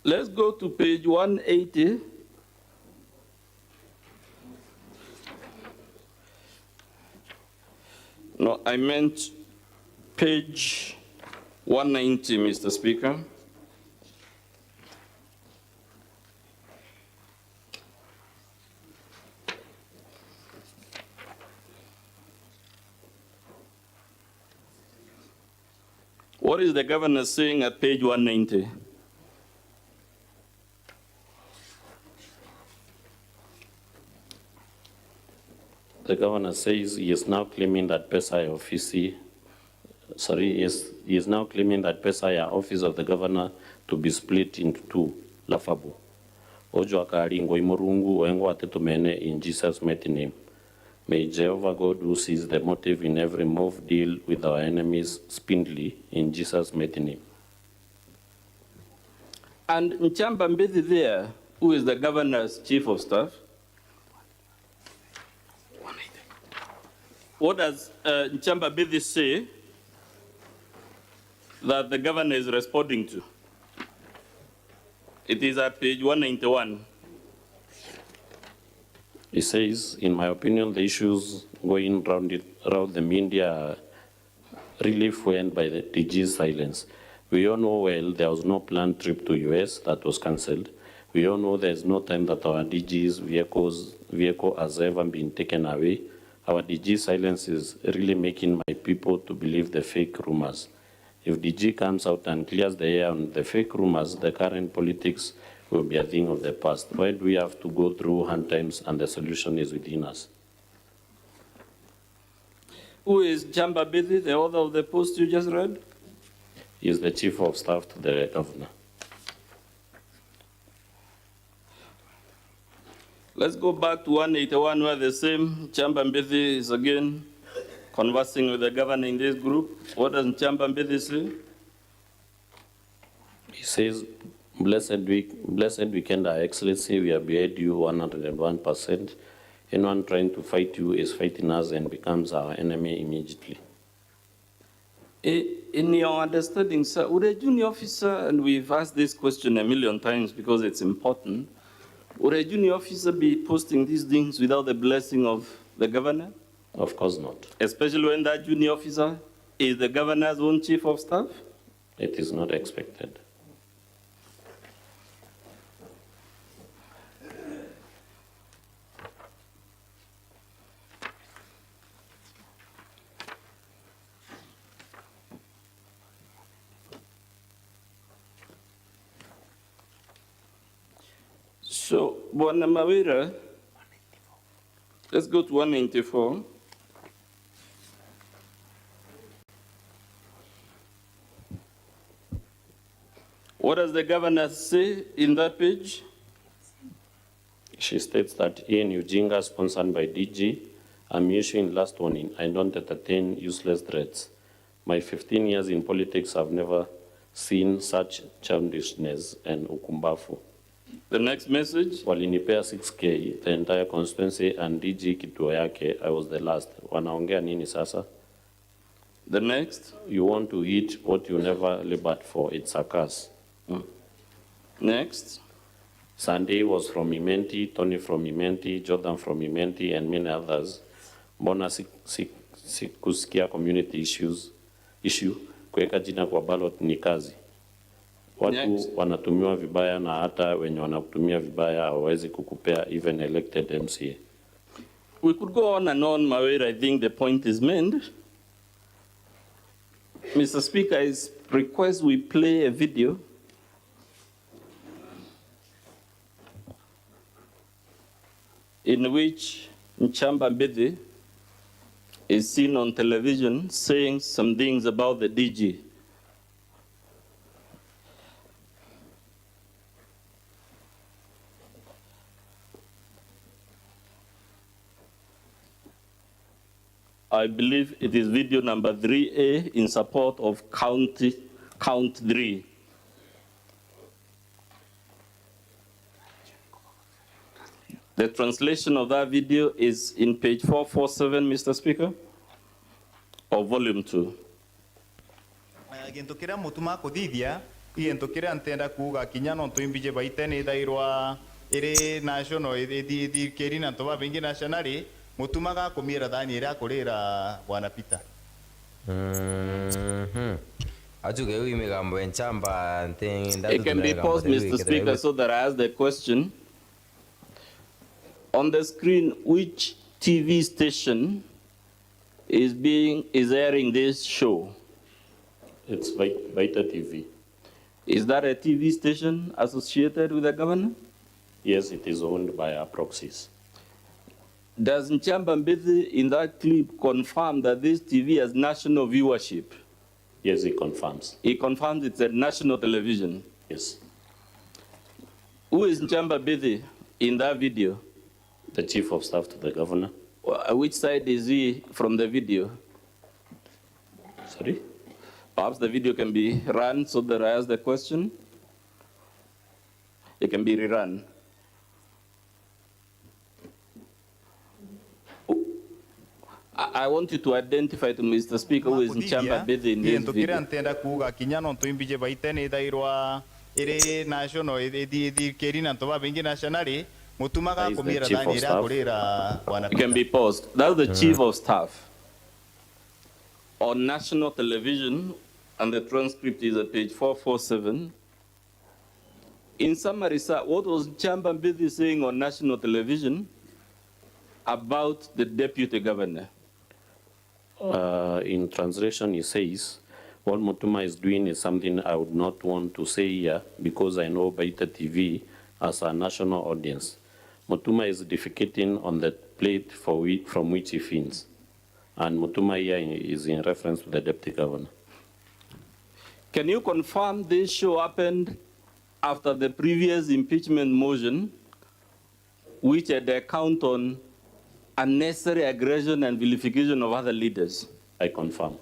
Let's go to page 180. No, I meant page 190, Mr. Speaker. What is the governor saying at page 190? The governor says he is now claiming that he is now claiming that office of the governor to be split into two, Lafabo. Ojo akari ngoi morungu wengo atetumene in Jesus' mighty name. May Jehovah God, who sees the motive in every move, deal with our enemies speedily in Jesus' mighty name. And Nchamba Mbezi there, who is the governor's chief of staff, what does Nchamba Mbezi say that the governor is responding to? It is at page 191. He says, in my opinion, the issues going around the media are really fueled by the DG's silence. We all know well there was no planned trip to US that was cancelled. We all know there's no time that our DG's vehicle has ever been taken away. Our DG silence is really making my people to believe the fake rumors. If DG comes out and clears the air on the fake rumors, the current politics will be a thing of the past. Why do we have to go through hard times and the solution is within us? Who is Nchamba Mbezi, the author of the post you just read? He is the chief of staff to the governor. Let's go back to 181 where the same Nchamba Mbezi is again conversing with the governor in this group. What does Nchamba Mbezi say? He says, Blessed weekend, Our Excellency, we have beheaded you 101%. Anyone trying to fight you is fighting us and becomes our enemy immediately. In your understanding, sir, would a junior officer, and we've asked this question a million times because it's important, would a junior officer be posting these things without the blessing of the governor? Of course not. Especially when that junior officer is the governor's own chief of staff? It is not expected. So, Bwana Mawira, let's go to 194. What does the governor say in that page? She states that Ian Ujinga, sponsored by DG, I'm issuing last warning. I don't entertain useless threats. My 15 years in politics have never seen such childishness and ukumbafu. The next message? Walinipea 6K, the entire constituency, and DG kituo yake, I was the last. Wanaongea nini sasa? The next? You want to eat what you never labored for. It's a curse. Next? Sunday was from Imenti, Tony from Imenti, Jordan from Imenti, and many others. Mbona sikusikia community issue, kuweka jina kwa ballot ni kazi. Watu wanatumiwa vibaya na hata wenye wanatumia vibaya hawawezi kukupea even elected MCA. We could go on and on, Mawira. I think the point is made. Mr. Speaker, I request we play a video in which Nchamba Mbezi is seen on television saying some things about the DG. I believe it is video number 3A in support of count 3. The translation of that video is in page 447, Mr. Speaker, or volume 2. Gintu kiria mutuma kuthithia gintu kiria ntenda kuga kinya no tuimbije baite ni thairwa iri national keri na toba bingi nationally mutuma ga kumira thani ira kurira bwana Peter ajuge wi migambo enchamba It can be paused, Mr. Speaker, so that I ask the question. On the screen, which TV station is airing this show? It's Vita TV. Is that a TV station associated with the governor? Yes, it is owned by our proxies. Does Nchamba Mbezi in that clip confirm that this TV has national viewership? Yes, he confirms. He confirms it's a national television? Yes. Who is Nchamba Mbezi in that video? The Chief of Staff to the Governor. Which side is he from the video? Sorry? Perhaps the video can be run so that I ask the question. It can be rerun. I want you to identify to Mr. Speaker who is Nchamba Mbezi in this video. ntenda kuga kinya no tuimbije baite ni thairwa iri national keri na toba bingi nationally mutuma ga kumira thani ira kurira bwana It can be paused. That's the Chief of Staff on national television, and the transcript is at page 447. In summary, sir, what was Nchamba Mbezi saying on national television about the deputy governor? In translation, he says, what Mutuma is doing is something I would not want to say here because I know Baita TV as a national audience. Mutuma is defecating on the plate from which he feeds. And Mutuma here is in reference to the deputy governor. Can you confirm this show happened after the previous impeachment motion, which had a count on unnecessary aggression and vilification of other leaders? I confirm.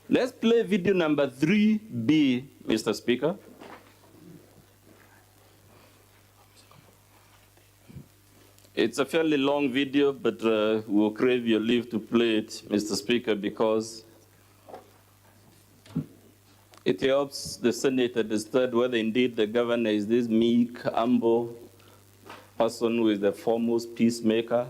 Let's play video number 3B, Mr. Speaker. It's a fairly long video, but we'll crave your leave to play it, Mr. Speaker, because it helps the Senate understand whether indeed the governor is this meek, humble person who is the foremost peacemaker.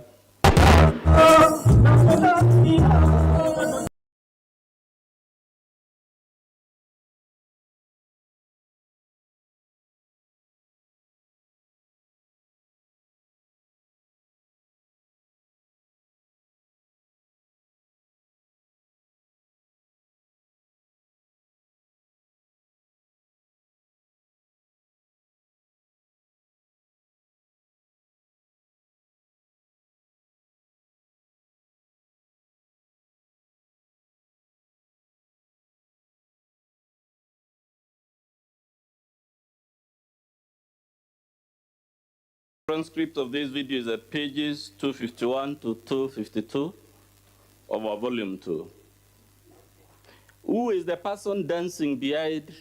Transcript of this video is at pages 251 to 252 of our volume 2. Who is the person dancing behind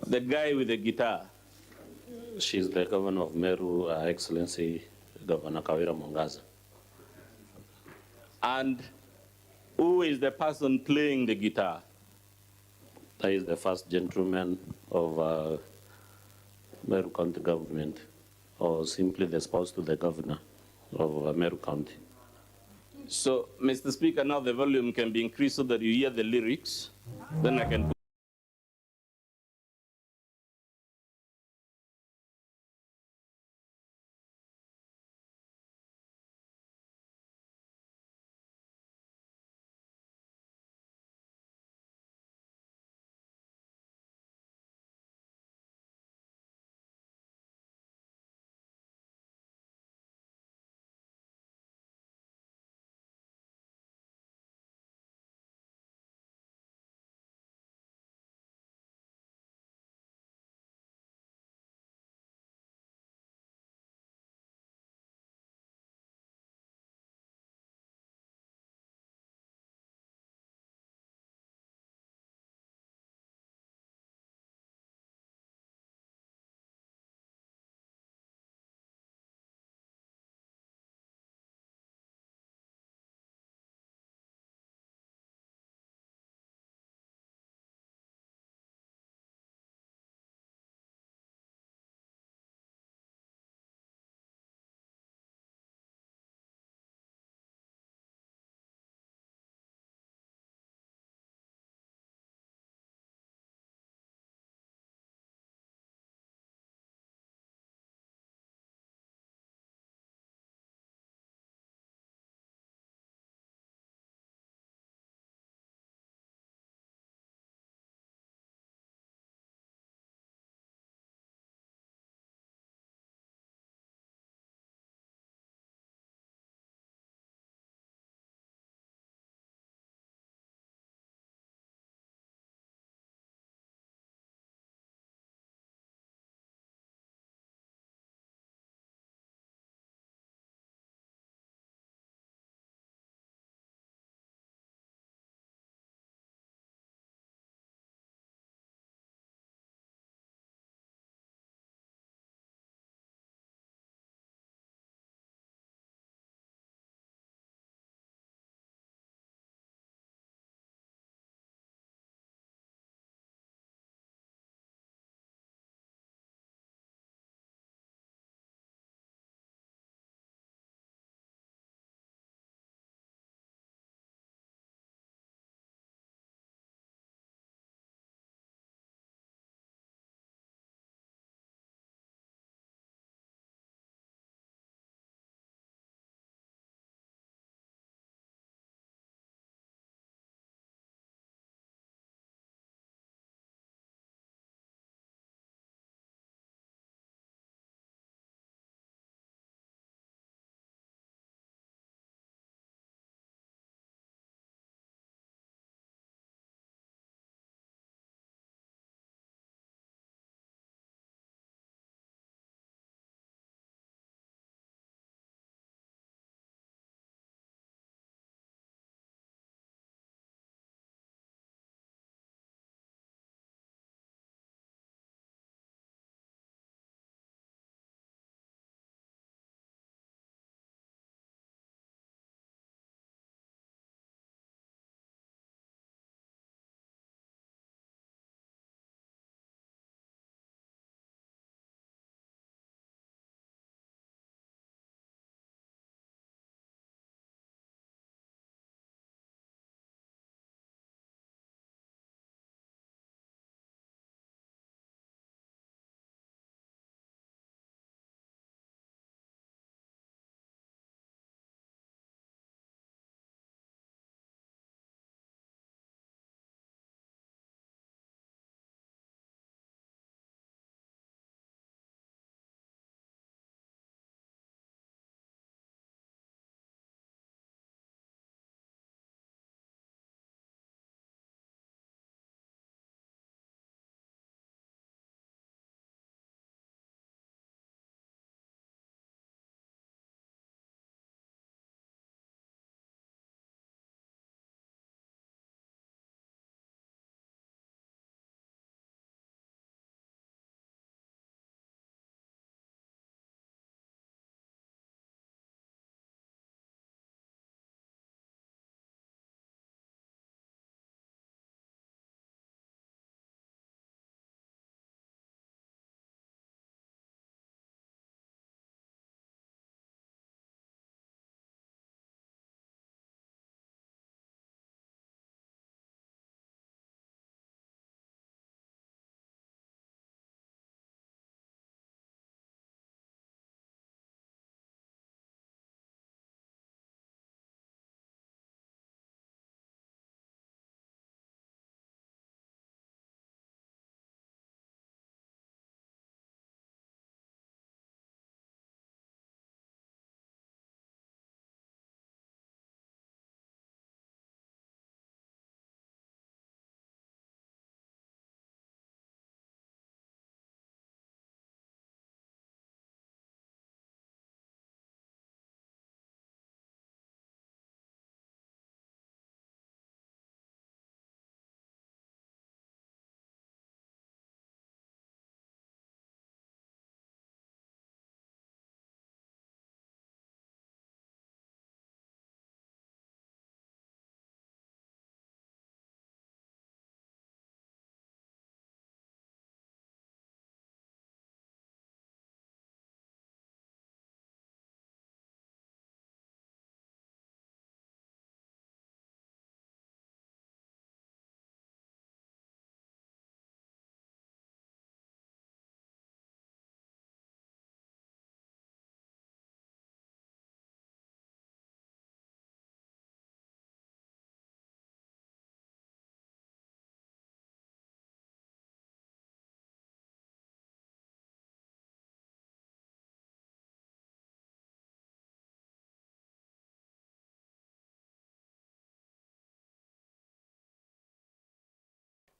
the guy with the guitar? She's the governor of Meru, Her Excellency Governor Kawira Mwangaza. And who is the person playing the guitar? That is the first gentleman of Meru County government, or simply the spouse to the governor of Meru County. So, Mr. Speaker, now the volume can be increased so that you hear the lyrics. Then I can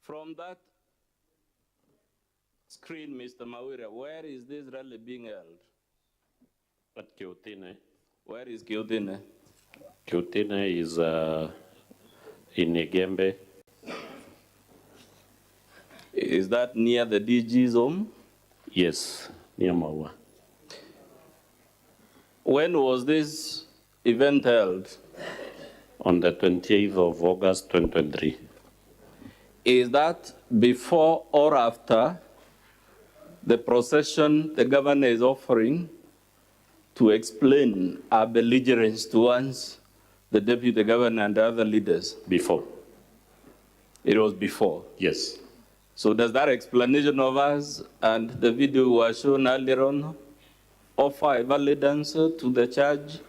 From that screen, Mr. Mawira, where is this rally being held? At Kiotine. Where is Kiotine? Kiotine is in Igembe. Is that near the DG's home? Yes, near Maua. When was this event held? On the 28th of August 2023. Is that before or after the procession the governor is offering to explain our belligerence towards the deputy governor and other leaders? Before. It was before? Yes. So does that explanation of us and the video was shown earlier on offer a valid answer to the charge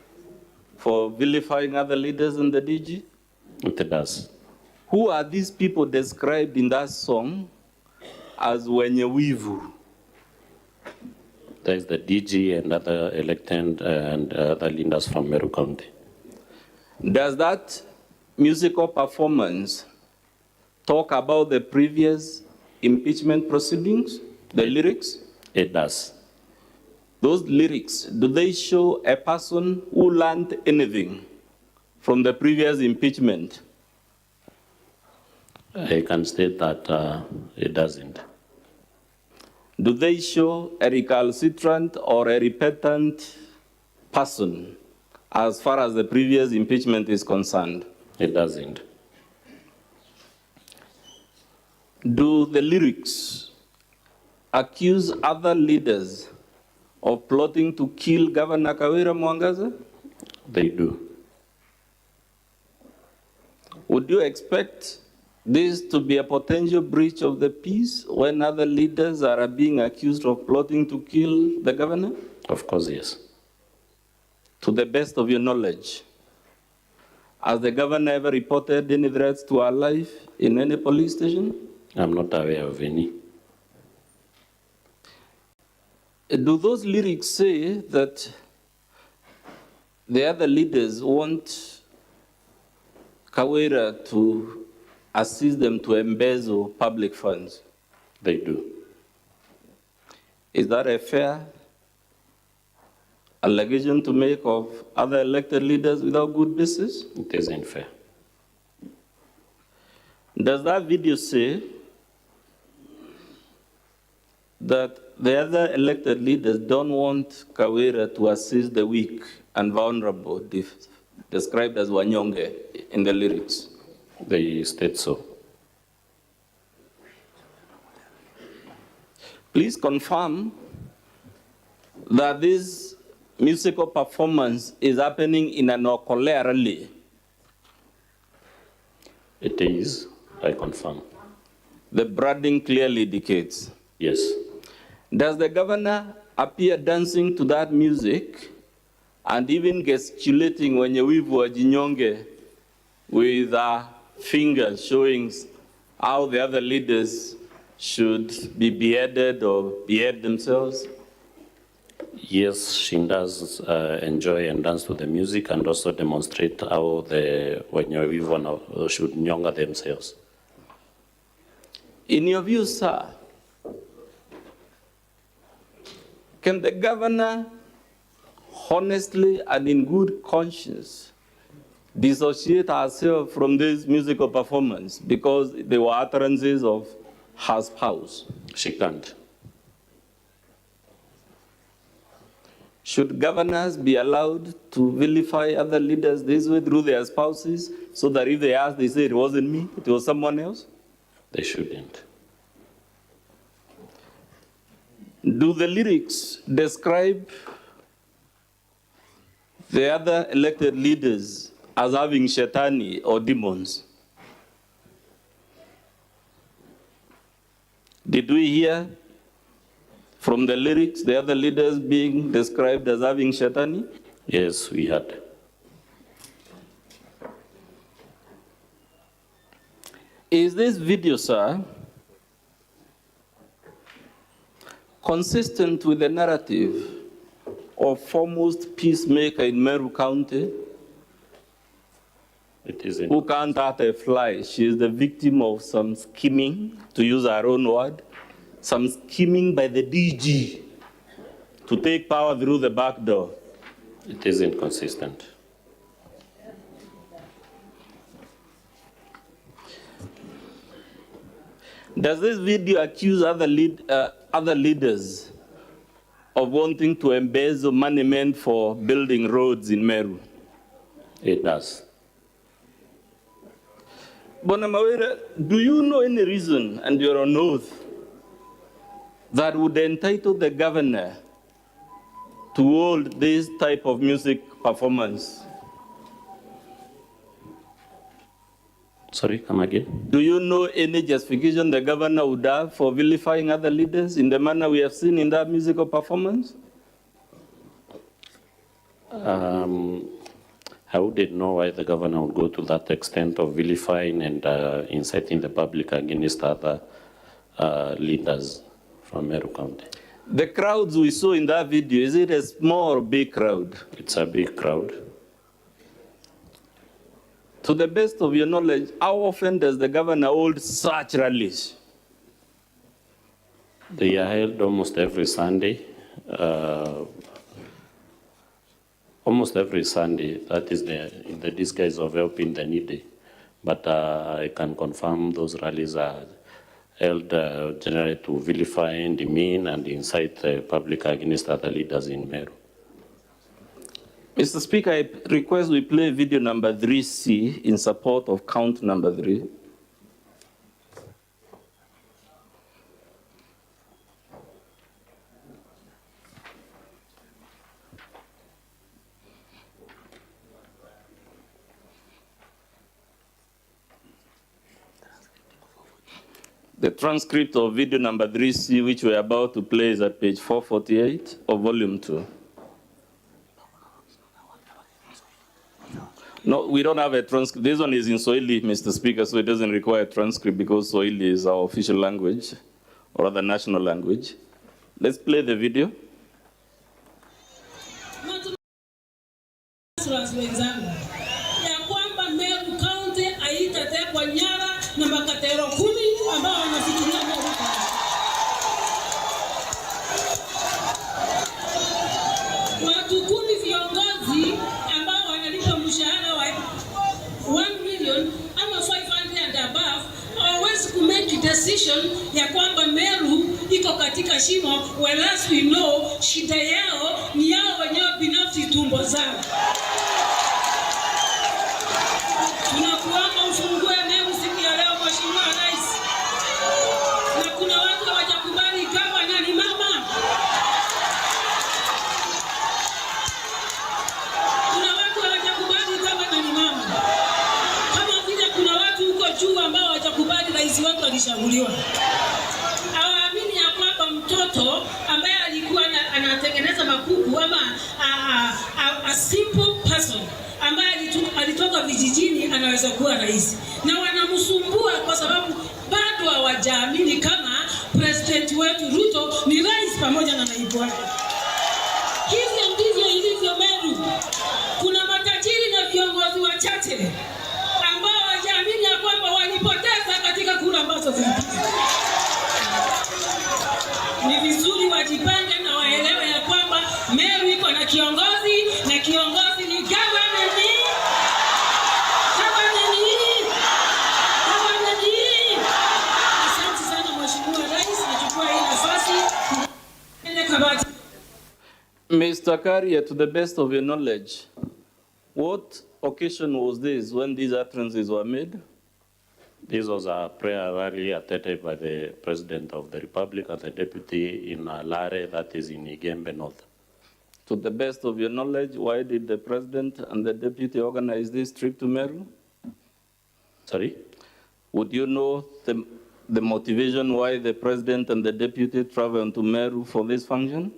for vilifying other leaders in the DG? It does. Who are these people described in that song as Wenyewivu? There is the DG and other elected and other leaders from Meru County. Does that musical performance talk about the previous impeachment proceedings, the lyrics? It does. Those lyrics, do they show a person who learned anything from the previous impeachment? I can state that it doesn't. Do they show a recalcitrant or a repentant person as far as the previous impeachment is concerned? It doesn't. Do the lyrics accuse other leaders of plotting to kill Governor Kawira Mwangaza? They do. Would you expect this to be a potential breach of the peace when other leaders are being accused of plotting to kill the governor? Of course, yes. To the best of your knowledge, has the governor ever reported any threats to her life in any police station? I'm not aware of any. Do those lyrics say that the other leaders want Kawira to assist them to embezzle public funds? They do. Is that a fair allegation to make of other elected leaders without good basis? It isn't fair. Does that video say that the other elected leaders don't want Kawira to assist the weak and vulnerable, described as Wanyonge in the lyrics? They state so. Please confirm that this musical performance is happening in an Okole rally. It is, I confirm. The branding clearly indicates. Yes. Does the governor appear dancing to that music and even gesticulating Wenyewivu wa Jinyonge with fingers showing how the other leaders should be beheaded or behead themselves? Yes, she does enjoy and dance to the music and also demonstrate how the Wenyewivu should nyonga themselves. In your view, sir, can the governor honestly and in good conscience dissociate herself from this musical performance because they were utterances of her spouse? She can't. Should governors be allowed to vilify other leaders this way through their spouses so that if they ask, they say it wasn't me, it was someone else? They shouldn't. Do the lyrics describe the other elected leaders as having shetani or demons? Did we hear from the lyrics the other leaders being described as having shetani? Yes, we had. Is this video, sir, consistent with the narrative of foremost peacemaker in Meru County? It is who can't hurt a fly. She is the victim of some scheming, to use her own word, some scheming by the DG to take power through the back door. It is inconsistent. Does this video accuse other leaders of wanting to embezzle money meant for building roads in Meru? It does. Bonamawere, do you know any reason, and you're on oath, that would entitle the governor to hold this type of music performance? Sorry, come again? Do you know any justification the governor would have for vilifying other leaders in the manner we have seen in that musical performance? I wouldn't know why the governor would go to that extent of vilifying and inciting the public against other leaders from Meru County. The crowds we saw in that video, is it a small or big crowd? It's a big crowd. To the best of your knowledge, how often does the governor hold such rallies? They are held almost every Sunday. Almost every Sunday, that is in the disguise of helping the needy. But I can confirm those rallies are held generally to vilify and demean and incite the public against other leaders in Meru. Mr. Speaker, I request we play video number 3C in support of count number 3. The transcript of video number 3C, which we're about to play, is at page 448 of volume 2. No, we don't have a transcript. This one is in Swahili, Mr. Speaker, so it doesn't require a transcript because Swahili is our official language, or rather national language. Let's play the video. Ya kwamba Meru County haitatekwa nyara na makatero 10 ambao wanafikiria Meru County. Watu 10 viongozi ambao wanalipa mshahara wa 1 million ama 500 and above hawawezi ku make decision ya kwamba Meru iko katika shimo, whereas we know shida yao ni yao wenyewe binafsi, tumbo zao. Tunakuomba ufungue Meru siku ya leo, Mheshimiwa Rais. Na kuna watu hawajakubali gavana ni mama. Kuna watu hawajakubali gavana ni mama. Kama vile kuna watu huko juu ambao hawajakubali rais wetu alishauriwa. Hawaamini ya kwamba mtoto ambaye alikuwa anatengeneza makuku ama a simple person ambaye alitoka vijijini anaweza kuwa rais, na wanamsumbua kwa sababu bado hawajaamini kama president wetu Ruto ni rais pamoja na naibu wake. Hivyo ndivyo ilivyo Meru. Kuna matajiri na viongozi wachache ambao hawajaamini ya kwamba walipoteza katika kura ambazo zilipigwa. Ni vizuri wajipange na waelewe ya kwamba Meru iko na kiongozi, na kiongozi ni gavana. Mr. Karia, to the best of your knowledge, what occasion was this when these utterances were made? This was a prayer rally attended by the President of the Republic and the Deputy in Lare, that is in Igembe North. To the best of your knowledge, why did the President and the Deputy organize this trip to Meru? Sorry? Would you know the motivation why the President and the Deputy traveled to Meru for this function?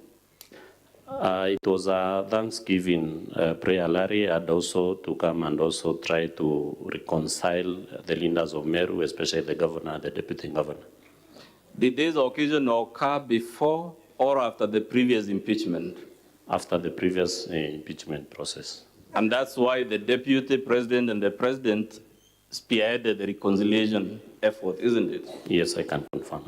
It was a Thanksgiving prayer rally, and also to come and also try to reconcile the leaders of Meru, especially the governor and the deputy governor. Did this occasion occur before or after the previous impeachment? After the previous impeachment process. And that's why the deputy president and the president spearheaded the reconciliation effort, isn't it? Yes, I can confirm.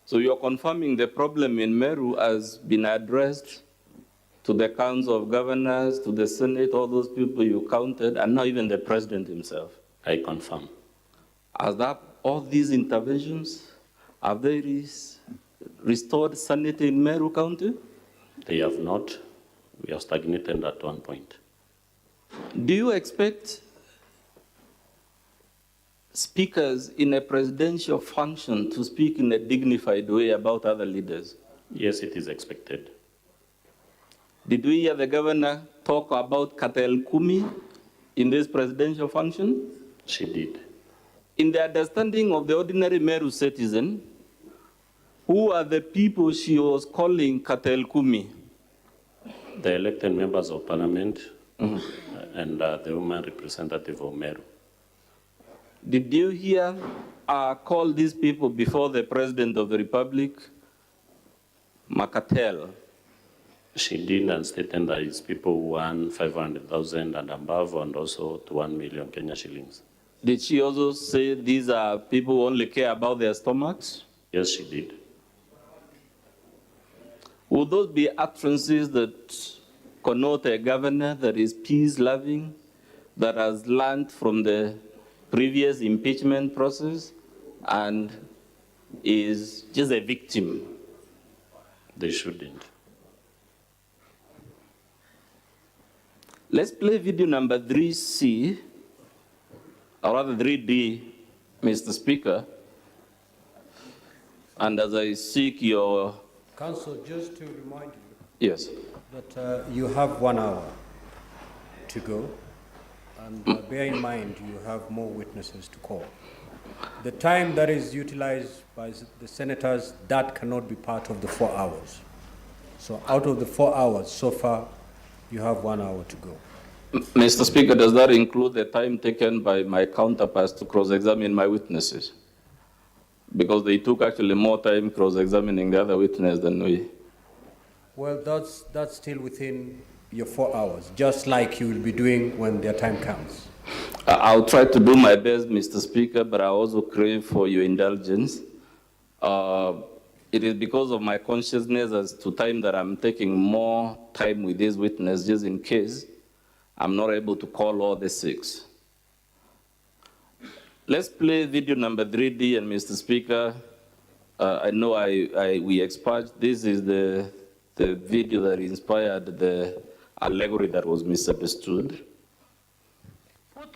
So you're confirming the problem in Meru has been addressed to the Council of Governors, to the Senate, all those people you counted, and now even the president himself. I confirm. Has that, all these interventions, have they restored sanity in Meru County? They have not. We are stagnated at one point. Do you expect speakers in a presidential function to speak in a dignified way about other leaders? Yes, it is expected. Did we hear the governor talk about Katel Kumi in this presidential function? She did. In the understanding of the ordinary Meru citizen, who are the people she was calling Katel Kumi? The elected members of parliament and the woman representative of Meru. Did you hear call these people before the President of the Republic, Makatel? She did, and stated that it's people who earn 500,000 and above, and also to 1 million Kenya shillings. Did she also say these are people who only care about their stomachs? Yes, she did. Would those be utterances that connote a governor that is peace-loving, that has learned from the previous impeachment process, and is just a victim? They shouldn't. Let's play video number 3C, or rather 3D, Mr. Speaker. And as I seek your... Council, just to remind you. Yes. That you have 1 hour to go, and bear in mind you have more witnesses to call. The time that is utilized by the senators, that cannot be part of the 4 hours. So out of the 4 hours so far, you have 1 hour to go. Mr. Speaker, does that include the time taken by my counterparts to cross-examine my witnesses? Because they took actually more time cross-examining the other witness than we. Well, that's still within your 4 hours, just like you will be doing when their time comes. I'll try to do my best, Mr. Speaker, but I also crave for your indulgence. It is because of my consciousness as to time that I'm taking more time with this witness, just in case I'm not able to call all the 6. Let's play video number 3D, and Mr. Speaker, I know we expunged. This is the video that inspired the allegory that was misunderstood. The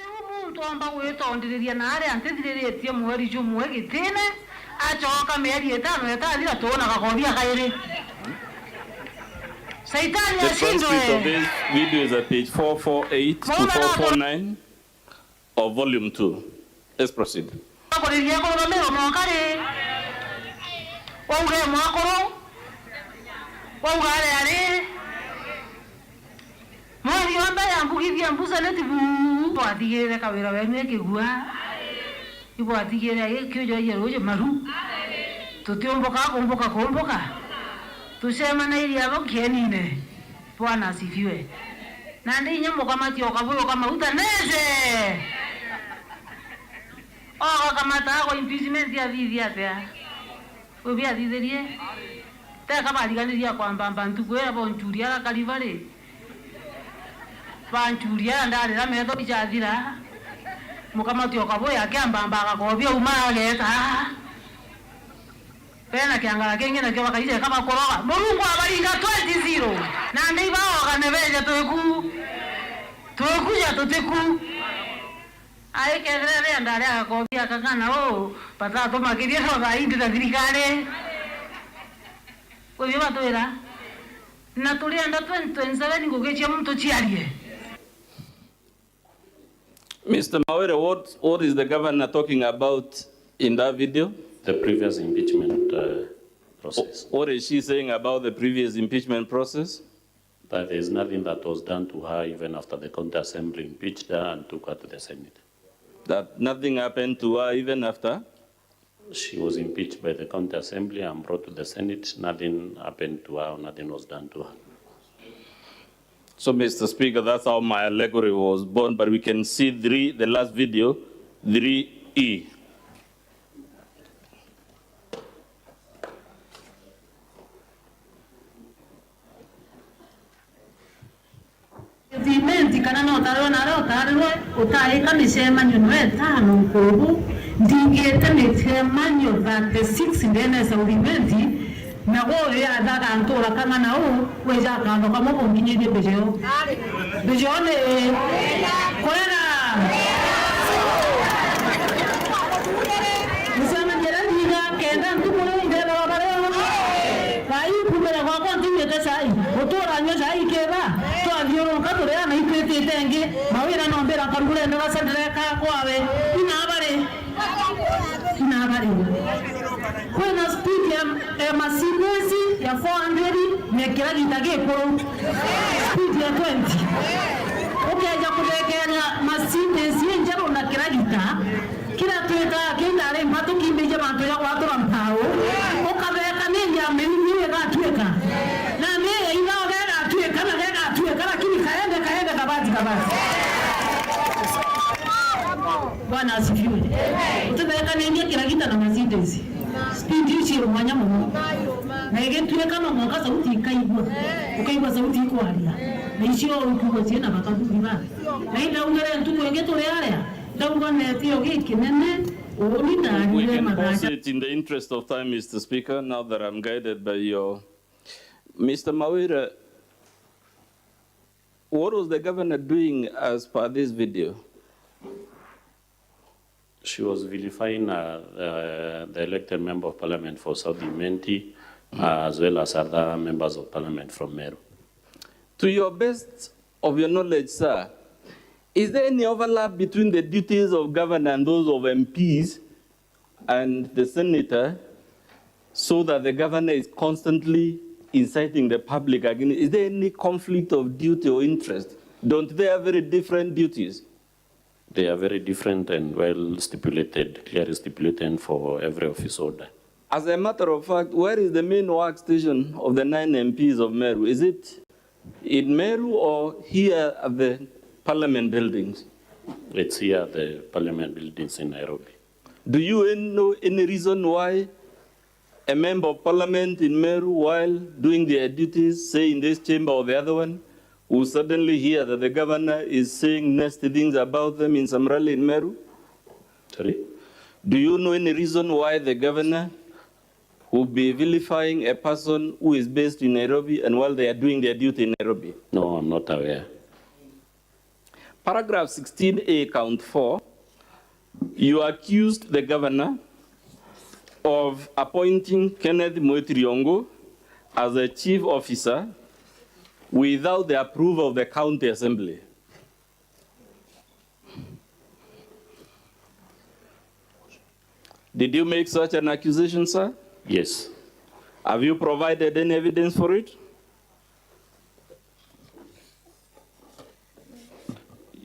transcript of this video is at page 448 to 449 of volume 2. Let's proceed. Tusema na ili hapo kienine. Bwana asifiwe. Na ndi nyambo kama tio kabuyo kama utaneze. Kama tako impeachment ya vivi atea. Wewe adiderie. Ta kama aliganiria kwamba bantu kwera bonchuria la kalivale. Banchuria ndale la meto bichadira. Mukama tio kabuyo akamba akakobia umageta. Pena kiangala kengine kwa kaije kama koroga. Mulungu abalinga 20-0. Na ndiba okanebeje tuekuja tuteku. Ai kedere ndale akakobia kakana patato makiria roga indi ta thirikari. Wewe batwera. Na tulienda 2027 ngogechia mtu chiarie. Mr. Mawere, what is the governor talking about in that video? The previous impeachment process. What is she saying about the previous impeachment process? That there is nothing that was done to her even after the county assembly impeached her and took her to the Senate. That nothing happened to her even after? She was impeached by the county assembly and brought to the Senate. Nothing happened to her, nothing was done to her. So, Mr. Speaker, that's how my allegory was born, but we can see the last video, 3E. Vimenti kana no taro na ro taro utai kamisema nyonwe tano mkobu ndingete metemanyo that the 6 ndene sa vimenti na go ya daga ntora kama na u weja kando kama bonginye de bejo bejone kwera musana jera diga kenda ntukuru ndele babare kai kumera kwa kontinye tesai otora nyo sai keba Dioro katore na ikwete tenge mawira no mbera kangule ndo basandreka kwawe inabare kuna speed ya masinesi ya 400 mekira jitage ko speed ya 20 okay ja kulekera masinesi njero na kiragita kila tueka kenda ale mpato kimbeje bantu ya watu rampao ukabeka ninja meniwe ga tueka na mimi inao ga tueka na ga tueka lakini kaende kabati Bwana asifiwe. Utaweka ninja kiragita na masinesi speed hichi rumanya muno na ige tueka no moka sauti ukaigwa sauti iko halia na ichio ukigwa tena bakabu biba na ina ungere ntuko ngeto learea We can pause it in the interest of time, Mr. Speaker, now that I'm guided by your... Mr. Mawira, what was the governor doing as per this video? She was vilifying the elected member of parliament for Saudi Menti, as well as other members of parliament from Meru. To your best of your knowledge, sir, is there any overlap between the duties of governor and those of MPs and the senator so that the governor is constantly inciting the public against? Is there any conflict of duty or interest? Don't they have very different duties? They are very different and well stipulated, clearly stipulated for every office order. As a matter of fact, where is the main workstation of the 9 MPs of Meru? Is it in Meru or here at the Parliament buildings? It's here at the Parliament buildings in Nairobi. Do you know any reason why a member of Parliament in Meru, while doing their duties, say in this chamber or the other one, will suddenly hear that the governor is saying nasty things about them in some rally in Meru? Sorry? Do you know any reason why the governor will be vilifying a person who is based in Nairobi and while they are doing their duty in Nairobi? No, I'm not aware. Paragraph 16A, count 4, you accused the governor of appointing Kenneth Moetiriongo as a chief officer without the approval of the county assembly. Did you make such an accusation, sir? Yes. Have you provided any evidence for it?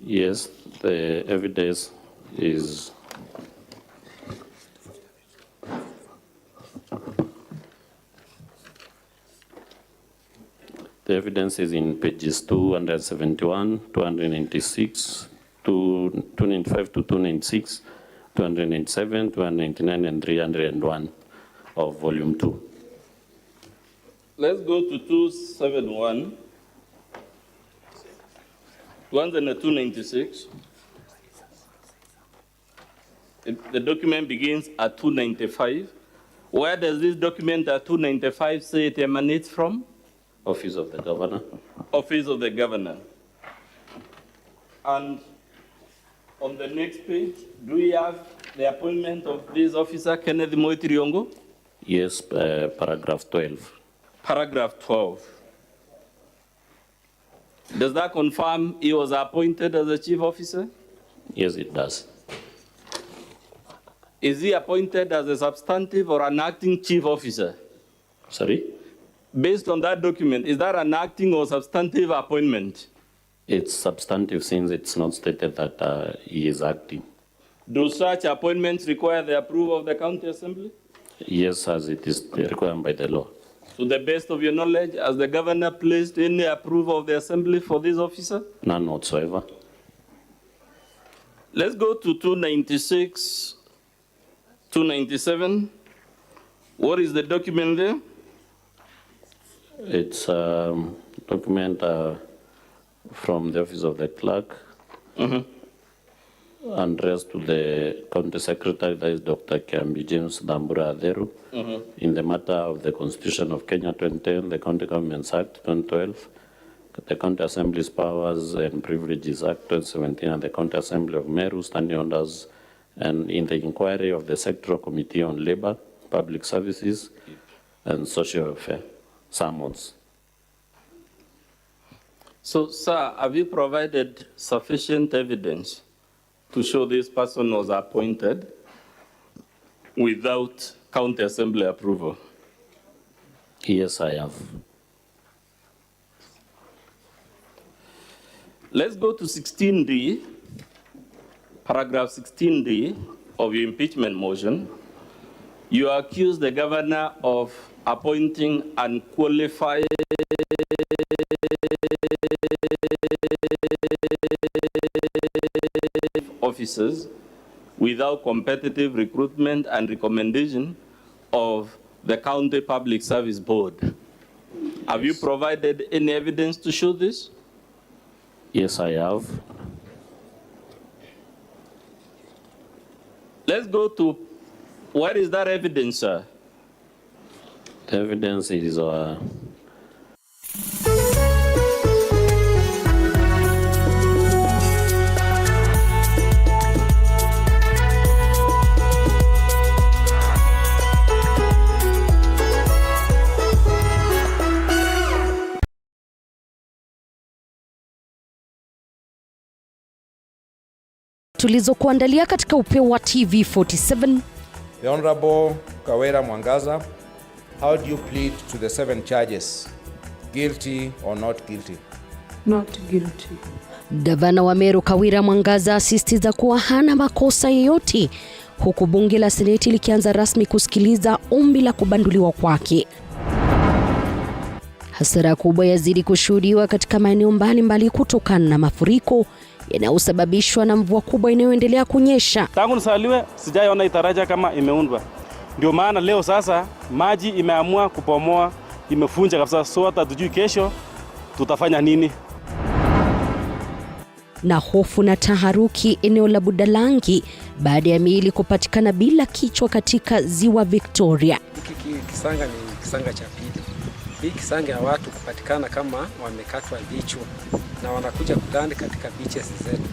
Yes, the evidence is in pages 271, 296, 295 to 296, 297, 299, and 301 of volume 2. Let's go to 271. 296. The document begins at 295. Where does this document at 295 say it emanates from? Office of the Governor. Office of the Governor. And on the next page, do we have the appointment of this officer, Kenneth Moetiriongo? Yes, paragraph 12. Paragraph 12. Does that confirm he was appointed as a chief officer? Yes, it does. Is he appointed as a substantive or an acting chief officer? Sorry? Based on that document, is that an acting or substantive appointment? It's substantive since it's not stated that he is acting. Do such appointments require the approval of the county assembly? Yes, as it is required by the law. To the best of your knowledge, has the governor placed any approval of the assembly for this officer? None whatsoever. Let's go to 296, 297. What is the document there? It's a document from the office of the clerk, addressed to the county secretary, that is Dr. Kiambi James Dambura Aderu, in the matter of the Constitution of Kenya 2010, the County Governments Act 2012, the County Assembly's Powers and Privileges Act 2017, and the County Assembly of Meru standing orders, and in the inquiry of the Sectoral Committee on Labor, Public Services, and Social Welfare, summons. So, sir, have you provided sufficient evidence to show this person was appointed without county assembly approval? Yes, I have. Let's go to 16D, paragraph 16D of your impeachment motion. You accuse the governor of appointing unqualified officers without competitive recruitment and recommendation of the County Public Service Board. Have you provided any evidence to show this? Yes, I have. Let's go to, where is that evidence, sir? The evidence is tulizokuandalia katika upeo wa TV47. The Honorable Kawira Mwangaza, how do you plead to the 7 charges? Guilty or not guilty? Not guilty. Gavana wa Meru Kawira Mwangaza asisitiza kuwa hana makosa yoyote, huku bunge la Seneti likianza rasmi kusikiliza ombi la kubanduliwa kwake. Hasara kubwa yazidi kushuhudiwa katika maeneo mbalimbali kutokana na mafuriko yanayosababishwa na mvua kubwa inayoendelea kunyesha. Tangu nisaliwe sijaiona itaraja kama imeundwa. Ndio maana leo sasa maji imeamua kupomoa, imefunja kabisa, so hata tujui kesho tutafanya nini. Na hofu na taharuki eneo la Budalangi baada ya miili kupatikana bila kichwa katika ziwa Victoria. Kisanga ni kisanga cha pili. Hii kisanga ya watu kupatikana kama wamekatwa vichwa na wanakuja kuganda katika beaches zetu.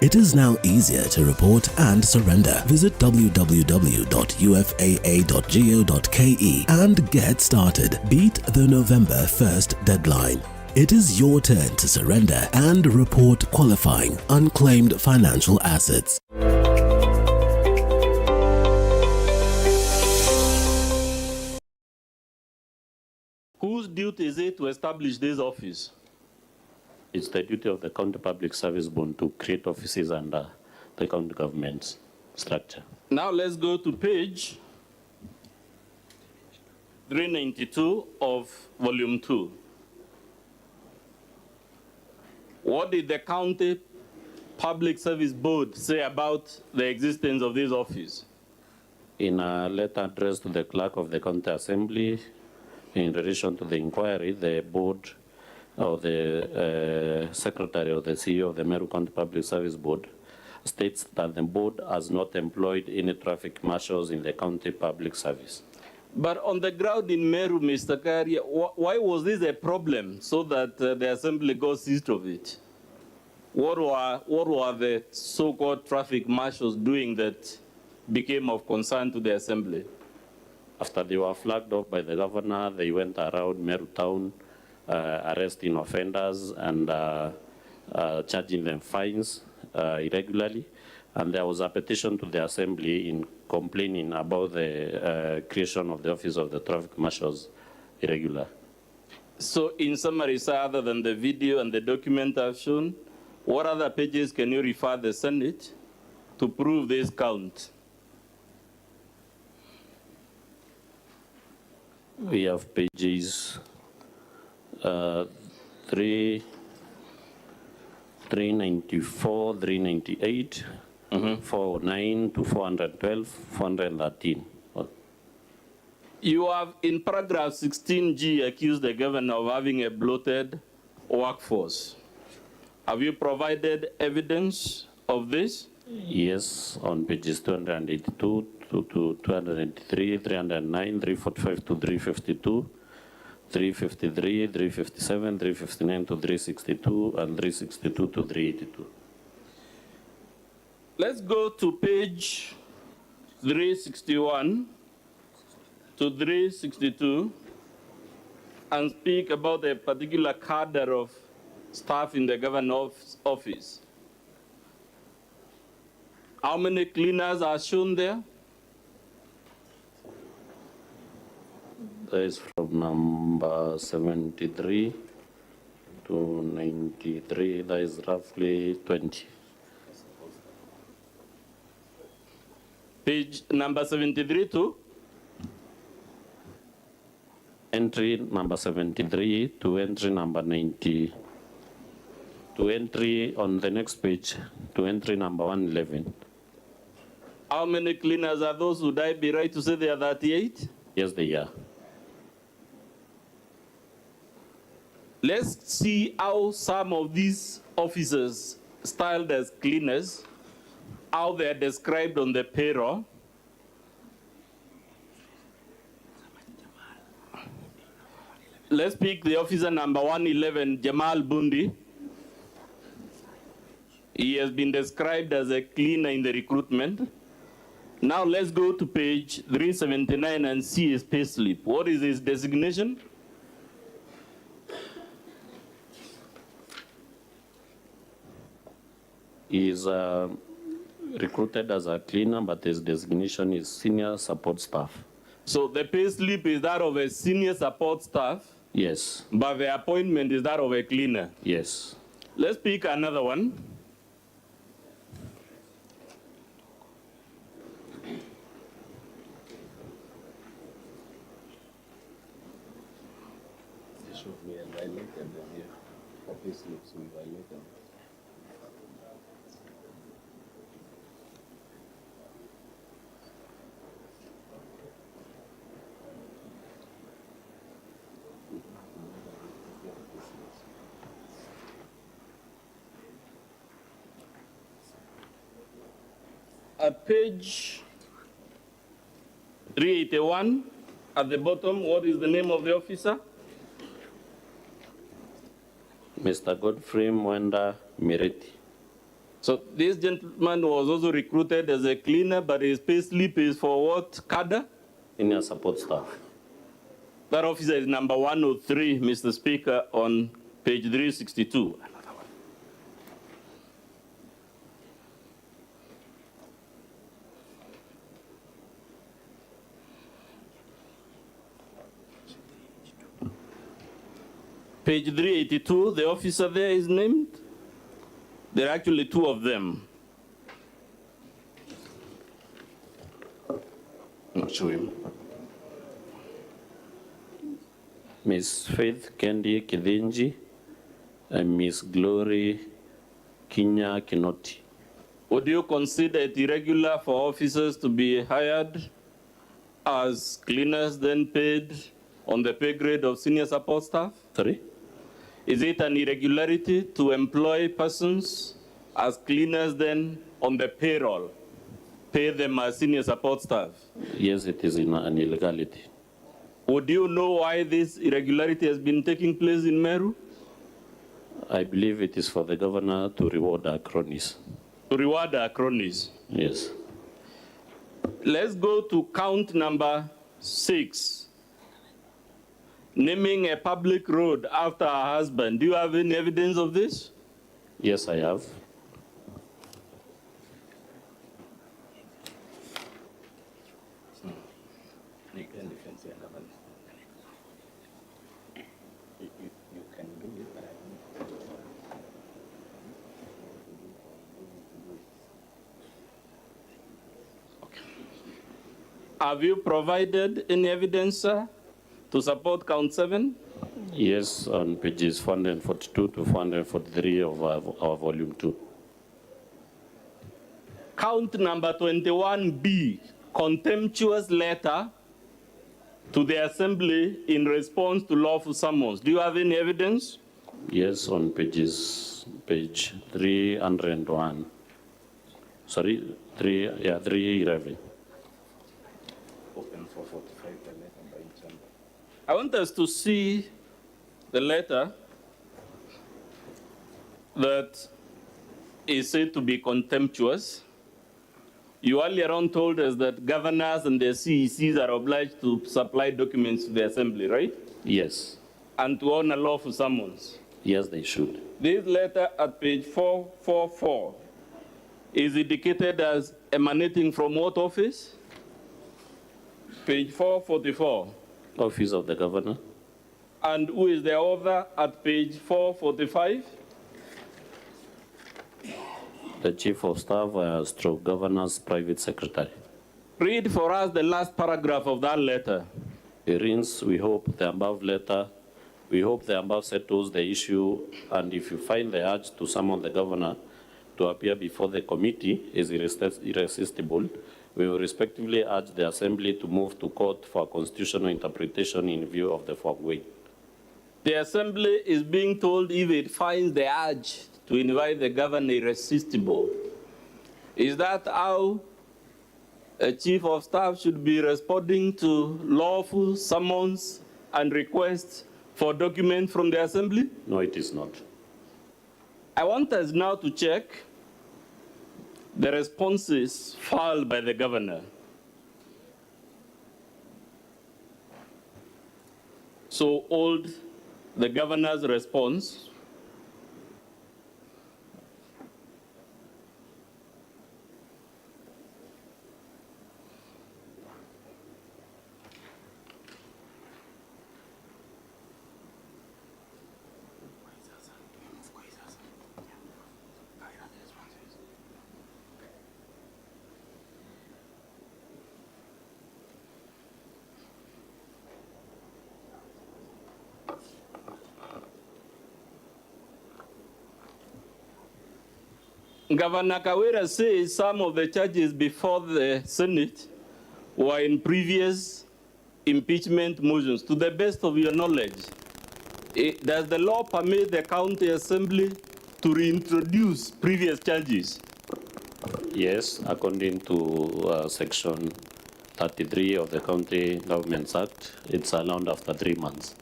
It is now easier to report and surrender. Visit www.ufaa.go.ke and get started. Beat the November 1st deadline. It is your turn to surrender and report qualifying unclaimed financial assets. Whose duty is it to establish this office? It's the duty of the County Public Service Board to create offices under the county government's structure. Now let's go to page 392 of volume 2. What did the County Public Service Board say about the existence of this office? In a letter addressed to the clerk of the County Assembly, in relation to the inquiry, the board or the secretary or the CEO of the Meru County Public Service Board states that the board has not employed any traffic marshals in the county public service. But on the ground in Meru, Mr. Kari, why was this a problem so that the assembly got seized of it? What were the so-called traffic marshals doing that became of concern to the assembly? After they were flagged off by the governor, they went around Meru town, arresting offenders and charging them fines irregularly. And there was a petition to the assembly in complaining about the creation of the office of the traffic marshals irregular. So in summary, sir, other than the video and the document I've shown, What other pages can you refer the Senate to prove this count? We have pages 394, 398, 409 to 412, 413. You have, in paragraph 16G, accused the governor of having a bloated workforce. Have you provided evidence of this? Yes, on pages 282 to 283, 309, 345 to 352, 353, 357, 359 to 362, and 362 to 382. Let's go to page 361 to 362 and speak about a particular cadre of staff in the governor's office. How many cleaners are shown there? That is from number 73 to 93. That is roughly 20. Page number 73 to? Entry number 73 to entry number 90. To entry on the next page, to entry number 111. How many cleaners are those? Would I be right to say they are 38? Yes, they are. Let's see how some of these officers, styled as cleaners, how they are described on the payroll. Let's pick the officer number 111, Jamal Bundi. He has been described as a cleaner in the recruitment. Now let's go to page 379 and see his payslip. What is his designation? He is recruited as a cleaner, but his designation is senior support staff. So the payslip is that of a senior support staff? Yes. But the appointment is that of a cleaner? Yes. Let's pick another one. At page 381, at the bottom, what is the name of the officer? Mr. Godfrey Mwenda Mireti. So this gentleman was also recruited as a cleaner, but his payslip is for what cadre? Senior support staff. That officer is number 103, Mr. Speaker, on page 362. Page 382, the officer there is named. There are actually two of them. I'll show him. Miss Faith Kendi Kidinji and Miss Glory Kinya Kinoti. Would you consider it irregular for officers to be hired as cleaners, then paid on the pay grade of senior support staff? Sorry? Is it an irregularity to employ persons as cleaners, then on the payroll, pay them as senior support staff? Yes, it is an illegality. Would you know why this irregularity has been taking place in Meru? I believe it is for the governor to reward our cronies. To reward our cronies? Yes. Let's go to count number 6. Naming a public road after her husband. Do you have any evidence of this? Yes, I have. Have you provided any evidence, sir, to support count 7? Yes, on pages 442 to 443 of our volume 2. Count number 21B, contemptuous letter to the Assembly in response to lawful summons. Do you have any evidence? Yes, on page 301. Sorry, 311. Open for 45 the letter by Chamber. I want us to see the letter that is said to be contemptuous. You earlier on told us that governors and the CECs are obliged to supply documents to the Assembly, right? Yes. And to honor lawful summons. Yes, they should. This letter at page 444 is indicated as emanating from what office? Page 444. Office of the Governor. And who is the author at page 445? The Chief of Staff, stroke Governor's private secretary. Read for us the last paragraph of that letter. It reads, we hope the above settles the issue, and if you find the urge to summon the Governor to appear before the committee is irresistible, we will respectively urge the Assembly to move to court for constitutional interpretation in view of the foregoing. The Assembly is being told if it finds the urge to invite the Governor irresistible. Is that how a Chief of Staff should be responding to lawful summons and requests for documents from the Assembly? No, it is not. I want us now to check the responses filed by the Governor. So hold the Governor's response. Governor Kawira says some of the charges before the Senate were in previous impeachment motions. To the best of your knowledge, does the law permit the County Assembly to reintroduce previous charges? Yes, according to Section 33 of the County Governments Act, it's allowed after 3 months.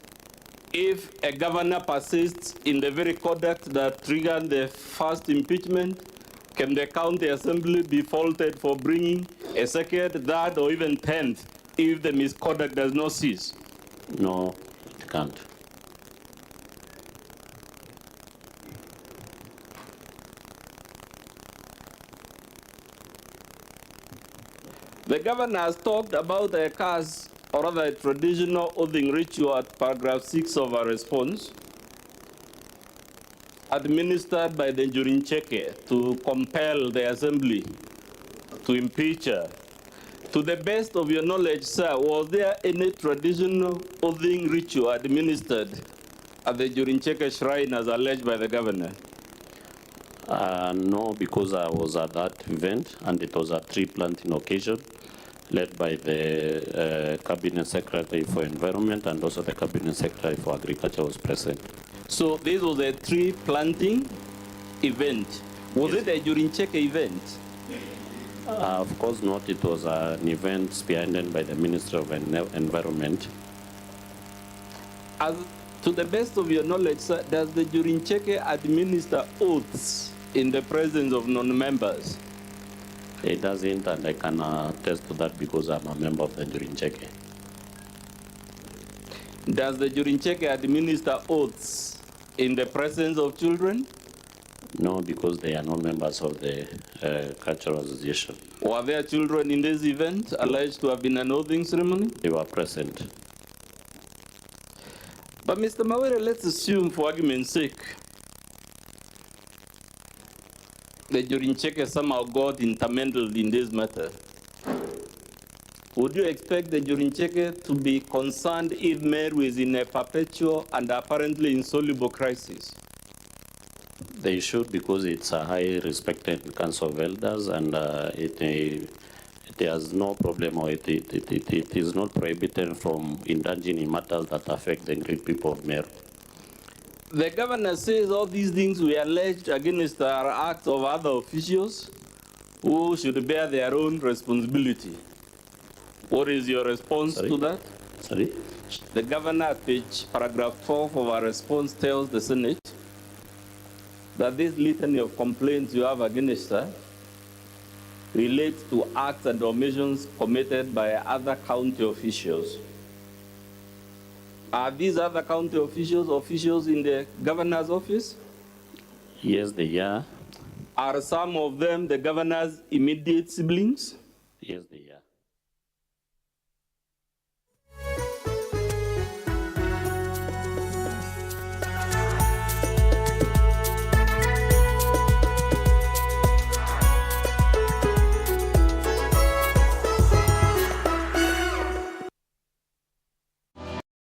If a governor persists in the very conduct that triggered the first impeachment, can the County Assembly be faulted for bringing a second, third, or even 10th if the misconduct does not cease? No, it can't. The governor has talked about a cast, or rather a traditional oathing ritual at paragraph 6 of our response, administered by the Njurincheke to compel the Assembly to impeach her. To the best of your knowledge, sir, was there any traditional oathing ritual administered at the Njurincheke shrine as alleged by the governor? No, because I was at that event, and it was a tree planting occasion led by the Cabinet Secretary for Environment, and also the Cabinet Secretary for Agriculture was present. So this was a tree planting event. Was it a Njurincheke event? Of course not. It was an event spearheaded by the Minister of Environment. As to the best of your knowledge, sir, does the Njurincheke administer oaths in the presence of non-members? It doesn't, and I can attest to that because I'm a member of the Njurincheke. Does the Njurincheke administer oaths in the presence of children? No, because they are not members of the cultural association. Were there children in this event alleged to have been an oathing ceremony? They were present. But Mr. Mawere, let's assume for argument's sake, the Njurincheke somehow got intermingled in this matter. would you expect the Jurincheke to be concerned if Meru is in a perpetual and apparently insoluble crisis? They should, because it's a high respected council of elders, and it has no problem, or it is not prohibited from indulging in matters that affect the great people of Meru. The governor says all these things we alleged against are acts of other officials who should bear their own responsibility. What is your response to that? Sorry? The governor, paragraph 4 of our response tells the Senate that this litany of complaints you have against her relates to acts and omissions committed by other county officials. Are these other county officials in the governor's office? Yes, they are. Are some of them the governor's immediate siblings? Yes, they are.